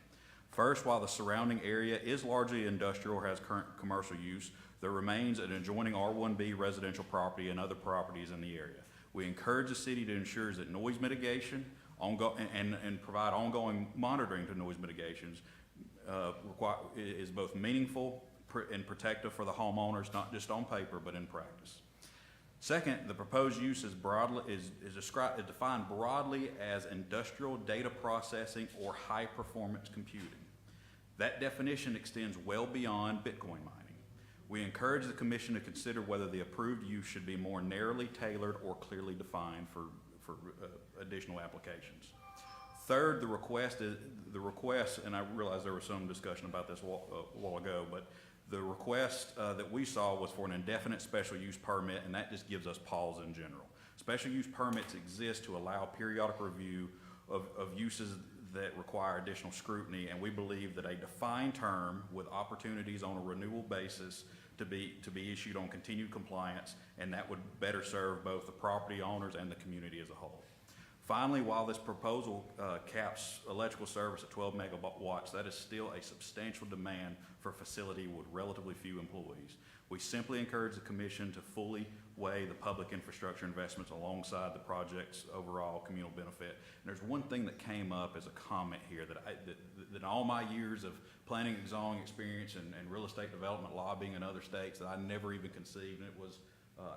First, while the surrounding area is largely industrial or has current commercial use, there remains an adjoining R1B residential property and other properties in the area. We encourage the city to ensure that noise mitigation and provide ongoing monitoring to noise mitigations is both meaningful and protective for the homeowners, not just on paper, but in practice. Second, the proposed use is defined broadly as industrial data processing or high-performance computing. That definition extends well beyond Bitcoin mining. We encourage the commission to consider whether the approved use should be more narrowly tailored or clearly defined for additional applications. Third, the request, and I realize there was some discussion about this a while ago, but the request that we saw was for an indefinite special use permit, and that just gives us pause in general. Special use permits exist to allow periodic review of uses that require additional scrutiny, and we believe that a defined term with opportunities on a renewal basis to be issued on continued compliance, and that would better serve both the property owners and the community as a whole. Finally, while this proposal caps electrical service at 12 megawatts, that is still a substantial demand for a facility with relatively few employees. We simply encourage the commission to fully weigh the public infrastructure investments alongside the project's overall communal benefit. And there's one thing that came up as a comment here that in all my years of planning and zoning experience and real estate development lobbying in other states that I never even conceived, and it was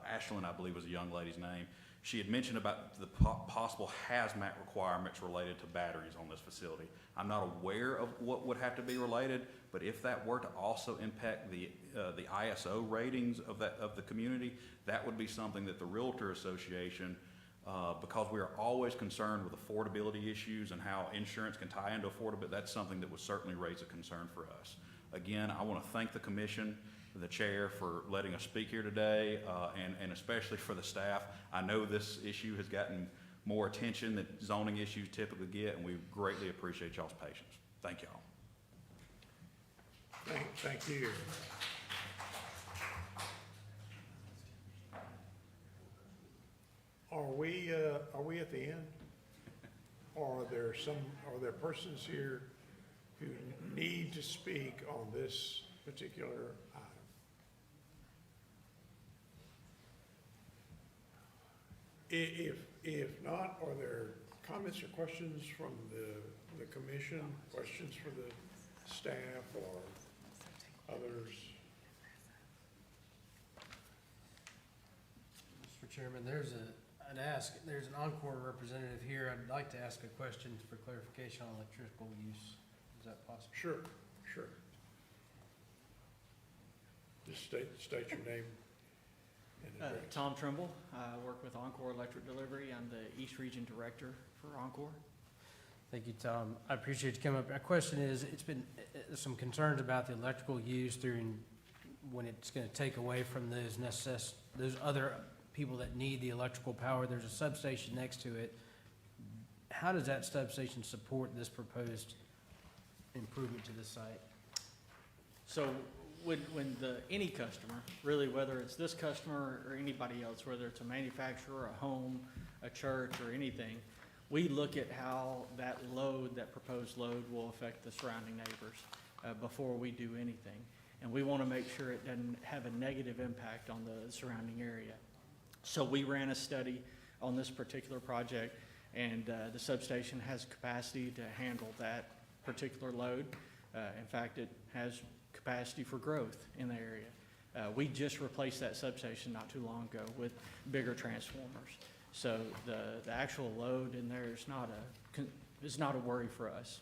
Ashlyn, I believe was a young lady's name. She had mentioned about the possible hazmat requirements related to batteries on this facility. I'm not aware of what would have to be related, but if that were to also impact the ISO ratings of the community, that would be something that the Realtor Association, because we are always concerned with affordability issues and how insurance can tie into affordability, that's something that would certainly raise a concern for us. Again, I want to thank the commission, the chair, for letting us speak here today, and especially for the staff. I know this issue has gotten more attention than zoning issues typically get, and we greatly appreciate y'all's patience. Thank y'all. Thank you. Are we at the end? Or are there persons here who need to speak on this particular item? If not, are there comments or questions from the commission, questions for the staff or others? Mr. Chairman, there's an Encore representative here. I'd like to ask a question for clarification on electrical use. Is that possible? Sure. Just state your name and address. Tom Trimble. I work with Encore Electric Delivery. I'm the East Region Director for Encore. Thank you, Tom. I appreciate you coming up. My question is, it's been some concerns about the electrical use during when it's going to take away from those other people that need the electrical power. There's a substation next to it. How does that substation support this proposed improvement to the site? So when any customer, really, whether it's this customer or anybody else, whether it's a manufacturer, a home, a church, or anything, we look at how that proposed load will affect the surrounding neighbors before we do anything. And we want to make sure it doesn't have a negative impact on the surrounding area. So we ran a study on this particular project, and the substation has capacity to handle that particular load. In fact, it has capacity for growth in the area. We just replaced that substation not too long ago with bigger transformers. So the actual load in there is not a worry for us.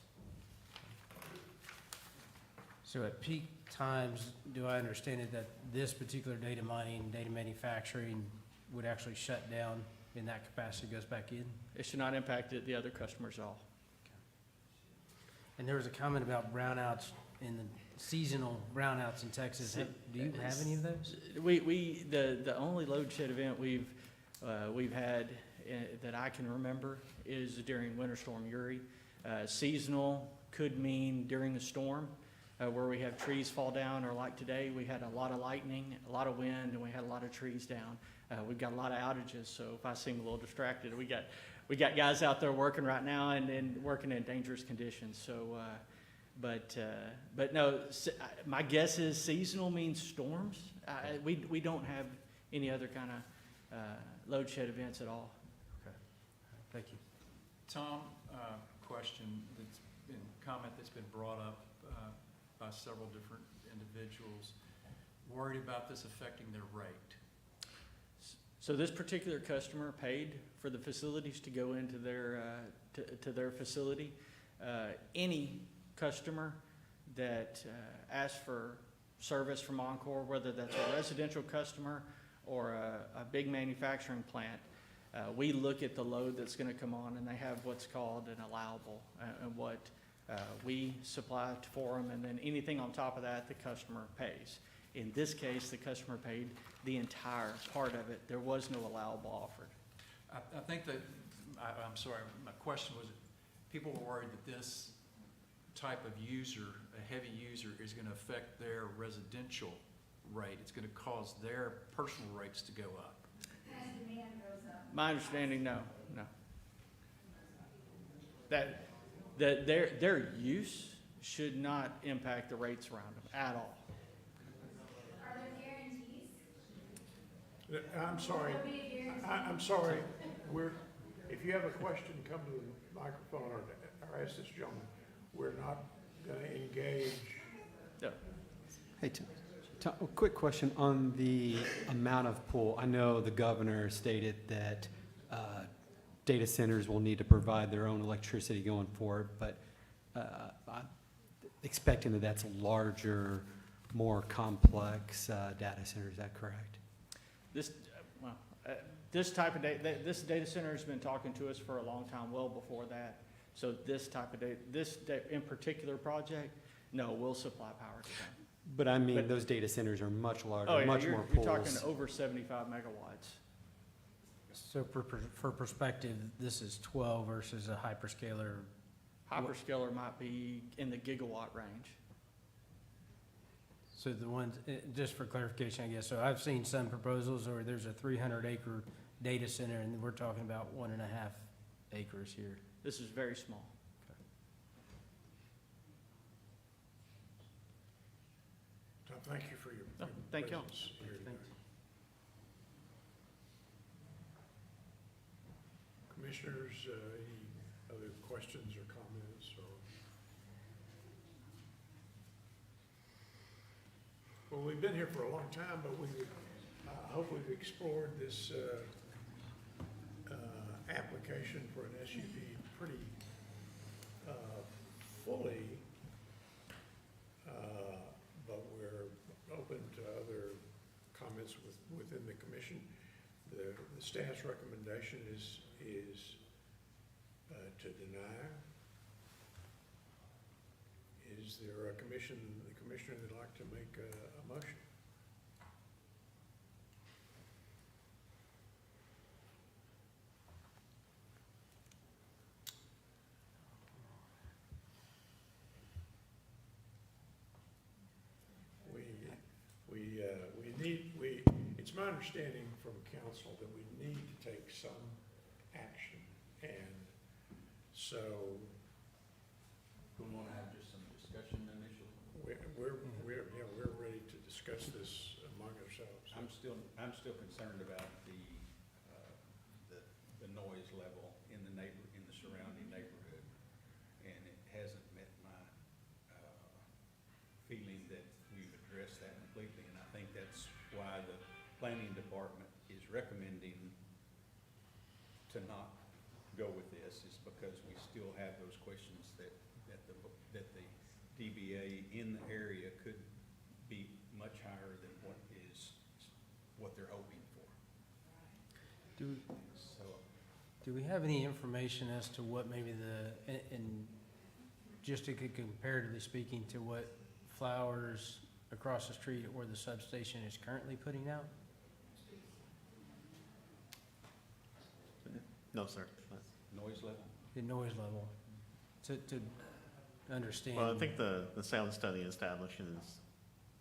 So at peak times, do I understand it that this particular data mining, data manufacturing would actually shut down and that capacity goes back in? It should not impact the other customers at all. And there was a comment about brownouts in the seasonal brownouts in Texas. Do you have any of those? The only load shed event we've had that I can remember is during Winter Storm Uri. Seasonal could mean during the storm, where we have trees fall down, or like today, we had a lot of lightning, a lot of wind, and we had a lot of trees down. We've got a lot of outages, so if I seem a little distracted, we got guys out there working right now and working in dangerous conditions. So, but no, my guess is seasonal means storms. We don't have any other kind of load shed events at all. Okay, thank you. Tom, question comment that's been brought up by several different individuals, worried about this affecting their rate. So this particular customer paid for the facilities to go into their to their facility. Any customer that asks for service from Encore, whether that's a residential customer or a big manufacturing plant, we look at the load that's gonna come on, and they have what's called an allowable, and what we supply for them, and then anything on top of that, the customer pays. In this case, the customer paid the entire part of it. There was no allowable offered. I think that, I'm sorry, my question was, people were worried that this type of user, a heavy user, is gonna affect their residential rate. It's gonna cause their personal rates to go up. As demand goes up. My understanding, no. Their use should not impact the rates around them at all. Are there guarantees? I'm sorry, I'm sorry, if you have a question, come to the microphone or ask this gentleman. We're not gonna engage. No. Hey, a quick question on the amount of pool. I know the governor stated that data centers will need to provide their own electricity going forward, but I'm expecting that that's a larger, more complex data center. Is that correct? This type of this data center has been talking to us for a long time, well before that. So this type of in particular project, no, we'll supply power to them. But I mean, those data centers are much larger, Oh, yeah, much more pools. You're talking over 75 megawatts. So for perspective, this is 12 versus a hyperscaler. Hyperscaler might be in the gigawatt range. So the ones, just for clarification, I guess, so I've seen some proposals where there's a 300-acre data center, and we're talking about 1.5 acres here. This is very small. Tom, thank you for your Thank you. presence here today. Commissioners, any other questions or comments or? Well, we've been here for a long time, but we hope we've explored this application for an SUV pretty fully. But we're open to other comments within the commission. The staff's recommendation is to deny. Is there a commissioner that'd like to make a motion? It's my understanding from council that we need to take some action, and so. We want to have just some discussion initially. We're ready to discuss this among ourselves. I'm still concerned about the noise level in the surrounding neighborhood, and it hasn't met my feeling that we've addressed that completely, and I think that's why the planning department is recommending to not go with this, is because we still have those questions that the DBA in the area could be much higher than what they're hoping for. Do we have any information as to what maybe and just to comparatively speaking to what Flowers across the street or the substation is currently putting out? No, sir. Noise level? The noise level, to understand. Well, I think the sound study establishes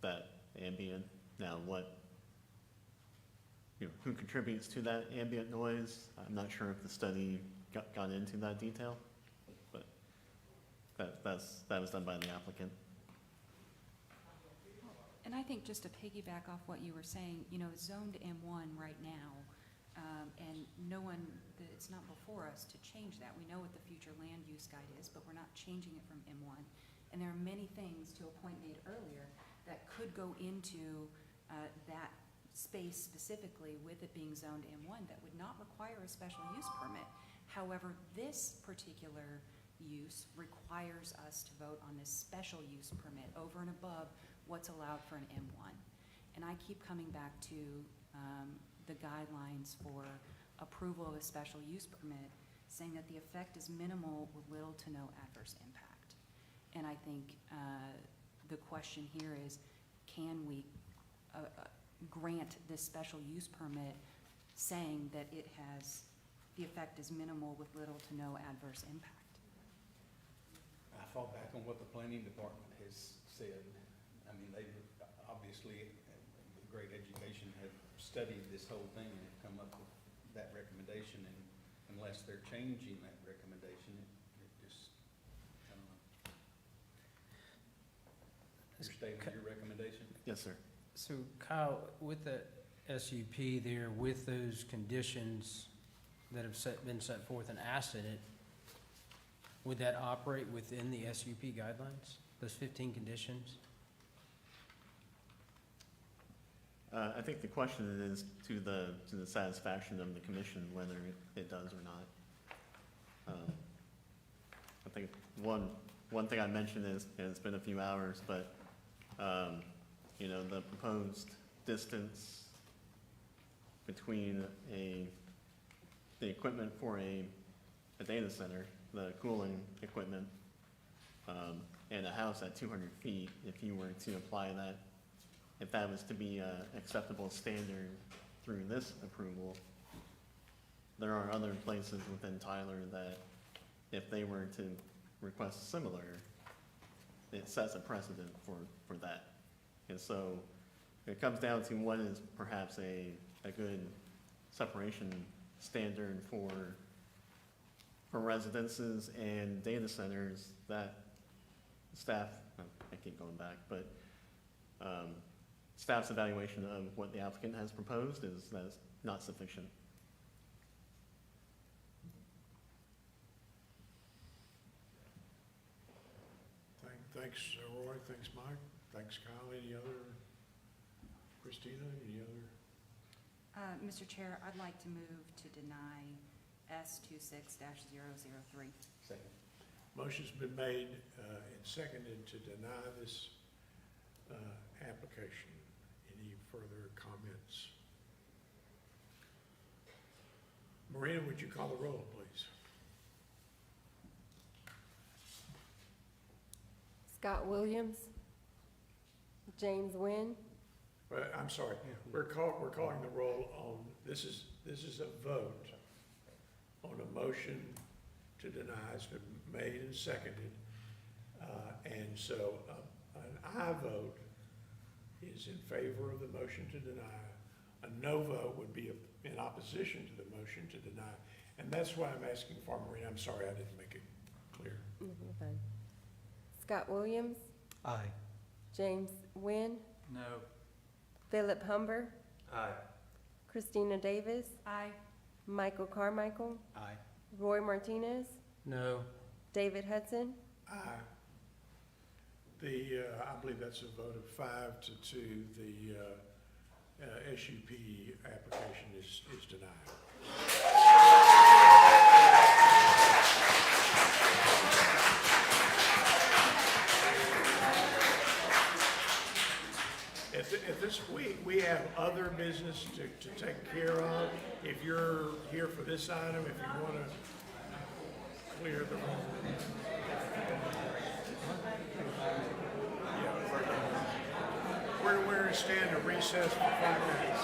that ambient. Now, who contributes to that ambient noise? I'm not sure if the study got into that detail, but that was done by the applicant. And I think just to piggyback off what you were saying, zoned M1 right now, and it's not before us to change that. We know what the future land use guide is, but we're not changing it from M1. And there are many things, to a point made earlier, that could go into that space specifically with it being zoned M1 that would not require a special use permit. However, this particular use requires us to vote on this special use permit over and above what's allowed for an M1. And I keep coming back to the guidelines for approval of a special use permit, saying that the effect is minimal with little to no adverse impact. And I think the question here is, can we grant this special use permit saying that it has, the effect is minimal with little to no adverse impact? I fall back on what the planning department has said. I mean, they obviously, with great education, have studied this whole thing and have come up with that recommendation, and unless they're changing that recommendation, it just, I don't know. You're stating your recommendation? Yes, sir. So Kyle, with the SUP there, with those conditions that have been set forth and asked in it, would that operate within the SUP guidelines, those 15 conditions? I think the question is to the satisfaction of the commission, whether it does or not. I think one thing I mentioned is, and it's been a few hours, but, you know, the proposed distance between the equipment for a data center, the cooling equipment, and a house at 200 feet, if you were to apply that, if that was to be an acceptable standard through this approval, there are other places within Tyler that if they were to request similar, it sets a precedent for that. And so it comes down to what is perhaps a good separation standard for residences and data centers that staff, I keep going back, but staff's evaluation of what the applicant has proposed is that's not sufficient. Thanks, Roy. Thanks, Mike. Thanks, Kyle. Any other? Christina, any other? Mr. Chair, I'd like to move to deny S26-003. Second. Motion's been made and seconded to deny this application. Any further comments? Marina, would you call the roll, please? Scott Williams, James Nguyen, I'm sorry, we're calling the roll on, this is a vote on a motion to deny. It's been made and seconded. And so an aye vote is in favor of the motion to deny. A no vote would be in opposition to the motion to deny. And that's why I'm asking for Marina. I'm sorry, I didn't make it clear. fine. Scott Williams, Aye. James Nguyen, No. Philip Humber, Aye. Christina Davis, Aye. Michael Carmichael, Aye. Roy Martinez, No. David Hudson. Aye. I believe that's a vote of 5-2. The SUP application is denied. If this, we have other business to take care of. If you're here for this item, if you want to clear the room. We're going to stand at recess for 5 minutes.